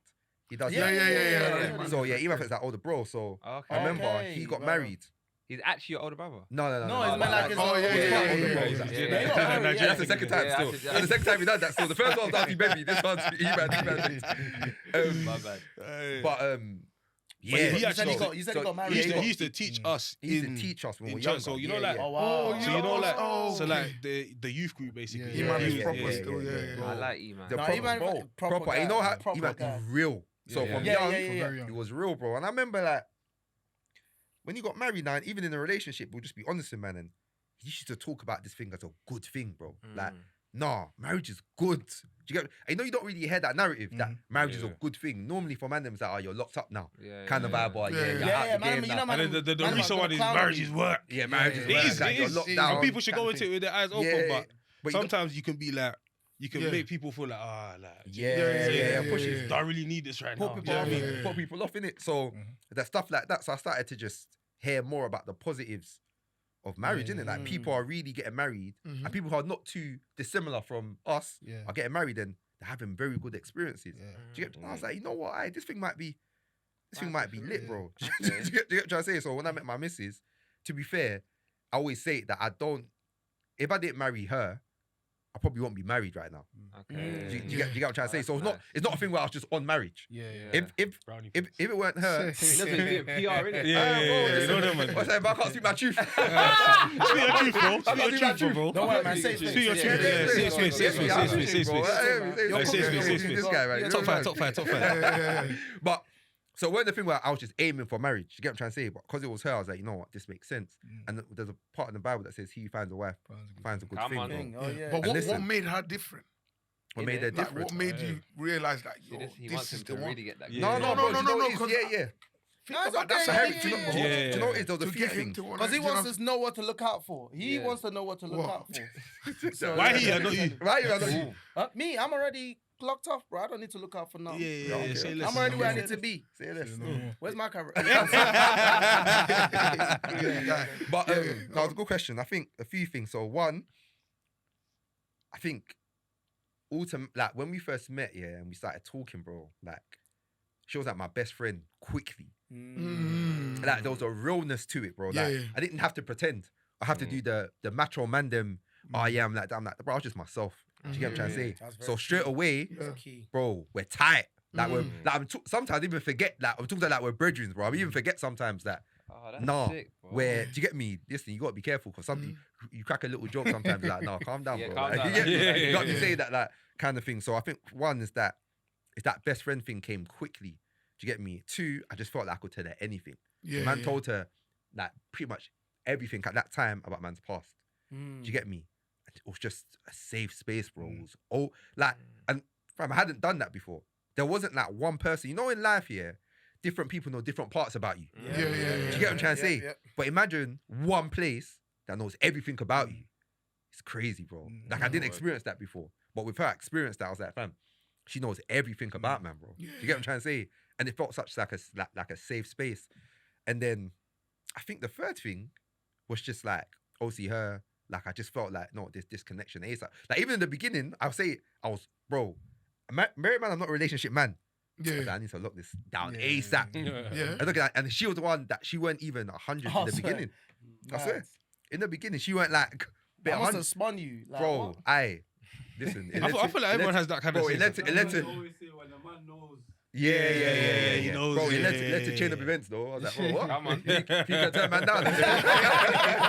He does.
Yeah,
that.
yeah.
So yeah, E-Man effect's like older bro. So
Okay.
I remember
Okay,
he got
right.
married.
He's actually your older brother.
No,
No, it's meant like it's
Oh, yeah,
yeah.
That's the second time
Yeah,
still.
that's it,
That's the second time he done that. So the first one was Auntie Baby. This one's E-Man.
My bad.
But
Yeah,
yeah,
he
You said he
actually-
got, you said he got
He
married.
used, to,
Yeah,
he used to teach us
he used
in
to teach us when we
in
were
church.
younger.
So you know,
Yeah,
like,
yeah.
Oh wow.
so you know, like,
Oh,
so
okay.
like the youth group basically.
Yeah,
E-Man is
yeah,
proper
yeah,
still,
yeah,
yeah.
yeah.
I like E-Man.
The
Nah,
proper,
E-Man,
bro,
proper
proper. You
guy,
know how
proper
E-Man
guy.
is real. So
Yeah,
from
yeah,
young,
yeah, yeah,
Very young.
he was real, bro. And I remember like when he got married now, and even in a relationship, we'll just be honest with man, and he used to talk about this thing as a good thing, bro. Like, nah, marriage is good. Do you get? I know you don't really hear that narrative that marriage is a
Yeah.
good thing. Normally for man, them it's like, oh, you're locked up now,
Yeah,
kind of vibe, or
Yeah,
yeah,
yeah.
you're
Yeah,
out
yeah,
the
man,
game
you know,
now.
man,
And the
man,
reason
I'm
why
gonna
is
clown
marriage
on
is
you.
work.
Yeah, marriage is
It
work,
is,
like,
it
you're
is.
locked
Some
down.
people should go
kind of
into it
thing.
with their eyes open,
Yeah,
but
but you don't-
sometimes you can be like, you can
Yeah.
make people feel like, like,
yeah, push
yeah,
it.
yeah.
do I really need this right
Put
now?
people
Do you know
off,
what I mean?
put people off in it. So that stuff like that. So I started to just hear more about the positives of marriage, innit? Like people are really getting married, and people who are not too dissimilar from us
Yeah.
are getting married, and they're having very good experiences.
Yeah.
Do you get, I was like, you know what? This thing might be lit,
Yeah.
bro. Do you get what I'm trying to say? So when I met my missus, to be fair, I always say that if I didn't marry her, I probably won't be married right now.
Okay.
Do you get what I'm trying to say?
That's
So it's not a thing where I was just on marriage.
Yeah, yeah.
Brownie
If it weren't her,
He doesn't do PR, innit?
Yeah, you know them, man.
What's that? But I can't speak my truth.
Speak your truth, bro. Speak your
Speak
truth, bro.
Don't worry, man. Say
Speak
space.
your truth. Yeah, safe space, safe space, safe space, safe space.
Safe
space.
This guy, right?
Top five.
But so we're the thing where I was just aiming for marriage. You get what I'm trying to say? But because it was her, I was like, you know what, this makes sense. And there's a part in the Bible that says, "He who finds a wife finds a good
Come
thing."
on.
bro.
Thing. Oh yeah.
But
And
what
listen.
made her different?
What made her
Like,
different?
what made you realize that, yo,
He
this
wants
is
him
the
to
one?
really get that.
Yeah.
No,
No,
bro.
no,
do you know
no,
what it is? Yeah.
Think
No, it's
about that's
okay,
a heavy
yeah,
thing.
yeah,
bro.
yeah.
Do you know what it is? There was a
To
few
get him
things.
to wanna-
Because he
do you
wants to know what to look out for. He
Yeah.
wants to know what to look
What?
out for.
Why he and not you?
Right? I know.
Me, I'm already clocked off, bro. I don't need to look out for nothing.
Yeah, say less.
I'm already where I need to be.
Say this.
Where's my camera?
But no, it's a good question. I think a few things. So one, I think like when we first met, yeah, and we started talking, bro, like she was like my best friend quickly. Like there was a realness to it, bro. Like
Yeah.
I didn't have to pretend. I have to do the macho man them. Oh yeah, I'm like, bro, I was just myself. Do you get what I'm trying to say?
That's very
So straight away,
That's key.
bro, we're tight. Like we're like sometimes I even forget that I'm talking to like we're brethren, bro. I even forget sometimes that
Oh, that's
nah,
sick, bro.
where do you get me? Listen, you gotta be careful because something you crack a little joke sometimes. You're like, no, calm down,
Yeah,
bro.
calm
Like,
down.
you get me?
Yeah,
You got
yeah,
to say that like kind of thing. So I think one is that best friend thing came quickly. Do you get me? Two, I just felt like I could tell her anything.
Yeah,
Man
yeah.
told her like pretty much everything at that time about man's past. Do you get me? It was just a safe space, bro. It was and fam, I hadn't done that before. There wasn't like one person. You know, in life, yeah, different people know different parts about you.
Yeah.
Do you get what I'm trying to say?
Yeah.
But imagine one place that knows everything about you. It's crazy, bro. Like I didn't experience that before. But with her experience that, I was like, fam, she knows everything about man, bro. Do you get what I'm trying to say? And it felt such like a safe space. And then I think the third thing was just like, obviously her, like I just felt like, no, this disconnection ASAP. Like even in the beginning, I'll say I was, bro, married man, I'm not a relationship man. I was like, I need to lock this down ASAP.
Yeah.
And look at that, and she was the one that she weren't even 100 in the
swear.
beginning. I swear.
Nice.
In the beginning, she weren't like, bit
I must
100.
have spun you. Like,
Bro,
what?
listen.
I feel like everyone has that kind of
Bro, it led
sense.
to,
Always say when a man knows.
yeah.
he knows,
Bro, it led
yeah,
to chain of events though. I was like, bro, what?
Come on.
You can turn man down.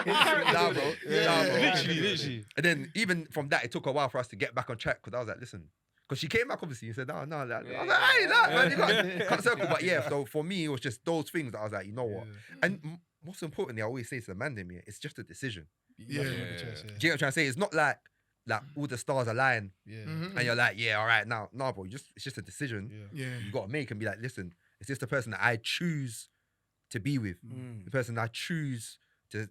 Nah, bro.
Literally.
And then even from that, it took a while for us to get back on track because I was like, listen, because she came back obviously and said, no. I was like, hey, man, you got cut circle. But yeah, so for me, it was just those things that I was like, you know what? And most importantly, I always say to the man, them, it's just a decision.
Yeah.
Do you get what I'm trying to say? It's not like all the stars are lying and you're like, yeah, all right, now, no, bro, it's just a decision
Yeah.
you got to make and be like, listen, is this the person that I choose to be with? The person I choose to,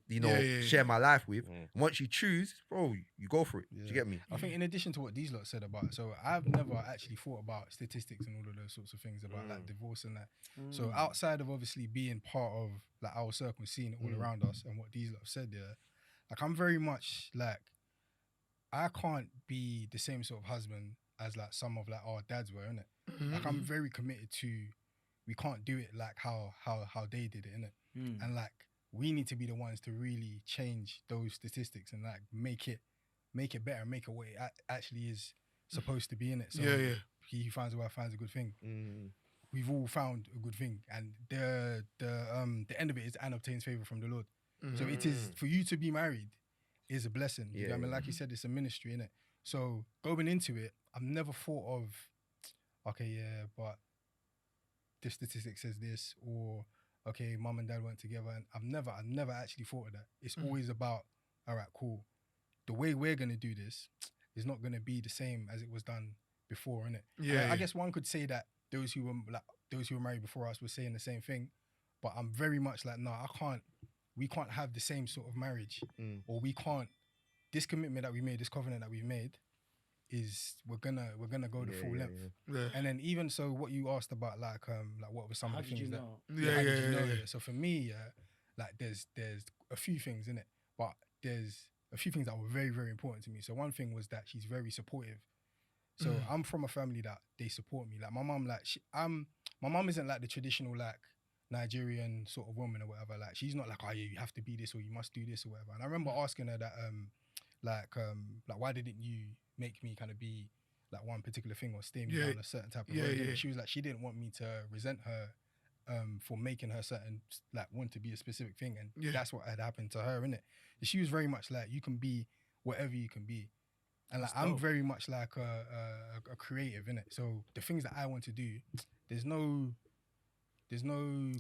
share my life with? And once you choose, bro, you go for it. Do you get me?
I think in addition to what these lot said about it, so I've never actually thought about statistics and all of those sorts of things about like divorce and that. So outside of obviously being part of like our circle and seeing it all around us and what these lot have said, like I'm very much like, I can't be the same sort of husband as like some of like our dads were, innit? Like I'm very committed to. We can't do it like how they did it, innit? And like we need to be the ones to really change those statistics and like make it better, make it what it actually is supposed to be in it. So he who finds a wife finds a good thing. We've all found a good thing, and the end of it is and obtains favor from the Lord. So it is for you to be married is a blessing. You know what I mean? Like you said, it's a ministry, innit? So going into it, I've never thought of, okay, yeah, but the statistic says this, or okay, mum and dad weren't together, and I've never actually thought of that. It's always about, all right, cool. The way we're gonna do this is not gonna be the same as it was done before, innit?
Yeah,
I guess one could say that those who were married before us were saying the same thing, but I'm very much like, no, we can't have the same sort of marriage, or we can't. This commitment that we made, this covenant that we've made, is we're gonna go the full length.
Yeah.
And then even so, what you asked about, like what were some
How
of the
did
things
you
that
know?
how did you know it? So for me, like there's a few things in it, but there's a few things that were very, very important to me. So one thing was that she's very supportive. So I'm from a family that they support me. Like my mum, my mum isn't like the traditional like Nigerian sort of woman or whatever. Like she's not like, oh yeah, you have to be this or you must do this or whatever. And I remember asking her that like why didn't you make me kind of be like one particular thing or steer me down a certain type of road? She was like, she didn't want me to resent her for making her certain, like, want to be a specific thing, and that's what had happened to her, innit? She was very much like, you can be whatever you can be, and like I'm very much like a creative, innit? So the things that I want to do, there's no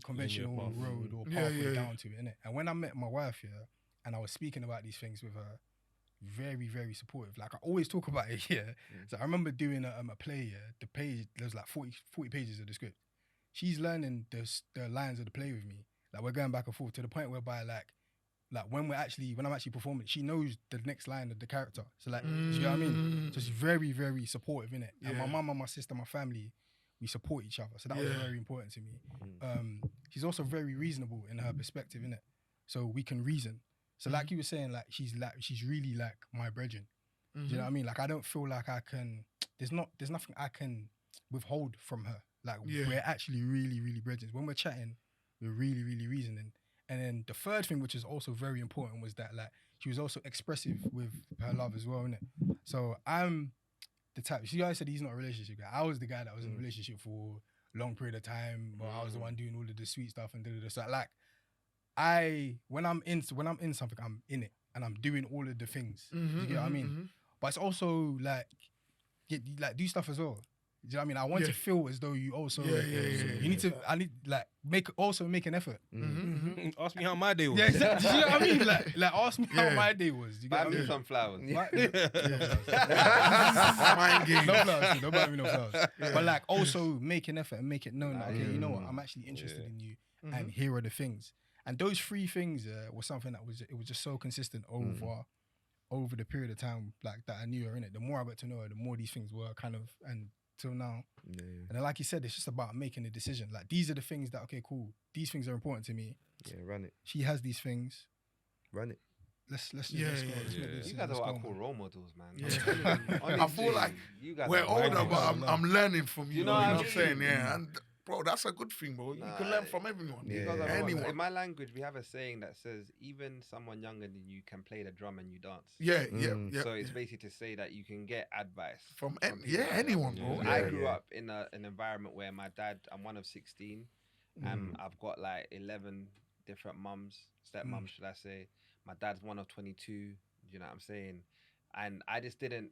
conventional road or pathway down to it, innit? And when I met my wife here, and I was speaking about these things with her, very, very supportive. Like I always talk about it here. So I remember doing a play here. The page, there's like 40 pages of the script. She's learning the lines of the play with me. Like we're going back and forth to the point whereby like when I'm actually performing, she knows the next line of the character. So like, do you know what I mean? So she's very, very supportive in it. And my mum and my sister, my family, we support each other. So that was very important to me. She's also very reasonable in her perspective, innit? So we can reason. So like you were saying, like she's really like my brethren. Do you know what I mean? Like I don't feel like I can. There's nothing I can withhold from her. Like we're actually really, really brethren. When we're chatting, we're really, really reasoning. And then the third thing, which is also very important, was that like she was also expressive with her love as well, innit? So I'm the type. You guys said he's not a relationship guy. I was the guy that was in a relationship for a long period of time, but I was the one doing all of the sweet stuff and da. So like when I'm in something, I'm in it and I'm doing all of the things. Do you get what I mean? But it's also like do stuff as well. Do you know what I mean? I want to feel as though you also you need to make an effort.
Ask me how my day was.
Yeah, exactly. Do you know what I mean? Like ask me how my day was. Do you get
Buy
what I
me
mean?
some flowers.
Mind game.
No flowers, don't buy me no flowers. But like also make an effort and make it known that, okay, you know what, I'm actually interested in you, and here are the things. And those three things was something that was just so consistent over the period of time like that I knew her, in it. The more I got to know her, the more these things were kind of, and till now. And then like you said, it's just about making a decision. Like these are the things that, okay, cool, these things are important to me.
Yeah, run it.
She has these things.
Run it.
Let's go.
You guys are what I call role models, man.
Yeah.
Honestly,
I feel like
you guys
we're
are role
older, but
models.
I'm learning from you.
You know
You know
what
what
I
I'm saying?
mean?
Yeah, and bro, that's a good thing, bro. You can learn from everyone.
You guys are role
Anyone.
models. In my language, we have a saying that says, even someone younger than you can play the drum and you dance.
Yeah.
So it's basically to say that you can get advice
From
people like that.
anyone, bro.
I grew up in an environment where my dad, I'm one of 16, and I've got like 11 different stepmoms, should I say. My dad's one of 22, you know what I'm saying? And I just didn't,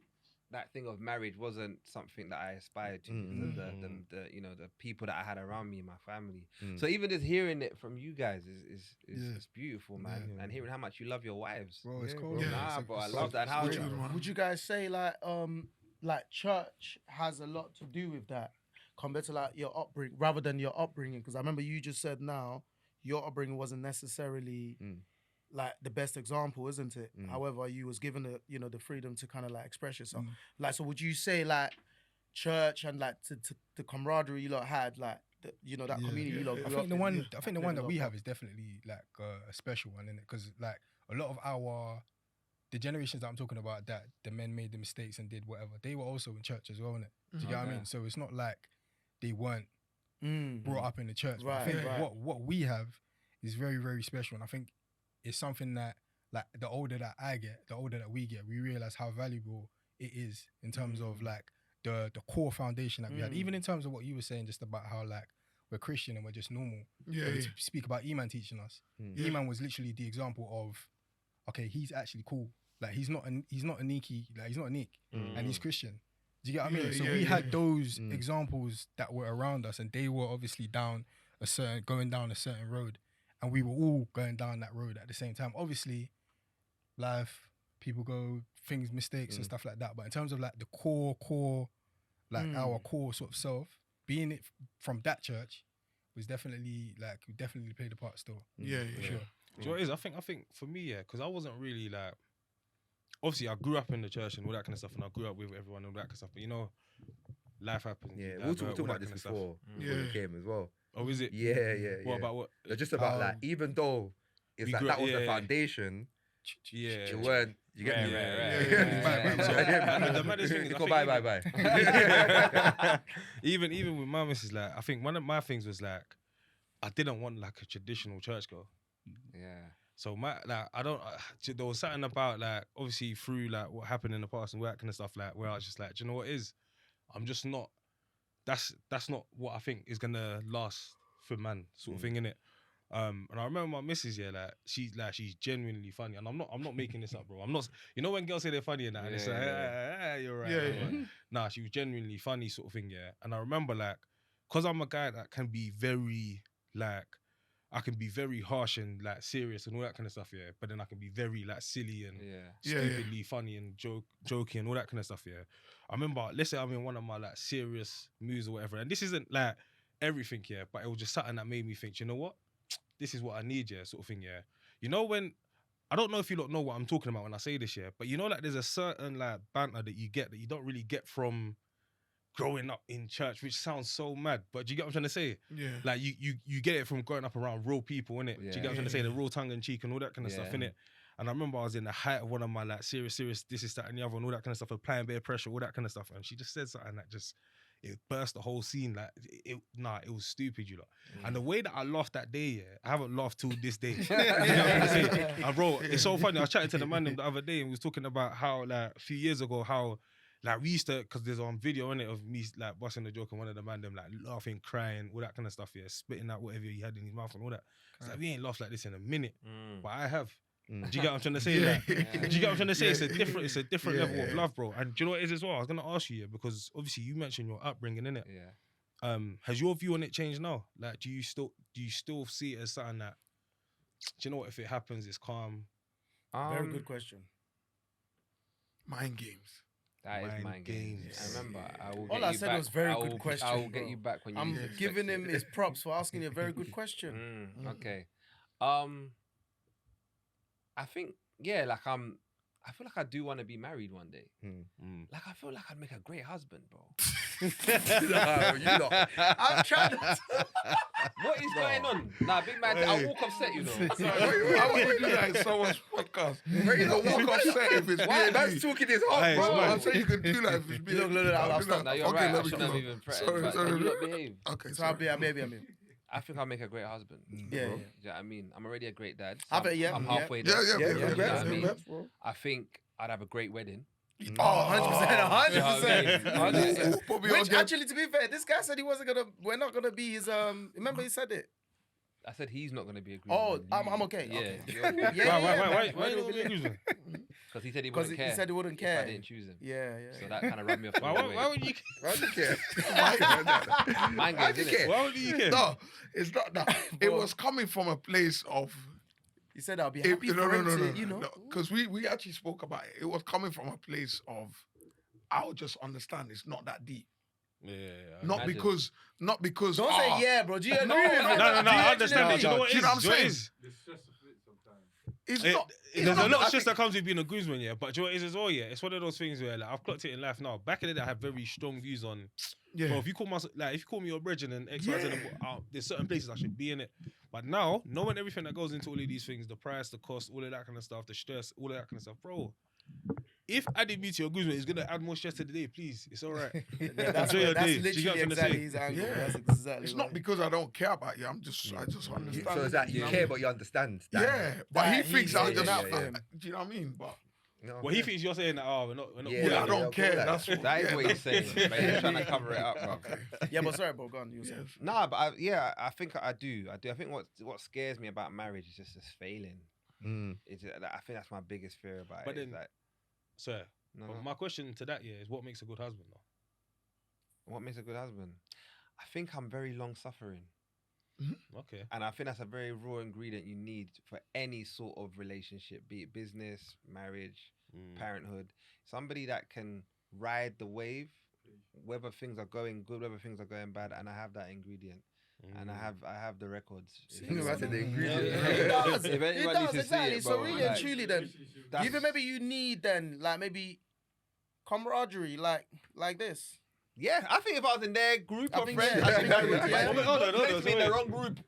that thing of marriage wasn't something that I aspired to because of the people that I had around me in my family. So even just hearing it from you guys is beautiful, man. And hearing how much you love your wives.
Bro, it's cool.
Nah, bro, I love that. How
Would you guys say like church has a lot to do with that compared to like your upbringing rather than your upbringing? Because I remember you just said now your upbringing wasn't necessarily like the best example, isn't it? However, you was given the freedom to kind of like express yourself. Like, so would you say like church and like the camaraderie you lot had, like that community you lot?
I think the one that we have is definitely like a special one, innit? Because like a lot of the generations that I'm talking about, that the men made the mistakes and did whatever, they were also in church as well, innit? Do you get what I mean? So it's not like they weren't brought up in the church. But I
Right,
think
right.
what we have is very, very special. And I think it's something that, like, the older that I get, the older that we get, we realize how valuable it is in terms of like the core foundation that we had. Even in terms of what you were saying just about how like we're Christian and we're just normal.
Yeah,
When we
yeah.
speak about Iman teaching us.
Yeah.
Iman was literally the example of, okay, he's actually cool. Like he's not a Niki, like he's not a Nick, and he's Christian. Do you get what I mean? So we had those examples that were around us, and they were obviously going down a certain road, and we were all going down that road at the same time. Obviously, life, people go, mistakes and stuff like that. But in terms of like the core, like our core sort of self, being it from that church was definitely like, we definitely played a part still.
Yeah,
For
yeah.
sure.
Do you know what it is? I think for me, yeah, because I wasn't really like. Obviously, I grew up in the church and all that kind of stuff, and I grew up with everyone and all that kind of stuff. But you know, life happens.
Yeah,
you
we were
divert,
talking
all
about
that
this
kind of
before.
stuff.
Before you
Yeah.
came as well.
Oh, is it?
Yeah.
What about what?
They're just about like, even though it's
We
like
grew
that
up-
was the
yeah.
foundation,
Yeah.
you weren't. You get me?
Right. The maddest thing is, I
Go
think
bye.
even with my missus, like, I think one of my things was like, I didn't want like a traditional church girl.
Yeah.
So there was something about like, obviously through like what happened in the past and all that kind of stuff, like where I was just like, do you know what it is? I'm just not. That's not what I think is gonna last for man, sort of thing, innit? And I remember my missus, yeah, like she's genuinely funny, and I'm not making this up, bro. I'm not. You know when girls say they're funny and that, and it's like, you're right.
Yeah,
I'm
yeah.
like, nah, she was genuinely funny, sort of thing, yeah. And I remember like, cause I'm a guy that can be very like, I can be very harsh and like serious and all that kind of stuff, yeah. But then I can be very like silly and stupidly funny and jokey and all that kind of stuff, yeah. I remember, let's say I'm in one of my like serious moods or whatever, and this isn't like everything, yeah, but it was just something that made me think, you know what? This is what I need, yeah, sort of thing, yeah. You know when, I don't know if you lot know what I'm talking about when I say this, yeah, but you know like there's a certain like banter that you get that you don't really get from growing up in church, which sounds so mad, but do you get what I'm trying to say?
Yeah.
Like you get it from growing up around real people, innit? Do you get what I'm trying to say? The real tongue in cheek and all that kind of stuff, innit? And I remember I was in the height of one of my like serious, this is that and the other and all that kind of stuff, applying bare pressure, all that kind of stuff. And she just said something that just, it burst the whole scene. Like, it was stupid, you lot. And the way that I laughed that day, yeah, I haven't laughed till this day. You know what I'm trying to say? And bro, it's so funny. I was chatting to the man the other day and we was talking about how like a few years ago, how like we used to, because there's on video in it of me like busting a joke and one of the man them like laughing, crying, all that kind of stuff, yeah, spitting out whatever he had in his mouth and all that. It's like we ain't laughed like this in a minute, but I have. Do you get what I'm trying to say?
Yeah.
Like, do you get what I'm trying to say? It's a different
Yeah,
level of
yeah.
love, bro. And do you know what it is as well? I was gonna ask you, yeah, because obviously you mentioned your upbringing, innit?
Yeah.
Has your view on it changed now? Like, do you still see it as something that, do you know what, if it happens, it's calm?
Very good question.
Mind games.
That is
Mind
mind games.
games.
I remember. I will
All
get
I
you
said
back.
was very
I
good
will-
question,
I will
bro.
get you back when you
I'm
least expect
giving
it.
him his props for asking a very good question.
Okay. I think like I feel like I do want to be married one day. Like I feel like I'd make a great husband, bro.
No, you lot.
I'm trying to.
What is going on? Nah, big man, I'll walk off set, you know.
Why would you do that in someone's podcast? You can walk off set if it's
Why?
B&B.
Man's talking his heart,
Hey,
bro.
it's
I'm saying you can do that if it's B&B.
Look, I'll stop.
No, you're
Okay,
right.
let
I
me
shouldn't have
go.
even threatened.
Sorry,
but
sorry.
you not behave.
Okay,
So I'll be,
sorry.
maybe.
I think I'll make a great husband.
Yeah,
bro.
yeah.
Do you know what I mean? I'm already a great dad. So
I bet, yeah,
I'm
yeah.
halfway there.
Yeah,
Yeah,
yeah,
yeah,
yeah.
You know what I
yeah,
mean?
Congrats, bro.
I think I'd have a great wedding.
Oh, 100%,
You know what I mean?
100%.
Probably
Which
on the-
actually, to be fair, this guy said he wasn't gonna. We're not gonna be his. Remember he said it.
I said he's not going to be a
Oh,
groomsman.
I'm okay.
Yeah,
Okay.
yeah.
Yeah,
Why you don't be a groomsman?
Because he said he
Because
wouldn't
he
care.
said he wouldn't
if
care.
I didn't choose him.
Yeah.
So that kind of rubbed me off.
Why would you?
Why do you care?
Mind
Why
games,
do you
innit?
care?
Why would you care?
No, it's not that. It
Bro.
was coming from a place of.
He said I'll be happy for him to, you know.
Because we actually spoke about it. It was coming from a place of, I'll just understand it's not that deep.
Yeah.
Not
Imagine.
because.
Don't say yeah, bro. Do you agree
No,
with
no,
me?
No, I
Do you
understand
actually
it. You know what
Do
it
you know what I'm
is? Do you know what it
saying?
is?
The stress of it sometimes.
It's
It-
not. It's
There's
not
a lot of
that-
stress that comes with being a groomsman, yeah. But do you know what it is as well, yeah? It's one of those things where like I've clocked it in life now. Back in the day, I had very strong views on.
Yeah.
Bro, if you call me your brethren and X, Y, Z, there's certain places I should be in it. But now, knowing everything that goes into all of these things, the price, the cost, all of that kind of stuff, the stress, all of that kind of stuff, bro. if adding me to your groomsmen is gonna add more stress to the day, please, it's all right.
That's
Enjoy your
that's
day. Do you get
literally
what I'm trying to
exactly
say?
his angle.
Yeah.
That's exactly.
It's
what
not
it-
because I don't care about you. I just understand.
So is that you
know?
care, but you understand? That.
Yeah, but he
That
thinks
he's
I'm
looking
just.
out for him.
Do you know what I mean? But
No,
Well, he thinks you're saying that. Oh, we're not.
Yeah,
yeah, I
yeah,
don't
I'll
care.
call that.
That's what.
That is
yeah,
what he's saying, but he's trying to cover it up, bro.
Yeah, but sorry, bro. Go on. You were saying.
Nah, but I think I do. I think what scares me about marriage is just failing.
Mm.
I think that's my biggest fear about
But
it.
then-
Like,
Sir,
no,
but
no.
my question to that is, what makes a good husband? Though?
What makes a good husband? I think I'm very long suffering.
Okay.
And I think that's a very raw ingredient you need for any sort of relationship, be it business, marriage, parenthood. Somebody that can ride the wave, whether things are going good, whether things are going bad, and I have that ingredient. And I have the records.
I said the ingredient.
It does.
If
It
anybody needs
does
to see
exactly.
it,
So
bro,
really
like,
and truly, then,
that's-
even maybe you need then like maybe camaraderie, like this.
Yeah, I think if I was in their group
I
of
think,
friends,
yeah,
I'd
I
be
think
married.
you would, yeah.
Hold on, hold on,
Place me in the
wait.
wrong group.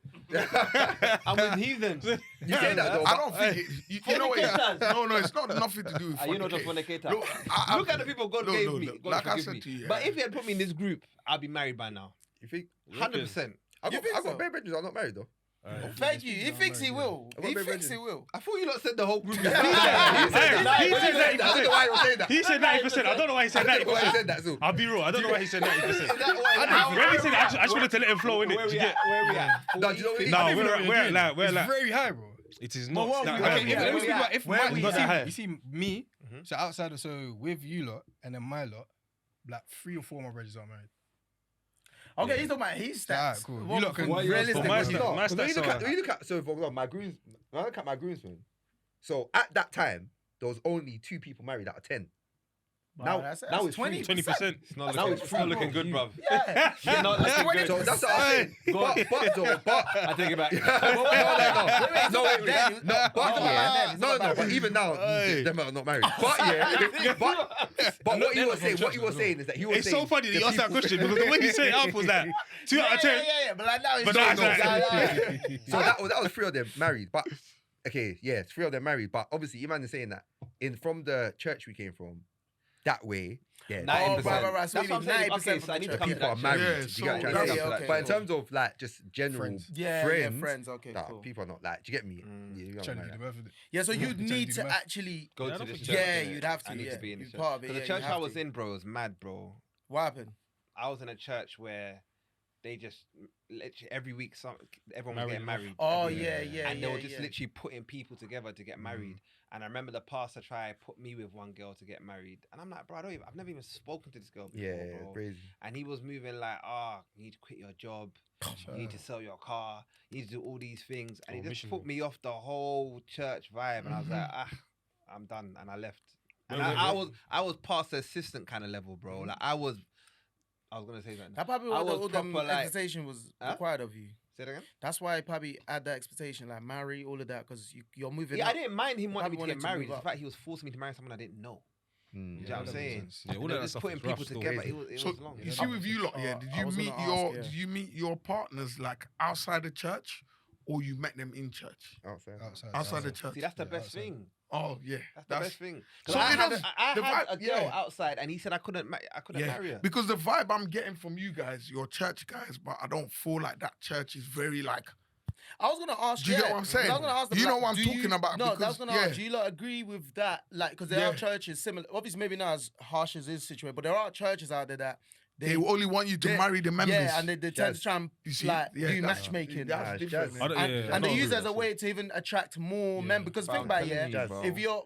I'm with heathens.
You say that though.
I don't think it. You know what?
Fornicators.
No, it's not nothing to do with.
Are you not just
fornicating.
fornicator?
Look,
Look at the people God
look,
gave
look,
me.
look.
God
Like I
forgive
said
me.
to you,
But
yeah.
if you had put me in this group, I'd be married by now.
You think?
100%.
I
You think
got
so?
bare bridges. I'm not married though.
Thank you. He thinks he will.
I got
He
my
thinks he
brethren.
will.
I thought you lot said the whole group.
He said 90%.
I don't know why he was saying that.
He said 90%. I don't know why he
I
said
don't know why he
90%.
said that. So
I'll be real. I don't know why he said 90%. When he said
Where
I just wanted to let him flow in it.
we
Do you
at?
get?
Where we at?
No, do you know what it is?
No,
I don't even know what
we're
you're
at like,
doing.
we're
It's
like.
very high, bro.
It is
But
not
what
that
okay,
high.
if,
yeah,
let me
where
speak
we
about
at?
if
Where
my,
we
you,
at?
see,
High.
you see me,
Mhm.
so outside of so with you lot and then my lot, like 3 or 4 of my brothers are married.
Okay, he's talking about his stats.
Alright, cool.
What
You lot can-
for realistic
For my
with you?
stats- my
Because when you
stats
look
are-
at, when you look at, so for example, my grooms, when I look at my groomsmen, so at that time there was only 2 people married out of 10.
Wow,
Now
that's
it's
20%.
20%.
It's not
Now
looking,
it's
it's not looking good, bruv.
Yeah.
You're not looking good.
So that's what I'm saying. But
I take it back.
But even now, them are not married. But yeah, but what you were saying is that he was
It's
saying
so funny that
the
you asked that
people-
question because the way he set it up was that 2 out of 10.
Yeah. But like now,
But
no,
that's like-
So that was 3 of them married. But okay, yeah, 3 of them married. But obviously, Iman is saying that from the church we came from, that way, yeah,
90%.
right. So
That's what I'm saying.
90%
Okay, so I need to
the
come to
people are
that.
married.
Yeah,
Do you
so
get what I'm trying to
that's-
say?
yeah, okay,
But in
cool.
terms of like just general
Friends.
friends,
friends. Okay,
that
cool.
people are not like. Do you get me?
Mm.
Yeah, you
Trying
know
to
what
do
I
the math with it.
Yeah, so you'd
Trying to
need
do
to
the math.
actually.
Go
Yeah, I
to
don't
this
think
church.
so.
Yeah,
innit?
you'd have to.
I need
Yeah,
to be in the
you'd
church.
part of it.
'Cause
Yeah,
the church
you'd
I
have
was
to.
in, bro, was mad, bro.
What happened?
I was in a church where they just literally every week everyone was
Married
getting
off.
married.
Oh
every week.
yeah.
And they were just literally putting people together to get married. And I remember the pastor put me with one girl to get married. And I'm like, bro, I've never even spoken to this girl before,
Yeah,
bro.
crazy.
And he was moving like, you need to quit your job. You need to sell your car. You need to do all these things. And he just
missionary.
put me off the whole church vibe. And I was like, I'm done. And I left. And
Wait,
I was past the assistant kind of level, bro. Like I was gonna say that.
That probably
I
what
was
all the
proper, like-
expectation was
Huh?
required of you.
Say that again?
That's why I probably had that expectation, like marry, all of that, because you're moving.
Yeah,
up.
I didn't mind him wanting me to
Probably
get
wanted to
married.
move
It's the
up.
fact he was forcing me to marry someone I didn't know.
Mm.
Do you know what
that
I'm
makes
saying?
sense.
Yeah, all
And
of
they
that
just
stuff
putting
is rough
people
still,
together.
isn't
It
So
was long.
you see, with you lot, yeah,
I was gonna ask, yeah.
did you meet your partners like outside the church, or you met them in church?
Outside.
Outside the church.
See, that's the
Yeah,
best
outside.
thing.
Oh yeah,
That's the best thing.
So
'Cause I
it
had,
is-
I
the
had
vibe-
a girl
yeah.
outside, and he said I couldn't marry her.
because the vibe I'm getting from you guys, your church guys, but I don't feel like that church is very like.
I was gonna ask.
Do you get what I'm saying?
I was gonna ask them,
You know
like,
what I'm
do
talking about,
No, I was
because-
gonna
yeah.
ask. Do you lot agree with that? Like, because there are
Yeah.
churches similar. Obviously, maybe not as harsh as this situation, but there are churches out there that
They only want you to
they-
marry the members.
Yeah, and they tend to
Yes.
try and
You see?
like
Yeah,
do
that's-
matchmaking.
That's
Nah,
different.
that's-
I don't-
And,
yeah,
and
I
they
don't
use
agree
it as a
with
way to even attract more
Yeah.
men. Because
Bro,
think
I'm
about it,
telling
yeah,
you, bro.
if you're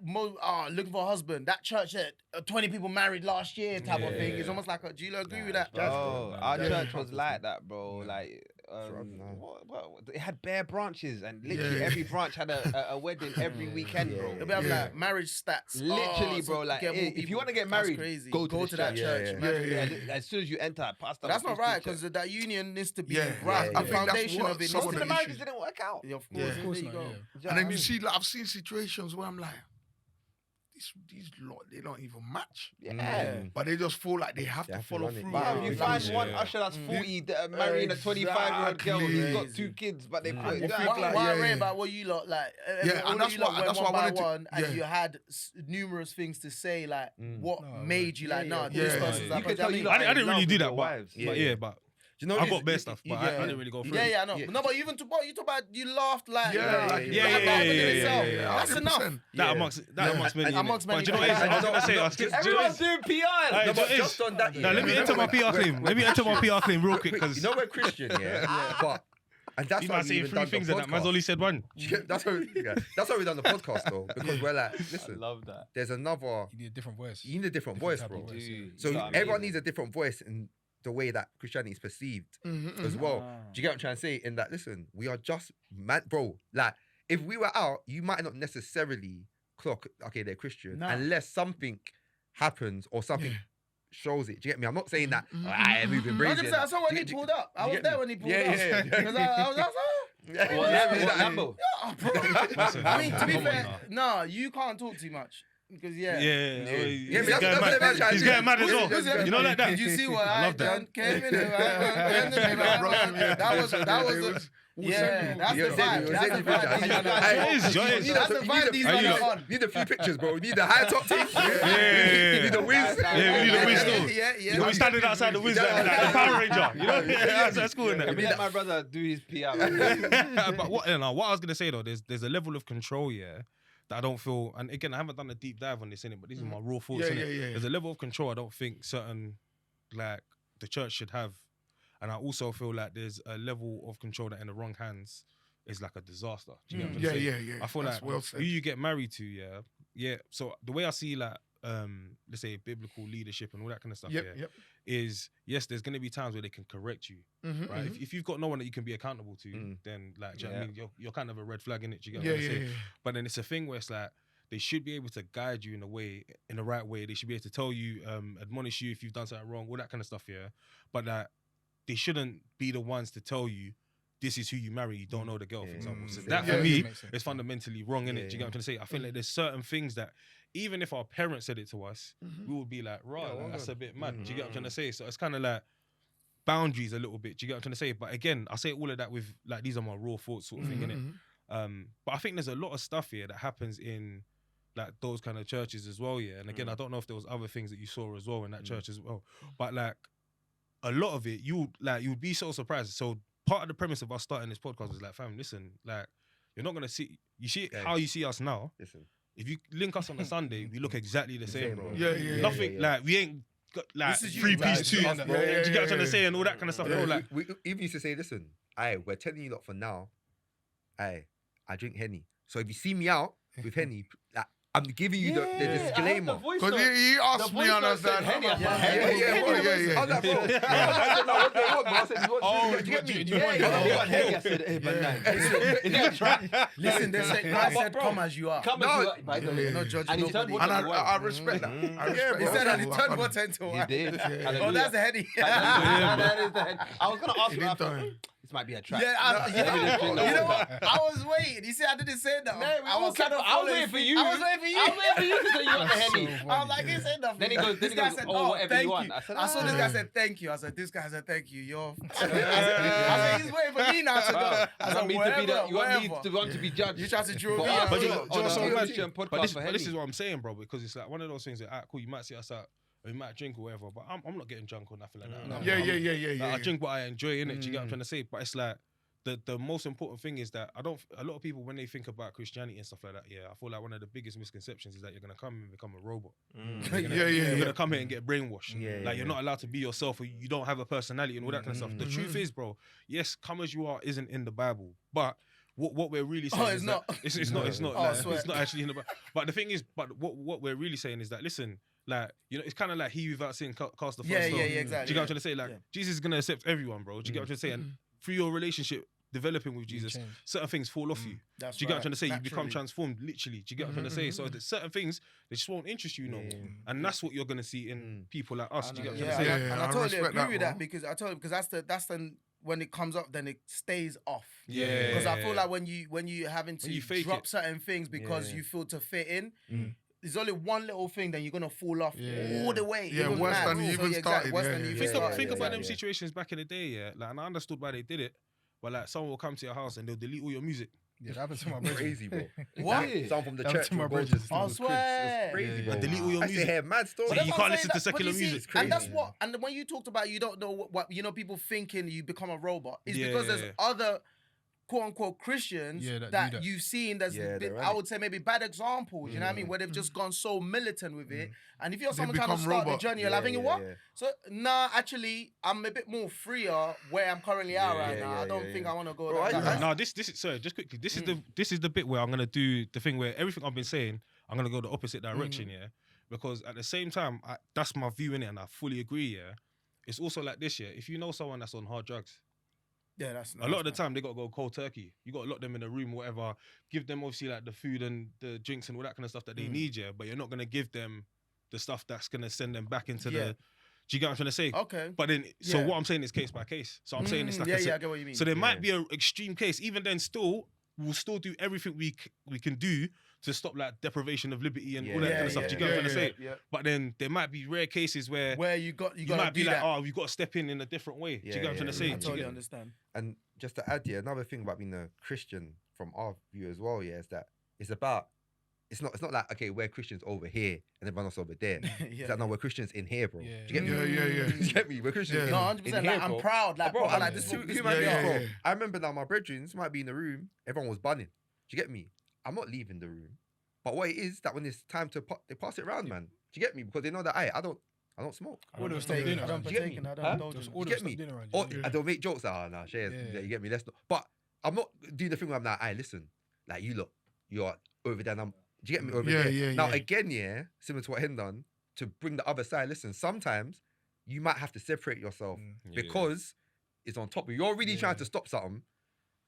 looking for a husband, that church that 20 people married last year type of thing is almost like a. Do you agree with that?
Bro, our
Yeah.
church was like that, bro.
Yeah.
Like,
Sure, no.
what? It had bare branches, and literally
Yeah.
every branch had a wedding every weekend, bro.
They'll be having
Yeah.
like marriage stats.
Literally,
so
bro. Like,
get more
if you
people.
want to get
That's
married,
crazy.
go to
that
church.
church.
Yeah,
man.
yeah.
As soon as you enter, pastor.
But that's not
will
right
preach
because
it.
that union needs to be
Yeah,
right.
yeah,
The
yeah. I think
that's
foundation
what
of it.
some
needs
of
Most
to
of the
the
be-
marriages
issues.
didn't work out.
Yeah, of course.
Yeah.
There
course
you
not,
go.
yeah.
Do you know
And
what I
then you
mean?
see, like, I've seen situations where I'm like, these lot, they don't even match.
Yeah.
But they just feel like they have
They
to
have to
follow
run it.
through.
Wow,
with
you
it.
find
Yeah.
one usher that's 40 that are marrying a 25-year-old girl who's got 2 kids, but they put
You
it
think
What
like-
I
yeah,
rate
yeah.
about what you lot like,
Yeah,
all
and
of
that's
you lot
what-
went
that's
one
what I
by
wanted to-
one, and
yeah.
you had numerous things to say, like what
No,
made you like, nah,
yeah,
this
yeah.
person's
You
like,
could
do you know
tell you
what I
lot
mean?
I didn't really
love
do
with
that,
your
but
wives.
but
Do you know
I
what it
got
is?
bare stuff, but I didn't really go through.
Yeah, I know.
Yeah.
No, but even you talk about you laughed like
Yeah,
like,
yeah,
like
yeah,
within
yeah,
itself.
yeah, yeah,
That's enough.
100%.
That amongst many.
Amongst
innit?
many
But do you know what it is? I was gonna say, I was just,
Everyone's doing PR.
Hey,
No,
do
but
you know what it
just
is?
on that.
Now, let me enter my PR claim. Let me enter my PR claim real quick, because
You know we're Christian, yeah. But and that's
you
why
might
we
say
even
3
done
things
the
and that man's
podcast.
only said 1.
That's why we done the podcast though, because we're like,
I
listen,
love that.
there's another.
You need a different voice.
You need a different voice,
type
bro.
of voice, yeah.
Dude,
So
you know what I
everyone
mean?
needs a different voice in the way that Christianity is perceived
Mhm,
as
mhm.
well. Do you get what I'm trying to say? In that, listen, we are just man, bro. Like, if we were out, you might not necessarily clock. Okay, they're Christian,
Nah.
unless something happens or something shows it. Do you get me? I'm not saying that.
Mhm,
I'm moving brazy.
100%. I saw when he pulled up. I was there when he pulled up. Because I was like,
Yeah,
What, Lambo?
oh, bro.
Listen,
I mean, to be
come on
fair,
now.
no, you can't talk too much. Because,
Yeah,
yeah.
oh,
Yeah,
he's
but
getting
that's
mad.
what
He's
I'm
getting mad as
trying to
well.
do.
You know, like that.
Did you see what
I
I
love that.
done? Came in there. That was the... Yeah, that's the vibe. That's the vibe.
It is, Joe, it is.
That's the vibe these
Are you
guys are
lot-
on.
Need a few pictures, bro. We need the high top team.
Yeah.
We need the whiz.
Yeah, we need the whiz still.
Yeah.
You know, we standing outside the whiz like the Power Ranger. You know, that's cool,
Can
innit?
we let my brother do his PR?
But what I was gonna say though, there's a level of control, yeah, that I don't feel. And again, I haven't done a deep dive on this in it, but these are my raw thoughts.
Yeah,
innit?
yeah.
There's a level of control I don't think certain, like, the church should have, and I also feel like there's a level of control that in the wrong hands is like a disaster. Do you get what I'm
Yeah,
saying?
yeah.
I feel
That's
like
well said.
who you get married to, yeah. So the way I see like, let's say biblical leadership and all that kind of stuff,
Yep.
is yes, there's gonna be times where they can correct you,
Mhm,
right?
mhm.
If you've got no one that you can be accountable to, then like, do you know what I mean? You're kind of a red flag in it. Do you get what I'm saying?
Yeah.
But then it's a thing where it's like they should be able to guide you in the right way. They should be able to tell you, admonish you if you've done something wrong, all that kind of stuff, yeah. But that they shouldn't be the ones to tell you this is who you marry. You don't know the girl, for example. So that for
Yeah.
me
Makes sense.
is fundamentally wrong, innit? Do you get what I'm trying to say? I feel like there's certain things that even if our parents said it to us, we would be like, right,
well
that's
done.
a bit mad. Do you get what I'm trying to say? So it's kind of like boundaries a little bit. Do you get what I'm trying to say? But again, I say all of that with like these are my raw thoughts sort of thing, innit? But I think there's a lot of stuff here that happens in like those kind of churches as well, yeah. And again, I don't know if there was other things that you saw as well in that church as well. But like a lot of it, you would be so surprised. So part of the premise of us starting this podcast was like, fam, listen, like you're not gonna see how you see us now.
Listen.
If you link us on a Sunday, we look exactly the same, bro.
Yeah.
Nothing like we ain't got like
This is you,
3-piece
like,
suit.
us,
Do
bro.
you get what I'm trying to say and all that kind of stuff. Bro, like
We even used to say, listen, we're telling you lot for now, I drink Henny. So if you see me out with Henny, like, I'm giving you the disclaimer.
Because he asked me on us that.
Yeah. I was like, bro, I don't know what they want, but I said, you want to get me?
I said, hey, but nah. Is that a trap?
Listen, they said, God said, come as you are.
Come
No,
as you are. By the way.
Not judging
And he turned
nobody.
And
water
I
to wine.
respect that. I respect
He
that.
said that he
Well,
turned
well,
water into
He
wine.
did.
Oh, that's the heady.
That is the head. I was going to ask
He
you
didn't
after.
tell him.
This might be a trap.
Yeah, you know what? I was waiting. He said I didn't say that. I was kind of
I was waiting for you.
I was waiting for you.
I was waiting for you to say you got the Henny.
I was like, he said nothing.
Then he goes,
this guy said, oh,
whatever
thank
you want.
you.
I said,
I saw this guy said, thank you. I said, this guy said, thank you. I said, he's waiting for me now to go. I
You
said,
want me to be
whatever,
you want me
whatever.
to want to be judged.
You try to draw
For
me
us
out.
But
on
you-
a
just so
Christian
but
podcast
this,
for
but this is
Henny.
what I'm saying, bro, because it's like one of those things that, cool, you might see us out, we might drink or whatever, but I'm not getting drunk or nothing like that.
No.
Like, I drink what I enjoy, innit? Do you get what I'm trying to say? But it's like the most important thing is that a lot of people when they think about Christianity and stuff like that, I feel like one of the biggest misconceptions is that you're gonna come and become a robot. You're gonna come here and get brainwashed. Like you're not allowed to be yourself, or you don't have a personality and all that kind of stuff. The truth is, bro, yes, come as you are isn't in the Bible, but what we're really saying
it's
is
not.
that it's not
Oh, I
like,
swear.
it's not actually in the Bible. But the thing is, what we're really saying is that, listen, like, you know, it's kind of like he without sin cast the first
Yeah,
stone.
exactly.
Do you get what I'm trying to say? Like, Jesus is gonna accept everyone, bro. Do you get what I'm trying to say? And through your relationship developing with Jesus,
change.
certain things fall off you.
That's
Do you get what I'm
right.
trying to say? You become
Naturally.
transformed, literally. Do you get what I'm trying to say? So there's certain things they just won't interest you no more, and that's what you're gonna see in people like us. Do you get what I'm
Yeah,
trying to say?
and I
I
totally
respect
agree
that,
with
bro.
that because I told him because that's the when it comes up then it stays off.
Yeah.
Because I feel like when you having to
When you fake
drop
it.
certain things because you feel to fit in, there's only one little thing, then you're gonna fall off all the way.
Yeah,
even
worse
mad.
than you
So,
even
exactly,
started.
worse
Yeah,
than you
yeah,
even
yeah,
started.
Think about them
exactly.
situations back in the day, yeah. Like, and I understood why they did it, but like, someone will come to your house and they'll delete all your music.
Yeah, that happened to my brother.
Crazy, bro.
What?
Like, someone from the
That was
church
to my
will go to
brothers.
people's
I
cribs.
swear.
It's crazy,
Yeah,
bro.
And delete all your
I say,
music.
hey, mad story.
So
But
you
that's
can't
what I'm
listen
saying,
to secular
but you see,
music.
and that's
Crazy.
what. And when you talked about you don't know what you know, people thinking you become a robot. It's
Yeah,
because
yeah,
there's
yeah.
other quote unquote Christians
Yeah, that do
that
that.
you've seen. There's
Yeah,
been,
they're
I would say maybe bad examples. You know what I mean?
Mm.
Where they've just gone so militant with it. And if you're
They
someone trying to
become
start the
robot.
journey, you're like, thinking, what?
yeah.
So nah, actually, I'm a bit more freer where I'm currently at right
Yeah,
now.
yeah,
I don't
yeah,
think
yeah.
I want to go
Bro,
down
I-
that.
No, this is sorry, just quickly. This is the bit where I'm gonna do the thing where everything I've been saying, I'm gonna go the opposite direction, yeah. Because at the same time, that's my view in it, and I fully agree. Yeah, it's also like this, yeah. If you know someone that's on hard drugs,
Yeah, that's
a lot of the time they got to go cold turkey. You got to lock them in a room, whatever. Give them obviously like the food and the drinks and all that kind of stuff that they need, yeah. But you're not gonna give them the stuff that's gonna send them back into
Yeah.
the. Do you get what I'm trying to say?
Okay.
But then, so
Yeah.
what I'm saying is case by case. So I'm saying it's like
yeah,
a,
yeah, I get what you mean.
so there might be an extreme case. Even then, still, we'll still do everything we can do to stop like deprivation of liberty and all that kind of stuff. Do you get what I'm trying to say?
Yeah.
But then there might be rare cases where
Where you
you
gotta
might be
do
like,
that.
oh, we've got to step in a different way. Do you get what I'm trying to say?
I
Do you
totally
get-
understand.
And just to add, yeah, another thing about being a Christian from our view as well, yeah, is that it's about it's not like okay, we're Christians over here and everyone else over there. It's like no, we're Christians in here, bro.
Yeah.
Do you get me?
Yeah.
Do you get me? We're Christians.
Yeah.
in,
No, 100%.
in
Like,
here,
I'm
bro.
proud. Like,
bro,
proper,
I'm
like,
this
this
who
is
man
what we
is,
are.
bro.
yeah.
I remember now my brethren might be in the room, everyone was bunning. Do you get me? I'm not leaving the room. But what it is that when it's time to they pass it around, man. Do you get me? Because they know that I don't smoke.
All
I
those stuff
don't
doing
partake, I don't
Do you get
partake in,
me?
I
Huh?
don't indulge
Just
in.
all
Do
those
you get
stuff
me?
doing around
Or
you.
and they'll make jokes. Oh, nah, shares.
Yeah.
Yeah, you get me? Let's not. But I'm not doing the thing where I'm like, listen, like you look, you're over there. And do you get me? Over
Yeah,
there.
yeah,
Now
yeah.
again, yeah, similar to what Hen done, to bring the other side. Listen, sometimes you might have to separate yourself
Yeah.
because it's on top of you. You're really trying to stop something,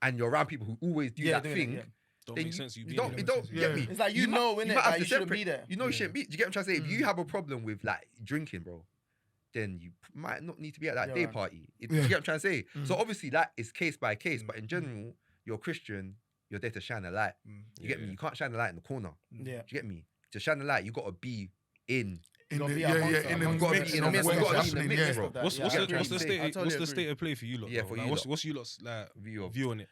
and you're around people who always do
Yeah,
that
doing it,
thing.
yeah.
Don't
then
make sense. You
You
being
don't.
there.
It don't.
Yeah.
Get me?
It's like you
might-
know, innit,
might
that
have
you
to
shouldn't be
separate.
there.
You know you
Yeah.
shouldn't be. Do you get what I'm trying to say? If you have a problem with like drinking, bro, then you might not need to be at that
Yeah,
day
right.
party. Do
Yeah.
you get what I'm trying to say? So obviously that is case by case, but in general, you're Christian. You're there to shine a light. You get me? You can't shine a light in the corner.
Yeah.
Do you get me? To shine a light, you got to be in.
In
gotta
the,
be
yeah,
amongst
yeah,
it,
in the
amongst
it,
mix
in
of
the midst
what's
of what's
happening.
happening,
Yeah.
bro.
What's
Yeah,
what's
I
the
get what you're saying.
I totally
what's the
agree.
state of play for you lot?
Yeah,
though?
for
Like,
you lot.
what's you lot's like
View of-
view on it?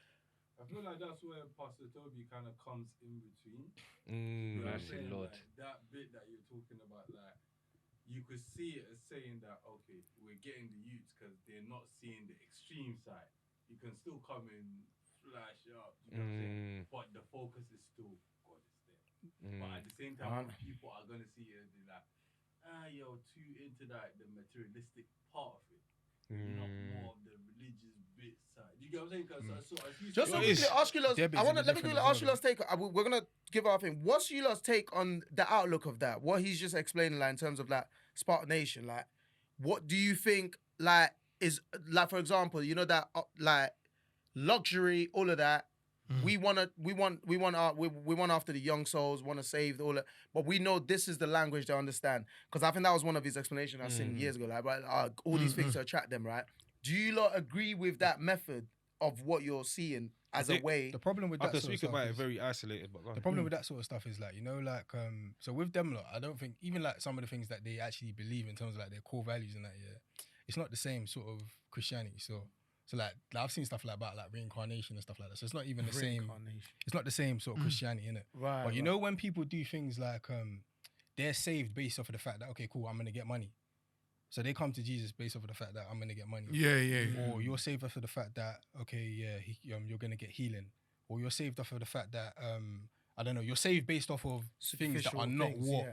I feel like that's where Pastor Toby kind of comes in between.
Mm.
You know what I'm
Mercy
saying?
Lord.
Like, that bit that you're talking about, like, you could see it as saying that, okay, we're getting the youths because they're not seeing the extreme side. You can still come and flash up, you know what I'm saying? But the focus is still God is there. But at the same time, people are going to see it and be like, you're too into that, the materialistic part of it. You're not more of the religious bit side. You get what I'm saying? 'Cause so as you
Just
say-
so
It
we
is.
can ask you lot,
Debits
I want to
are
let me
different
quickly
as
ask you
well,
lot's take. We're gonna give our thing. What's you lot's take on the outlook of that? What he's just explaining, like in terms of like Spartan Nation, like what do you think, like is like for example, you know that like luxury, all of that. We want after the young souls, want to save all that, but we know this is the language they understand. Because I think that was one of his explanations I seen years ago. Like, right, all these things to attract them, right? Do you lot agree with that method of what you're seeing as a way?
The problem with
I
that
can
sort of
speak
stuff
about it
is-
very isolated, but go on.
The problem with that sort of stuff is like, you know, like so with them lot, I don't think even like some of the things that they actually believe in terms of like their core values and that, yeah, it's not the same sort of Christianity. So like I've seen stuff like about like reincarnation and stuff like that. So it's not even the same. It's not the same sort of Christianity, innit?
Right.
But you know when people do things like they're saved based off of the fact that okay, cool, I'm gonna get money. So they come to Jesus based off of the fact that I'm gonna get money.
Yeah.
Or you're saved off of the fact that okay, yeah, you're gonna get healing. Or you're saved off of the fact that I don't know, you're saved based off of things that
Superficial
are not
things,
what
yeah.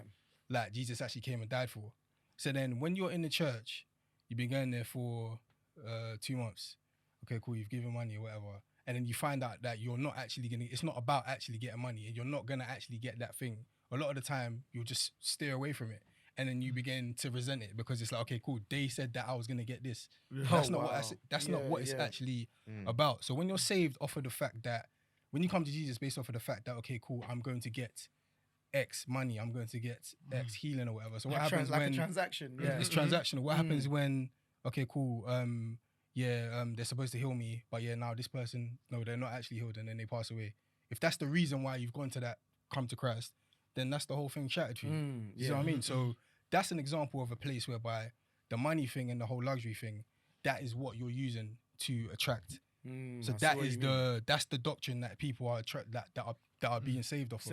like Jesus actually came and died for. So then when you're in the church, you've been going there for 2 months. Okay, cool, you've given money or whatever. And then you find out that you're not actually it's not about actually getting money and you're not gonna actually get that thing. A lot of the time you'll just steer away from it. And then you begin to resent it because it's like, okay, cool, they said that I was gonna get this. That's not what it's actually about. So when you're saved off of the fact that when you come to Jesus based off of the fact that, okay, cool, I'm going to get X money, I'm going to get X healing or whatever. So what happens
like
when
a transaction? Yeah.
it's transactional? What happens when, okay, cool, they're supposed to heal me, but yeah, now this person, no, they're not actually healed, and then they pass away. If that's the reason why you've gone to that, come to Christ, then that's the whole thing shattered for you. You know what I mean? So that's an example of a place whereby the money thing and the whole luxury thing, that is what you're using to attract. So that's the doctrine that people are that are being saved off.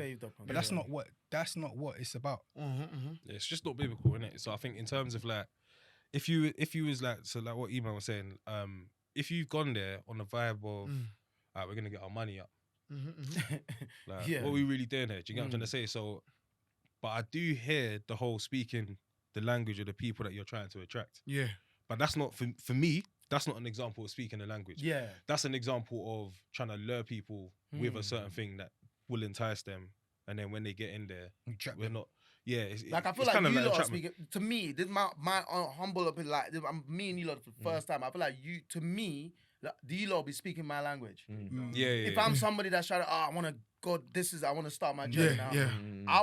But that's not what it's about.
Yeah, it's just not biblical, innit? So I think in terms of like, if you was like, so like what Iman was saying, if you've gone there on the vibe of, alright, we're gonna get our money up. Like, what are we really doing here? Do you get what I'm trying to say? So, but I do hear the whole speaking the language of the people that you're trying to attract.
Yeah.
But that's not for me. That's not an example of speaking the language.
Yeah.
That's an example of trying to lure people with a certain thing that will entice them, and then when they get in there, we're not. Yeah, it's,
like I feel
it's
like
kind of
you
like
lot are
entrapment.
speaking to me. This my humble opinion. Like me and you lot for the first time. I feel like you to me. Like, do you lot be speaking my language?
Yeah.
If I'm somebody that's trying to, I want to go. I want to start my journey now.
Yeah.
I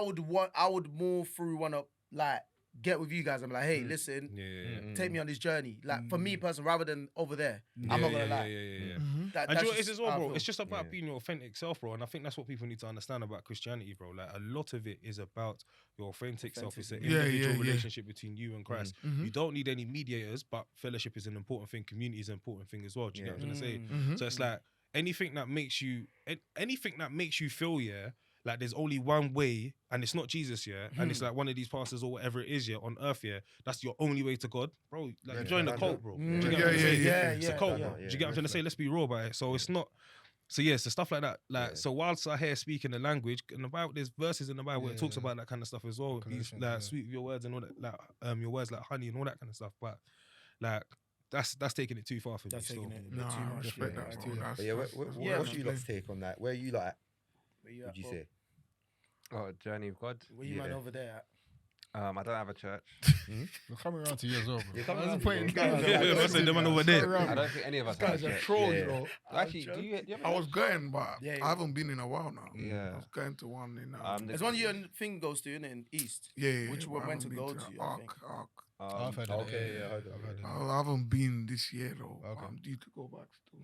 would more through want to like get with you guys. I'm like, hey, listen, take me on this journey. Like for me, person, rather than over there. I'm not gonna lie.
Yeah.
That,
And
that's
do you know what it is
just
as well,
how I
bro?
feel.
It's just about being your authentic self, bro. And I think that's what people need to understand about Christianity, bro. Like, a lot of it is about your authentic self. It's an individual relationship between you and Christ. You don't need any mediators, but fellowship is an important thing. Community is an important thing as well. Do you get what I'm trying to say? So it's like anything that makes you feel, like there's only one way, and it's not Jesus, and it's like one of these pastors or whatever it is, on earth, that's your only way to God, bro. Like, join the cult, bro. Do you get what I'm saying? It's a cult, bro. Do you get what I'm trying to say? Let's be raw about it. So it's not. So so stuff like that. Like, so whilst I hear speaking the language, and about there's verses in the Bible where it talks about that kind of stuff as well. Be like sweet with your words and all that, like your words like honey and all that kind of stuff. But like that's taking it too far for me.
That's taking it a bit
No,
too
I
much.
respect that, bro.
But yeah, what's your lot's take on that? Where are you like?
Where you
Would
at,
you
bro?
say?
Oh, journey of God.
Where you man over there at?
I don't have a church.
We're coming around to you as well, bro.
You're coming
I was
around
putting
to
guys.
I said the man over there.
I don't think any of us have a
Guys are
church.
trolls, bro.
Actually, do you have
I was going, but
Yeah,
I haven't been in a while now.
Yeah.
I was going to one in.
There's one you and thing goes to in East. Which
but
one
I
went to
haven't
go
been
to? I
Arc.
think.
I've heard of it.
Okay, yeah, I heard of
I've heard
it.
of it.
I haven't been this year though.
Okay.
I'm due to go back still.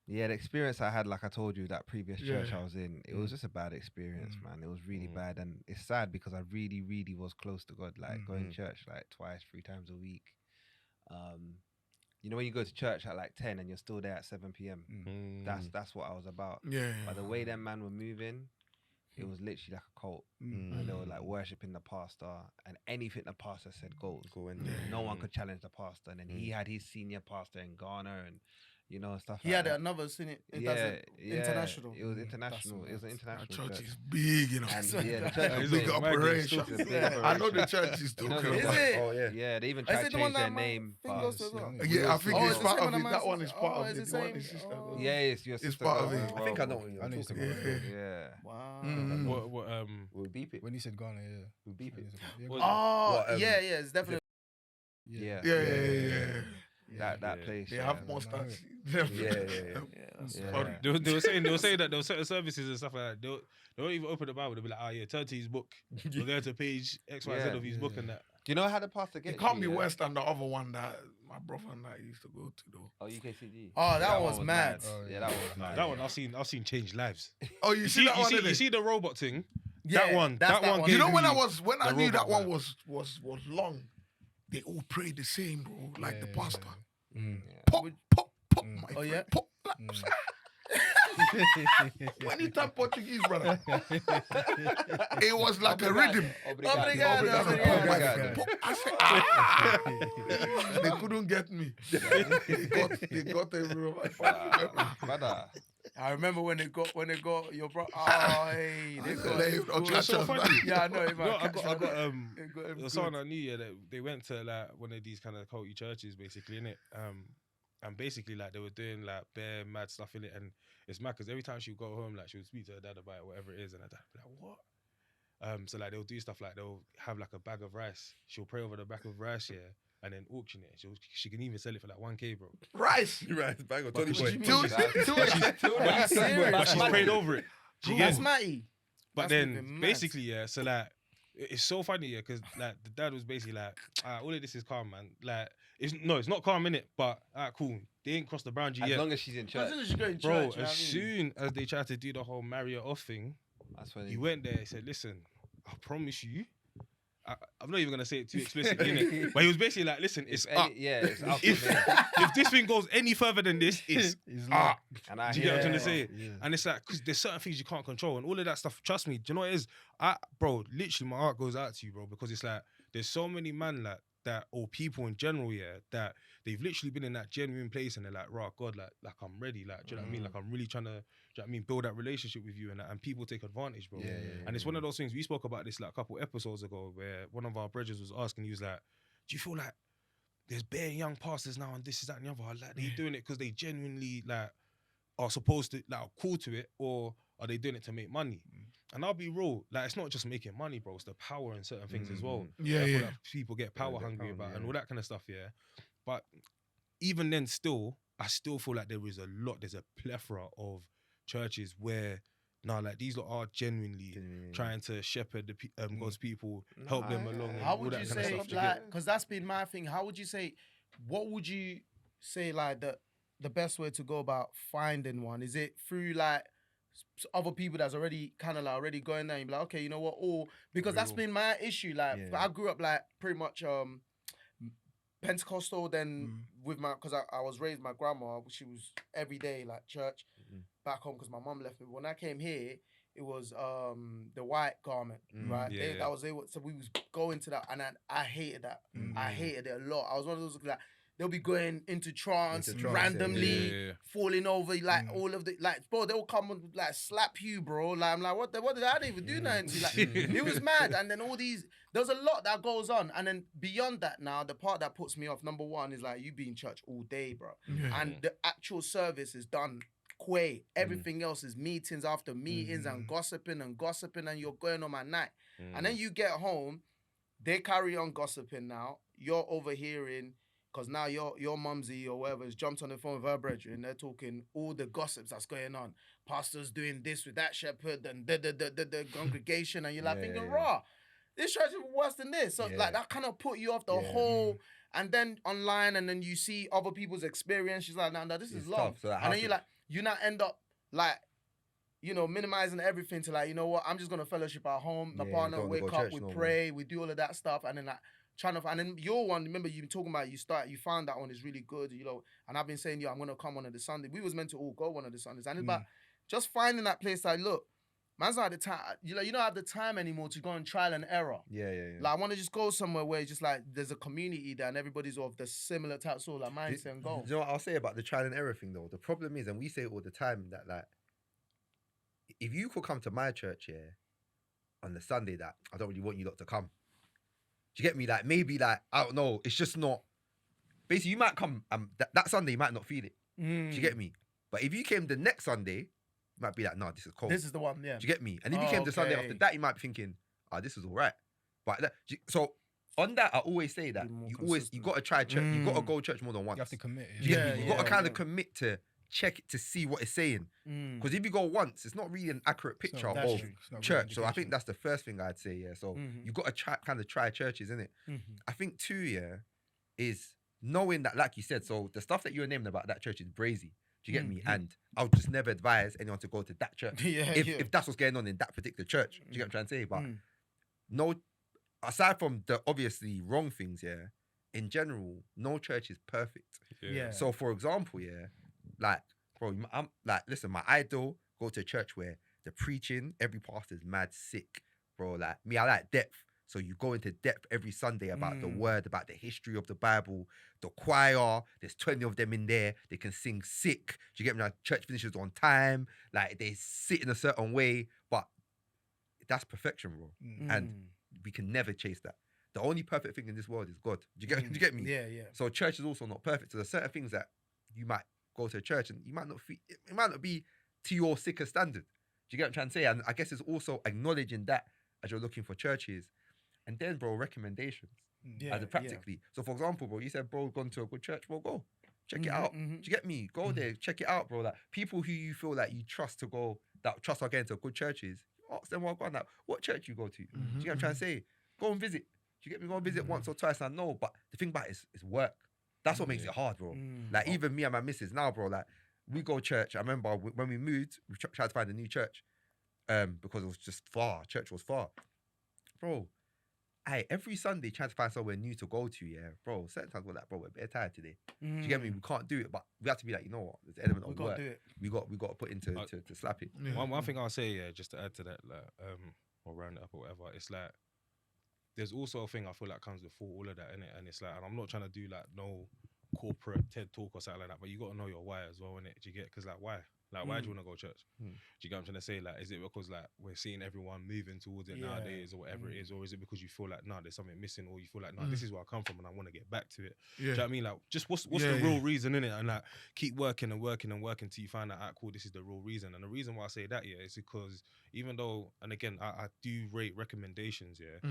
Yeah, the experience I had, like I told you, that previous church
Yeah.
I was in, it was just a bad experience, man. It was really bad, and it's sad because I really, really was close to God, like going to church like twice, 3 times a week. You know, when you go to church at like 10 and you're still there at 7 p.m. That's what I was about.
Yeah.
But the way them man were moving, it was literally like a cult. And they were like worshipping the pastor, and anything the pastor said goes. No one could challenge the pastor. And then he had his senior pastor in Ghana, and you know, stuff
He
like
had
that.
another international.
It was international. It was an
That
international
church
church.
is big, you know.
And yeah, the church
It's
is
big
big.
operation.
It's a big
I know the
operation.
church is
You know
talking
the-
about.
Is it?
Oh yeah.
Yeah, they even
Is
tried
it
to
the one
change their
that my
name.
thing
but-
goes to as well?
Yeah, I think
Oh,
it's
it's the
part
same
of
one
it.
that
That
man
one is
said.
part
Oh,
of
is
it.
it
The one
same?
is sister.
Oh.
Yeah, it's your sister.
part of
goes
it.
as
I think I
well.
know what you're
I know
talking
it's
about.
about-
Yeah.
Wow.
What
We'll beep it.
When he said Ghana, yeah.
We'll beep it.
Yeah,
What-
Oh,
What,
yeah, it's definitely.
Yeah.
Yeah.
That place.
They
yeah.
have mustard seeds.
Yeah.
That's
Yeah.
funny.
They were saying that there were certain services and stuff like that. They won't even open the Bible. They'll be like, oh yeah, turn to his book. We're going to page XYZ of his book and that.
Do you know how the pastor
It
gets
can't
you,
be
yeah?
worse than the other one that my brother and I used to go to though.
Oh, UKCG.
Oh, that
one
was mad.
Yeah, that was mad.
That one I've seen change lives.
Oh, you see that one?
You
innit?
see the robot thing?
Yeah,
that one.
that's
That
that
one.
one.
You
gave
know when
me
I
the
knew that
robot
one
vibe.
was long, they all prayed the same, bro, like the pastor.
Mm.
Pop, pop, pop, my
Oh,
friend,
yeah?
pop. When you talk Portuguese, brother, it was like a rhythm.
Obrigado.
I said, ah! They couldn't get me. They got everyone.
Brother.
I remember when they got your bro. Oh, hey, they got.
It's so funny.
Yeah, I know. It
No, I
might
got
catch
there
him
was
good.
someone I knew that they went to like one of these kind of culty churches basically, innit? And basically like they were doing like bare mad stuff in it, and it's mad because every time she would go home, like she would speak to her dad about it, whatever it is, and her dad would be like, what? So like they'll do stuff like they'll have like a bag of rice. She'll pray over the bag of rice, yeah, and then auction it. She can even sell it for like 1K, bro.
Rice.
Right, bag of
But
20
what do
boy.
you
That's serious.
But she's prayed over it. Do you get
That's
it?
Matty.
But
That's
then
flipping mad.
basically, yeah, so like it's so funny, yeah, because like the dad was basically like, all of this is calm, man. Like it's not calm in it, but cool. They ain't crossed the boundary
As
yet.
long as she's in church.
As soon as you go in
Bro,
church, you know
as
what I mean?
soon as they tried to do the whole marry her off thing,
That's when
he went there, he said, listen, I promise you. I'm not even gonna say it too explicitly, innit? But he was basically like, listen, it's up.
It's up.
If this thing goes any further than this, it's up.
And I
Do you get what I'm trying to
hear
say? And it's like, because there's certain things you can't control and all of that stuff. Trust me, do you know what it is? Bro, literally, my heart goes out to you, bro, because it's like, there's so many man like that, or people in general, yeah, that they've literally been in that genuine place and they're like, right, God, like I'm ready, like, do you know what I mean? Like, I'm really trying to, do you know what I mean, build that relationship with you, and people take advantage, bro. And it's one of those things, we spoke about this like a couple episodes ago, where one of our brothers was asking, he was like, do you feel like there's bare young pastors now and this is that and the other, like they doing it because they genuinely like are supposed to, like, cool to it, or are they doing it to make money? And I'll be real, like, it's not just making money, bro, it's the power in certain things as well. I feel like people get power hungry about and all that kind of stuff, yeah. But even then still, I still feel like there's a plethora of churches where like these lot are genuinely trying to shepherd the God's people, help them along. And
How
all
would
that
you
kind of
say,
stuff,
like, because that's been my thing. How would you say, what would you say, like, the best way to go about finding one? Is it through like other people that's already kind of like already going there? And you're like, okay, you know what? Or because that's been my issue. Like, I grew up like pretty much Pentecostal. Then with because I was raised, my grandma, she was every day like church back home because my mum left me. When I came here, it was the white garment, right? That was it. So we was going to that, and I hated that. I hated it a lot. I was one of those like, they'll be going into trance randomly, falling over, like all of the, like, bro, they'll come and like slap you, bro. Like, I'm like, what did I even do nothing to? Like, it was mad. And then all these, there's a lot that goes on. And then beyond that now, the part that puts me off, number one, is like, you be in church all day, bro. And the actual service is done quick. Everything else is meetings after meetings and gossiping, and you're going on my night. And then you get home, they carry on gossiping now. You're overhearing, because now your mumsy or whatever has jumped on the phone with her brethren. They're talking all the gossips that's going on. Pastors doing this with that shepherd and the congregation. And you're like thinking, raw, this church is worse than this. So like that kind of put you off the whole. And then online, and then you see other people's experience. She's like, no, this is long. So and then you're like, you not end up like, you know, minimizing everything to like, you know what, I'm just going to fellowship at home. My partner, wake up, we pray, we do all of that stuff. And then like, and then your one, remember you've been talking about, you found that one is really good, you know, and I've been saying, I'm going to come one of the Sundays. We was meant to all go one of the Sundays. And it's about just finding that place like, look, man's not at the time, you don't have the time anymore to go on trial and error. Like, I want to just go somewhere where it's just like, there's a community there and everybody's of the similar type sort of like mindset and go.
You know what I'll say about the trial and error thing though? The problem is, and we say it all the time, that like, if you could come to my church here on the Sunday that I don't really want you lot to come. Do you get me? Like, maybe like, I don't know, it's just not, basically you might come, that Sunday you might not feel it. Do you get me? But if you came the next Sunday, you might be like, no, this is cold.
This is the one, yeah.
Do you get me? And if you came the Sunday after that, you might be thinking, this is all right. But so on that, I always say that you got to try church. You got to go church more than once.
You have to commit.
Do you get me? You got to kind of commit to check it to see what it's saying. Because if you go once, it's not really an accurate picture of church. So I think that's the first thing I'd say, yeah. So you got to try churches, innit? I think too, yeah, is knowing that, like you said, so the stuff that you're naming about that church is brazy. Do you get me? And I would just never advise anyone to go to that church if that's what's going on in that particular church. Do you get what I'm trying to say? But no, aside from the obviously wrong things, yeah, in general, no church is perfect. So for example, yeah, like, bro, I'm like, listen, my idol, go to a church where the preaching, every pastor's mad sick, bro. Like me, I like depth. So you go into depth every Sunday about the word, about the history of the Bible, the choir, there's 20 of them in there. They can sing sick. Do you get me? Like, church finishes on time. Like, they sit in a certain way. But that's perfection, bro. And we can never chase that. The only perfect thing in this world is God. Do you get me?
Yeah.
So church is also not perfect. So there's certain things that you might go to a church and you might not feel, it might not be to your sicker standard. Do you get what I'm trying to say? And I guess it's also acknowledging that as you're looking for churches. And then, bro, recommendations as a practically. So, for example, bro, you said, bro, gone to a good church, bro, go. Check it out. Do you get me? Go there, check it out, bro. Like, people who you feel like you trust to go, that trust are getting to good churches, ask them, what church you go to? Do you get what I'm trying to say? Go and visit. Do you get me? Go and visit once or twice, I know. But the thing about it is work. That's what makes it hard, bro. Like, even me and my missus now, bro, like, we go church. I remember when we moved, we tried to find a new church because it was just far. Church was far. bro. Every Sunday trying to find somewhere new to go to, yeah, bro. Certain times we're like, bro, we're a bit tired today. Do you get me? We can't do it, but we have to be like, you know what? There's an element
We
of
gotta
work.
do it.
We got to put into to slap it.
Yeah.
One thing I'll say, yeah, just to add to that, like, or round it up or whatever, it's like there's also a thing I feel like comes before all of that, innit? And it's like, and I'm not trying to do like no corporate TED talk or something like that, but you got to know your why as well, innit? Do you get? Because like, why? Like, why do you want to go to church? Do you get what I'm trying to say? Like, is it because like we're seeing everyone moving towards it nowadays or whatever it is? Or is it because you feel like, nah, there's something missing, or you feel like, nah, this is where I come from and I want to get back to it? Do you know what I mean? Like, just what's the real reason, innit? And like, keep working and working and working till you find out, cool, this is the real reason. And the reason why I say that, yeah, is because even though, and again, I do rate recommendations, yeah,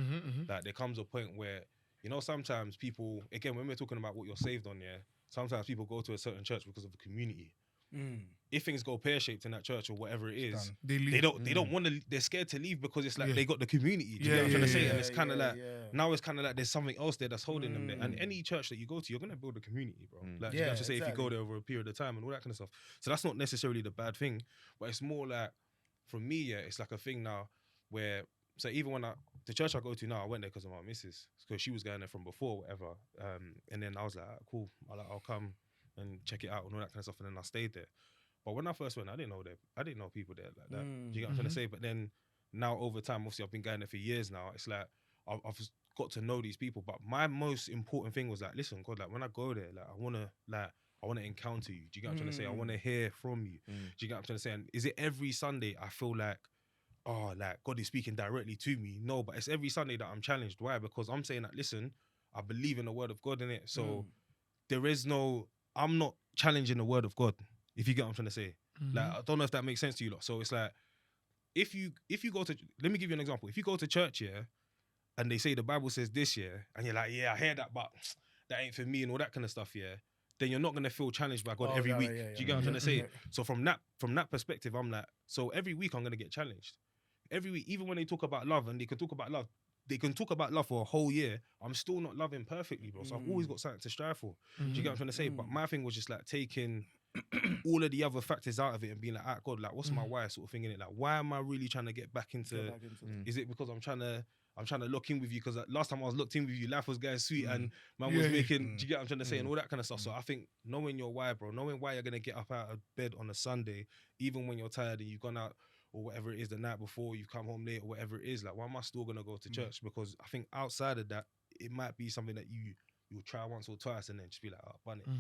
that there comes a point where, you know, sometimes people, again, when we're talking about what you're saved on, yeah, sometimes people go to a certain church because of the community. If things go pear-shaped in that church or whatever it is, they don't want to. They're scared to leave because it's like they got the community. Do you get what I'm trying to say? And it's kind of like now it's kind of like there's something else there that's holding them there. And any church that you go to, you're gonna build a community, bro. Like you have to say if you go there over a period of time and all that kind of stuff. So that's not necessarily the bad thing, but it's more like for me, yeah, it's like a thing now where so even when the church I go to now, I went there because of my missus, because she was going there from before, whatever. And then I was like, cool, I'll come and check it out and all that kind of stuff, and then I stayed there. But when I first went, I didn't know people there like that. Do you get what I'm trying to say? But then now over time, obviously I've been going there for years now. It's like I've got to know these people. But my most important thing was like, listen, God, like when I go there, like I wanna encounter you. Do you get what I'm trying to say? I wanna hear from you. Do you get what I'm trying to say? And is it every Sunday I feel like, oh, like God is speaking directly to me? No, but it's every Sunday that I'm challenged. Why? Because I'm saying that, listen, I believe in the word of God in it. So there is no, I'm not challenging the word of God, if you get what I'm trying to say. Like, I don't know if that makes sense to you lot. So it's like, if you go to, let me give you an example. If you go to church, yeah, and they say the Bible says this, yeah, and you're like, yeah, I hear that, but that ain't for me and all that kind of stuff, yeah, then you're not going to feel challenged by God every week. Do you get what I'm trying to say? So from that perspective, I'm like, so every week I'm going to get challenged. Every week, even when they talk about love, and they can talk about love for a whole year, I'm still not loving perfectly, bro. So I've always got something to strive for. Do you get what I'm trying to say? But my thing was just like taking all of the other factors out of it and being like, God, like what's my why sort of thing in it? Like, why am I really trying to get back into is it because I'm trying to lock in with you? Because last time I was locked in with you, life was going sweet and man was making, do you get what I'm trying to say? And all that kind of stuff. So I think knowing your why, bro, knowing why you're going to get up out of bed on a Sunday, even when you're tired and you've gone out or whatever it is the night before, you've come home late or whatever it is, like, why am I still going to go to church? Because I think outside of that, it might be something that you'll try once or twice and then just be like, oh, bun it. Do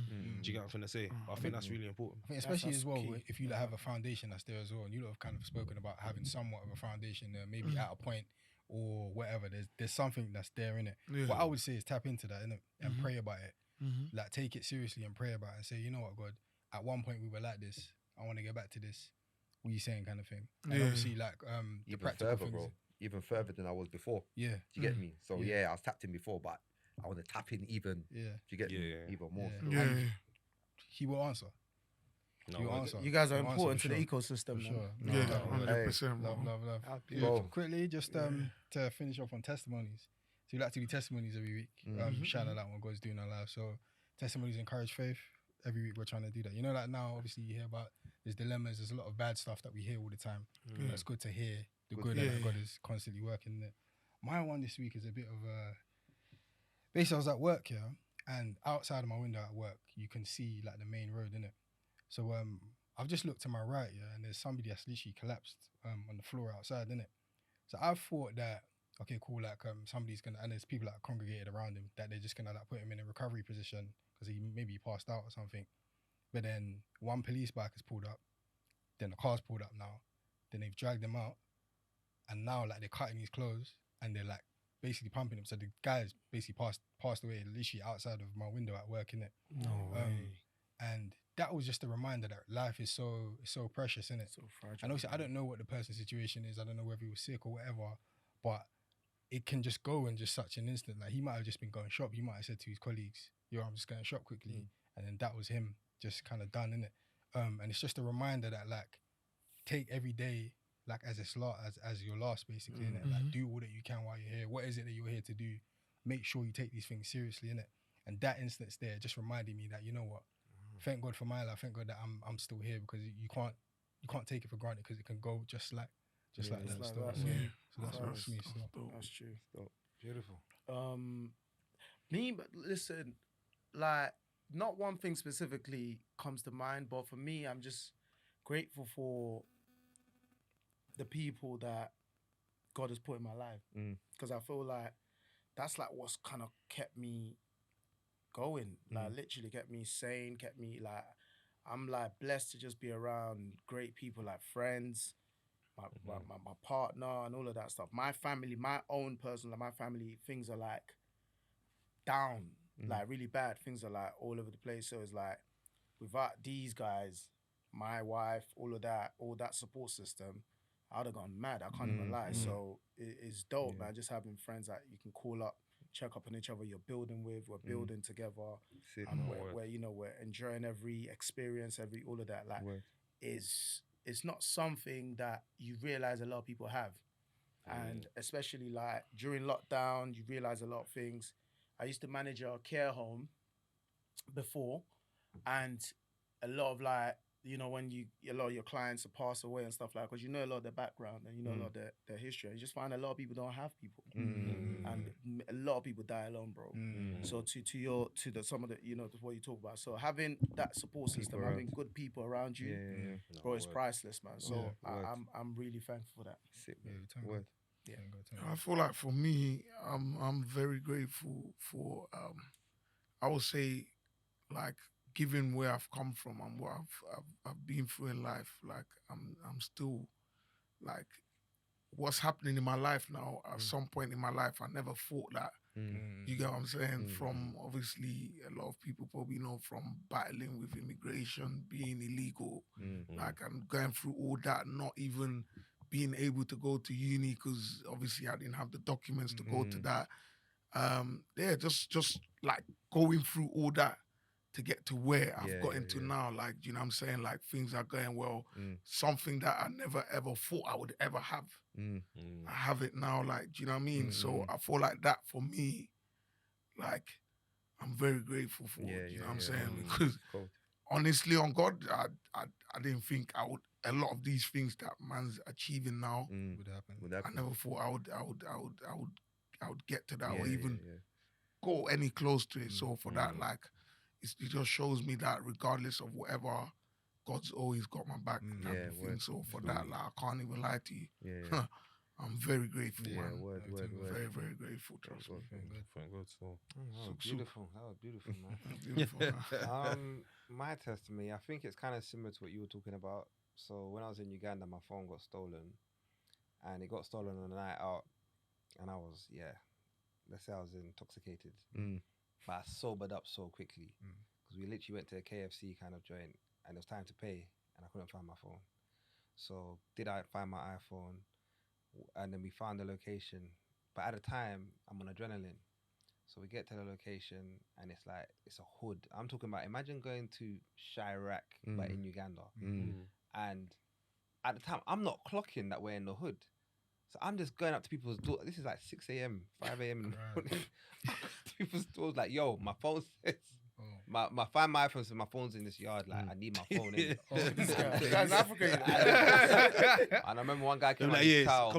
you get what I'm trying to say? I think that's really important.
I think especially as well, if you have a foundation that's there as well, and you have kind of spoken about having somewhat of a foundation there, maybe at a point or whatever, there's something that's there in it. What I would say is tap into that innit? And pray about it. Like, take it seriously and pray about it and say, you know what, God, at one point we were like this. I want to get back to this. What are you saying, kind of thing? And obviously, like, the
even
practical
further,
things.
bro. Even further than I was before.
Yeah.
Do you get me? So I was tapped in before, but I want to tap in even. Do you get me? Even more.
Yeah. And he will answer.
No,
he will answer.
You guys are
He will
important to
answer,
the
for
ecosystem,
sure.
man.
No,
Yeah,
doubt.
100%.
Love.
Bro.
Quickly, just to finish off on testimonies. So we like to do testimonies every week. Shout out what God's doing in our lives. So testimonies encourage faith. Every week we're trying to do that. You know, like now, obviously you hear about there's dilemmas. There's a lot of bad stuff that we hear all the time. It's good to hear the good and that God is constantly working there. My one this week is a bit of a. Basically, I was at work here, and outside of my window at work, you can see like the main road, innit? So I've just looked to my right, and there's somebody that's literally collapsed on the floor outside, innit? So I thought that, okay, cool, like somebody's gonna, and there's people that are congregated around him, that they're just gonna like put him in a recovery position because he maybe passed out or something. But then one police bike has pulled up, then the car's pulled up now, then they've dragged him out, and now like they're cutting his clothes and they're like basically pumping him. So the guy's basically passed away literally outside of my window at work, innit?
No way.
And that was just a reminder that life is so precious, innit?
So fragile.
And obviously I don't know what the person's situation is. I don't know whether he was sick or whatever, but it can just go in just such an instant. Like, he might have just been going shop. He might have said to his colleagues, yo, I'm just going shop quickly. And then that was him just kind of done, innit? And it's just a reminder that, like, take every day like as your last, basically, innit? Like, do all that you can while you're here. What is it that you're here to do? Make sure you take these things seriously, innit? And that instance there just reminded me that, you know what? Thank God for my life. Thank God that I'm still here, because you can't take it for granted, because it can go just like that.
like
Still.
that,
So So that's me. So.
That's true.
Beautiful.
Me, but listen, like, not one thing specifically comes to mind, but for me, I'm just grateful for the people that God has put in my life. Because I feel like that's like what's kind of kept me going. Like, literally kept me sane, kept me like, I'm like blessed to just be around great people, like friends, my partner and all of that stuff. My family, my own personal, my family, things are like down, like really bad. Things are like all over the place. So it's like, without these guys, my wife, all that support system, I would have gone mad. I can't even lie. So it's dope, man. Just having friends that you can call up, check up on each other. You're building with, we're building together, and we're you know, we're enjoying every experience, all of that. Like, it's not something that you realize a lot of people have, and especially like during lockdown, you realize a lot of things. I used to manage a care home before, and a lot of like, you know, when a lot of your clients have passed away and stuff like, because you know a lot of their background and you know a lot of their history, you just find a lot of people don't have people, and a lot of people die alone, bro. So to some of the, you know, what you talk about, so having that support system, having good people around you, bro, it's priceless, man. So I'm really thankful for that.
I feel like for me, I'm very grateful for I would say, like, given where I've come from and what I've been through in life. Like, I'm still, like, what's happening in my life now. At some point in my life, I never thought that. You get what I'm saying? From obviously, a lot of people probably know, from battling with immigration, being illegal, like, and going through all that, not even being able to go to uni because obviously I didn't have the documents to go to that. Just like going through all that to get to where I've gotten to now. Like, you know what I'm saying? Like, things are going well. Something that I never ever thought I would ever have. I have it now, like, do you know what I mean? So I feel like that for me, like, I'm very grateful for it, you know what I'm saying? Because honestly, on God, I didn't think I would, a lot of these things that man's achieving now
Would happen.
I never thought I would get to that or even go any close to it. So for that, like, it just shows me that regardless of whatever, God's always got my back and everything. So for that, like, I can't even lie to you. I'm very grateful, man. Very, very grateful, trust me.
Thank God. So
Beautiful. That was beautiful, man.
Beautiful, man.
My testimony, I think it's kind of similar to what you were talking about. So when I was in Uganda, my phone got stolen, and it got stolen on a night out, and I was, let's say I was intoxicated, but I sobered up so quickly because we literally went to a KFC kind of joint, and it was time to pay, and I couldn't find my phone. So did I find my iPhone? And then we found the location, but at the time I'm on adrenaline. So we get to the location, and it's like, it's a hood. I'm talking about, imagine going to Chirac, but in Uganda. And at the time, I'm not clocking that we're in the hood. So I'm just going up to people's doors. This is like 6 a.m., 5 a.m. in the morning. To people's doors, like, yo, my phone says, my iPhone says my phone's in this yard. Like, I need my phone in.
This guy's African.
And I remember one guy came out with his towel.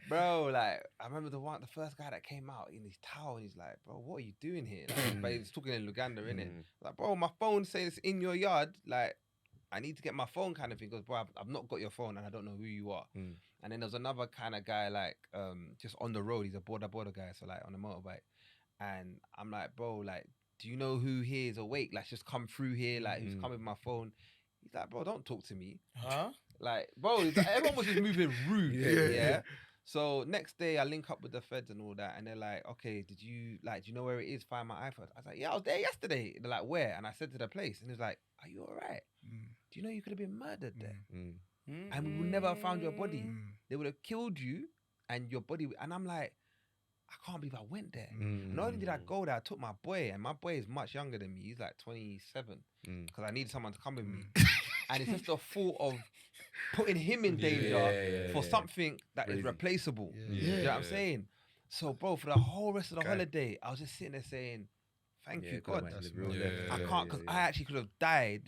Bro, like, I remember the first guy that came out in his towel, and he's like, bro, what are you doing here? Like, but he's talking in Luganda, innit? Like, bro, my phone says it's in your yard. Like, I need to get my phone, kind of thing. Because, bro, I've not got your phone and I don't know who you are. And then there's another kind of guy, like, just on the road. He's a border guy, so, like, on a motorbike. And I'm like, bro, like, do you know who here is awake? Like, just come through here. Like, who's coming with my phone? He's like, bro, don't talk to me.
Huh?
Like, bro, everyone was just moving rude. Yeah. So next day, I link up with the feds and all that, and they're like, okay, do you know where it is? Find my iPhone. I was like, yeah, I was there yesterday. They're like, where? And I said to the place, and he was like, are you all right? Do you know you could have been murdered there? And we would never have found your body. They would have killed you and your body. And I'm like, I can't believe I went there. Not only did I go there, I took my boy, and my boy is much younger than me. He's like 27, because I needed someone to come with me. And it's just the thought of putting him in danger for something that is replaceable. You know what I'm saying? So, bro, for the whole rest of the holiday, I was just sitting there saying, thank you, God. I can't, because I actually could have died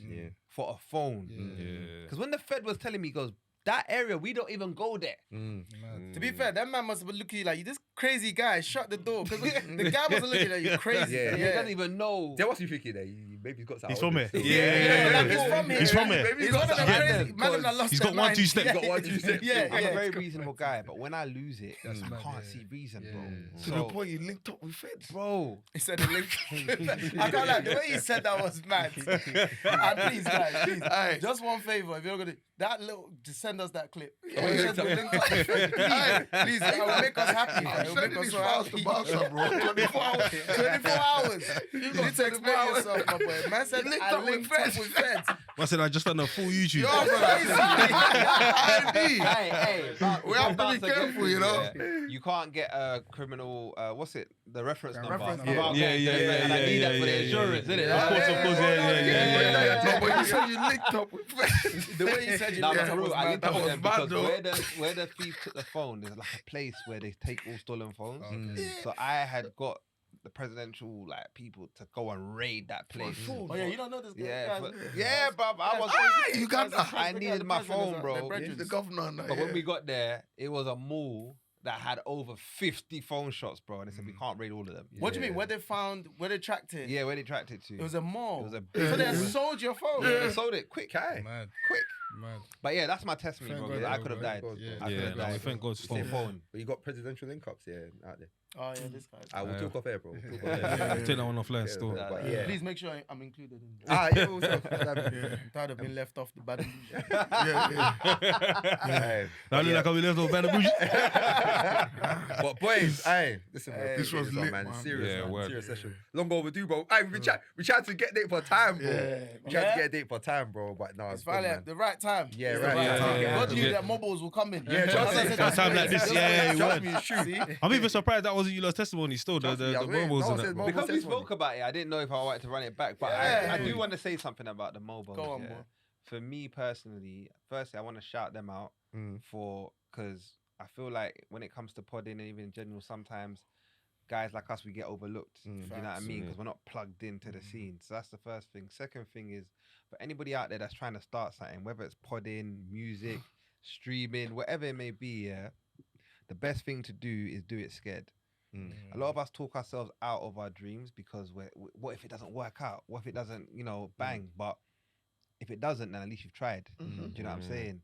for a phone. Because when the Fed was telling me, he goes, that area, we don't even go there.
To be fair, that man must have been looking at you like, this crazy guy, shut the door. Because the guy wasn't looking at you crazy.
Yeah.
He doesn't even know.
Then what's you thinking there? Maybe he's got something.
He's from here.
Yeah, like, he's from here.
He's from here.
Maybe
He's one of the crazy man that lost
He's
their
got 1,
mind.
2 steps.
Yeah.
He's got
1, 2 steps.
Yeah,
I'm
yeah.
a very reasonable guy, but when I lose it, you
mad,
can't see reason, bro.
To the point you linked up with Feds.
Bro,
He said the link. I can't lie, the way he said that was mad. And please, guys, please,
Aye.
just one favor. If you're gonna just send us that clip.
Yeah,
When he
yeah.
said the link up with Fred, please, it will make us happy.
I'm
It will make
sending
us
these
so
files to
happy.
Barca, bro. 24 hours.
24 hours. You
got
need to
24
explain
hours.
yourself, my boy. Man said
Linked
I
up with
linked up
Feds.
with Feds.
I said I just done a full YouTube.
Yo, crazy.
hey,
We have to be careful, you know?
You can't get a criminal, what's it? The reference number.
reference
without
number.
Yeah,
getting
yeah,
the-
yeah,
and I
yeah,
need that
yeah,
for the
yeah,
insurance, innit?
Of course, yeah.
No, but you said you linked up with Feds.
The way you said you
Nah,
linked
but
up
bro,
was
I
mad.
linked
That
up with
was
them
bad,
because
though.
where the thief took the phone, there's like a place where they take all stolen phones.
Okay.
So I had got the presidential like people to go and raid that place.
Oh yeah, you don't know this guy.
Yeah,
guys.
yeah, bro. I was.
You got that.
I needed my phone, bro.
He's the governor. and that,
But when
yeah.
we got there, it was a mall that had over 50 phone shots, bro. And they said we can't raid all of them.
What do you mean? Where they tracked it?
Yeah, where they tracked it to.
It was a mall.
It was a
So
big
they
mall.
sold your phone.
Yeah, they sold it quick,
Kai.
Mad,
quick.
mad.
But yeah, that's my testimony,
Thank
bro.
God,
'cause I
bro,
could have
bro.
died.
Yeah,
I could
Yeah,
have
no,
died.
thank God
With
still.
their phone.
But you got presidential link ups, out there.
Oh yeah, this guy.
We'll talk off air, bro. We'll talk off
Yeah,
air.
take that one offline
Yeah,
still.
but yeah.
Please make sure I'm included in this.
Yeah, we'll talk.
I'm tired of being left off the bad.
Hey,
I look like I be left on Banner Bougie.
but boys, hey, listen, bro,
This was
appreciate
lit,
man.
man.
Serious,
Yeah,
man.
word.
Serious session. Long overdue, bro. Hey, we tried to get date for time, bro.
Yeah.
We tried to get a date for time, bro. But no,
It's
it's good,
finally
man.
at the right time.
Yeah,
It's the
right.
Yeah,
time.
yeah,
God
yeah.
knew that MOBOs will come in.
Yeah, trust me.
For a time like this, yeah,
Trust
word.
me, it's true.
See?
I'm even surprised that wasn't you lot's testimony still. The
Trust me, I was waiting.
Mobos
No one
and
said
that, bro.
Mobos.
Because we
testimony.
spoke about it, I didn't know if I wanted to run it back, but
Yeah.
I do want to say something about the MOBOs.
Go on,
yeah.
boy.
For me personally, firstly, I want to shout them out because I feel like when it comes to podding and even in general, sometimes guys like us, we get overlooked. You know what I mean? Because we're not plugged into the scene. So that's the first thing. Second thing is for anybody out there that's trying to start something, whether it's podding, music, streaming, whatever it may be, yeah, the best thing to do is do it scared. A lot of us talk ourselves out of our dreams because what if it doesn't work out? What if it doesn't, bang? But if it doesn't, then at least you've tried. Do you know what I'm saying?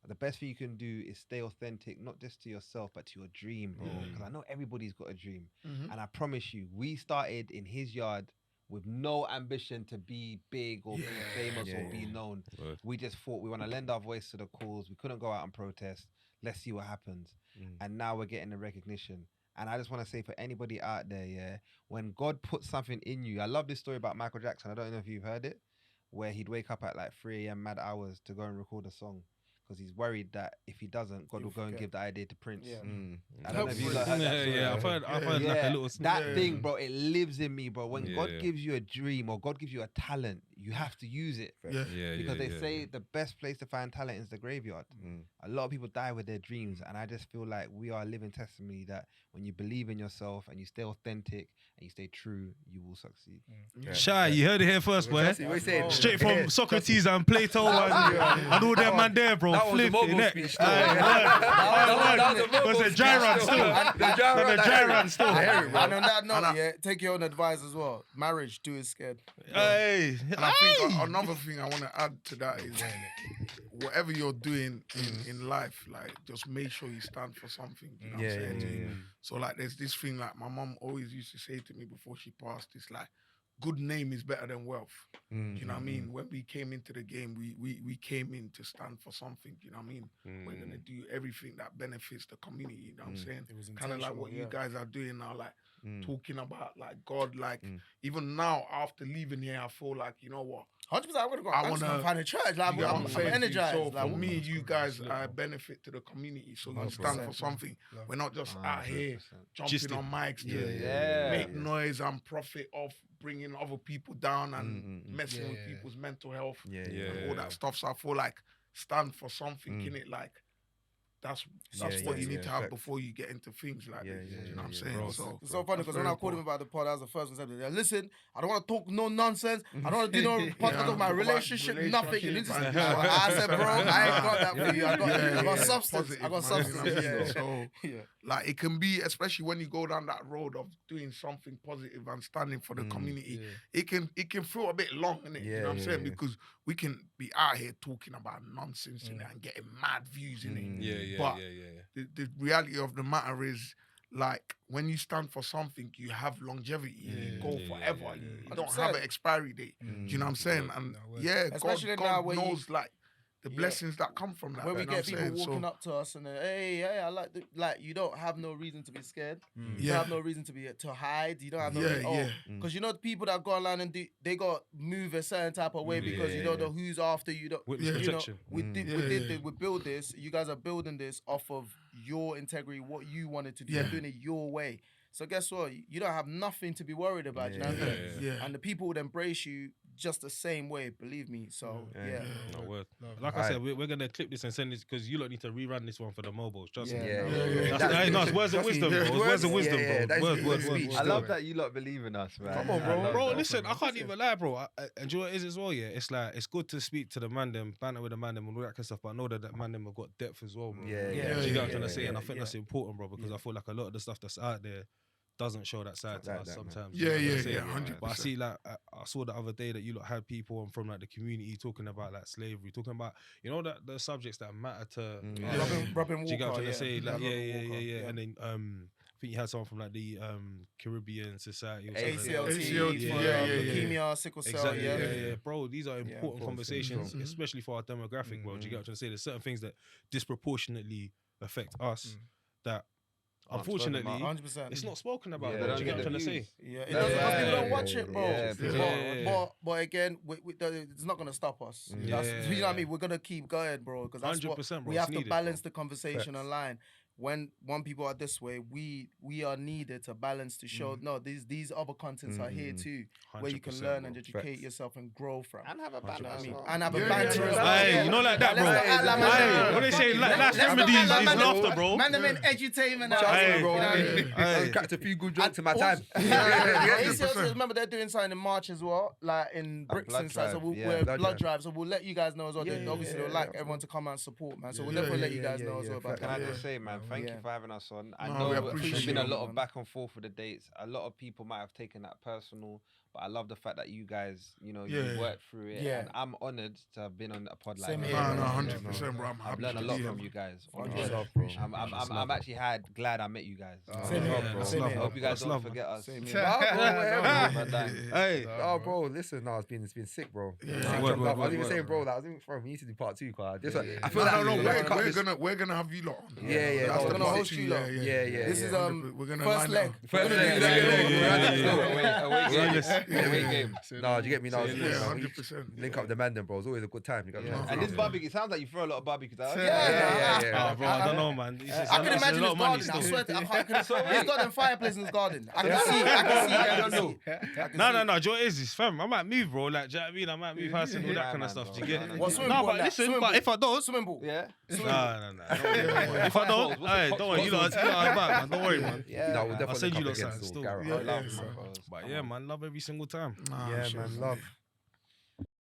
The best thing you can do is stay authentic, not just to yourself, but to your dream, bro. Because I know everybody's got a dream. And I promise you, we started in his yard with no ambition to be big or be famous or be known.
Word.
We just thought we want to lend our voice to the cause. We couldn't go out and protest. Let's see what happens. And now we're getting the recognition. And I just want to say for anybody out there, yeah, when God puts something in you, I love this story about Michael Jackson. I don't know if you've heard it, where he'd wake up at like 3 a.m. mad hours to go and record a song. Because he's worried that if he doesn't, God will go and give the idea to Prince.
Yeah.
I don't know if you lot heard that story.
Yeah, I've heard like a little
That thing, bro, it lives in me, bro. When God
Yeah.
gives you a dream or God gives you a talent, you have to use it.
Yeah.
Because they say the best place to find talent is the graveyard. A lot of people die with their dreams, and I just feel like we are a living testimony that when you believe in yourself and you stay authentic and you stay true, you will succeed.
Shy, you heard it here first, boy.
Trust me, we're saying-
Straight from Socrates and Plato and all that man there, bro.
That was the
Flip
MOBO
it,
speech.
That was a dry run still. The dry run still.
And on that note, take your own advice as well. Marriage, do it scared.
Hey,
And I think another thing I want to add to that is whatever you're doing in life, like just make sure you stand for something. You know what I'm saying to you? So like there's this thing like my mum always used to say to me before she passed, it's like good name is better than wealth. You know what I mean? When we came into the game, we came in to stand for something. You know what I mean? We're gonna do everything that benefits the community. You know what I'm saying?
It was
Kind of like what you
intentional,
guys are doing now, like talking about like God. Like even now after leaving here, I feel like you know what.
100%. I'm gonna go.
I
I'm just
wanna
gonna find a church. Like,
You get what
I'm
saying to you?
energized.
So
like,
for me, you guys are benefit to the community. So you stand for
100%.
something. We're not just out here
100%.
jumping
Gisting.
on mics to
Yeah.
make noise and profit off bringing other people down and messing
Yeah,
with
yeah.
people's mental health
Yeah,
and
yeah.
all that stuff. So I feel like stand for something, innit? Like that's
Yeah,
what you need
yeah,
to have
facts.
before you get into things like
Yeah,
this.
yeah,
You know what I'm
yeah,
saying?
bro.
So
It's so funny because
that's
when I
very
called him
important.
about the pod, that was the first one said, "Yeah, listen, I don't want to talk no nonsense. I don't want to do no podcast
Yeah,
of my
talk about
relationship, nothing. You need to
relationship,
say,
man.
I said, bro, I ain't got that for you. I got
Yeah,
substance.
positive,
I got
man, you know
substance.
what I mean?
Yeah.
So
Yeah.
like it can be, especially when you go down that road of doing something positive and standing for the community, it can feel a bit long, innit? You
Yeah,
know what I'm
yeah,
saying?
yeah.
Because we can be out here talking about nonsense in it and getting mad views in it.
Yeah.
But the reality of the matter is, like, when you stand for something, you have longevity. You go forever. You don't have an
100%.
expiry date. Do you know what I'm saying? And yeah,
Especially now
God
where you-
knows like the blessings that come from that.
Where we
you know
get
what I'm
people
saying?
walking
So,
up to us and hey, I like you don't have no reason to be scared. You
Yeah.
don't have no reason to hide. You don't have no
Yeah,
reason.
yeah.
Because you know the people that go online and they got move a certain type of way because you don't know who's after you. Don't,
Witness
you know,
protection.
we did
Yeah.
this, we build this. You guys are building this off of your integrity, what you wanted to do.
Yeah.
You're doing it your way. So guess what? You don't have nothing to be worried about. You know what I mean?
Yeah.
And the people would embrace you just the same way. Believe me. So yeah.
No word. Like I said, we're gonna clip this and send this because you lot need to rerun this one for the mobiles. Trust me.
Yeah,
No, it's words of wisdom, bro. It's words of wisdom, bro. Words.
I love that you lot believe in us, man.
Come on,
I
bro.
love
Bro,
that.
listen, I can't even lie, bro. And do you know what it is as well, yeah? It's like, it's good to speak to the man them, banter with the man them and all that kind of stuff, but I know that man them have got depth as well, bro.
Yeah,
Do you
yeah,
get what I'm
yeah,
trying to say? And I
yeah,
think that's important, bro, because I feel like a lot of the stuff that's out there doesn't show that side to
like
us
that, man.
sometimes.
Yeah,
you know what I'm
yeah,
saying?
100%.
But I see, like, I saw the other day that you lot had people from like the community talking about like slavery, talking about, you know, that the subjects that matter to
Robin
do you get what I'm
Walker.
trying to say? Like,
Robin Walker,
yeah. And then I think you had someone from like the Caribbean Society or something.
ACLT, for leukemia, sickle cell.
Exactly.
Yeah.
Bro, these are important conversations, especially for our demographic, bro. Do you get what I'm trying to say? There's certain things that disproportionately affect us that, unfortunately,
100%.
it's not spoken about.
Yeah,
bro.
they
Do you get what I'm
don't
trying to
get
say?
Yeah, it doesn't. Because people don't
Yeah,
watch it, bro.
yeah.
But again, it's not gonna stop us. That's, you know what I mean? We're gonna keep going, bro. Because that's
100%,
what
bro.
we
It's
have to
needed,
balance
bro.
the conversation online. When people are this way, we are needed to balance to show no, these other contents are here too, where you can
100%,
learn
bro.
and educate yourself and grow from.
And have a
You know what I mean?
100%.
And have a
Yeah,
banter
yeah,
as
yeah.
well.
Hey, you know like that, bro.
Let's not act like
Hey, what they say, last remedies is laughter, bro.
Man, them in edutainment. now.
Hey,
You know what I mean?
Hey.
Cracked a few good jokes in my
Also-
time.
ACLT, remember they're doing something in March as well, like in Brixton
blood
side. So
drive,
we'll,
yeah.
we're
Blood
blood
drive.
drive. So we'll let you guys know as well.
Yeah,
Obviously,
yeah,
they'll like
yeah,
everyone to come out and support, man. So we'll
Yeah,
definitely let
yeah,
you guys
yeah,
know as
yeah,
well about
Can I
that.
just say, man, thank you for having us on. I
No,
know
we
there's
appreciate
been a
it,
lot of
man.
back and forth with the dates. A lot of people might have taken that personal, but I love the fact that you guys, you know,
Yeah.
you worked through it.
Yeah.
And I'm honored to have been on a pod like
Same
that.
here,
No,
man.
no,
Yeah,
100%, bro. I'm
I've
happy
learned a
to
lot
be here,
from
man.
you guys.
Much
honestly.
love,
bro.
I'm actually glad I met you guys.
Same here.
Yeah,
Same
love,
here.
I hope you guys
That's
don't
love, man.
forget us.
Same
Nah,
here.
bro, whatever.
Hey,
Oh, bro, listen, no, it's been sick, bro.
Yeah.
I
Word,
was even
word,
saying,
word.
bro, like, I was even, bro, we need to do part 2, cause this one, I
No,
feel like
no,
cut
we're
this-
we're gonna have you lot on.
Yeah,
That's
no,
the
we're
gonna
part
host
two,
you lot.
Yeah.
This is
We're gonna
first
line
leg.
up.
First
We're
leg,
gonna do
yeah,
that.
yeah,
Away game.
No, do you get me? No,
Yeah,
it's good, man.
100%.
Link up the man, then, bro. It's always a good time. You got
Yeah. And this barbecue, it sounds like you throw a lot of barbecues out.
Ah, bro, I don't know, man. It's just,
I can
it's a
imagine
lot
his
of money
garden. I
still.
swear to he's got them fireplace in his garden. I can see. I can see.
No. Do you know what it is, fam? I might move, bro. Like, do you know what I mean? I might move house and all that
Yeah,
kind of
man,
stuff. Do you
bro.
get it?
What, swimming
No,
pool
but
and that?
listen,
Swimming
but
pool?
if I don't,
Swimming pool.
Yeah.
no. If I don't, hey, don't worry. You lot are back, man. Don't worry, man.
Yeah, no, we'll
man.
definitely
I'll send you
link up
lot
again
something
still,
still.
Gareth.
Yeah,
I love
yeah,
you,
man.
bro.
But yeah, man, love every single time.
Nah,
Yeah,
sure,
man, love.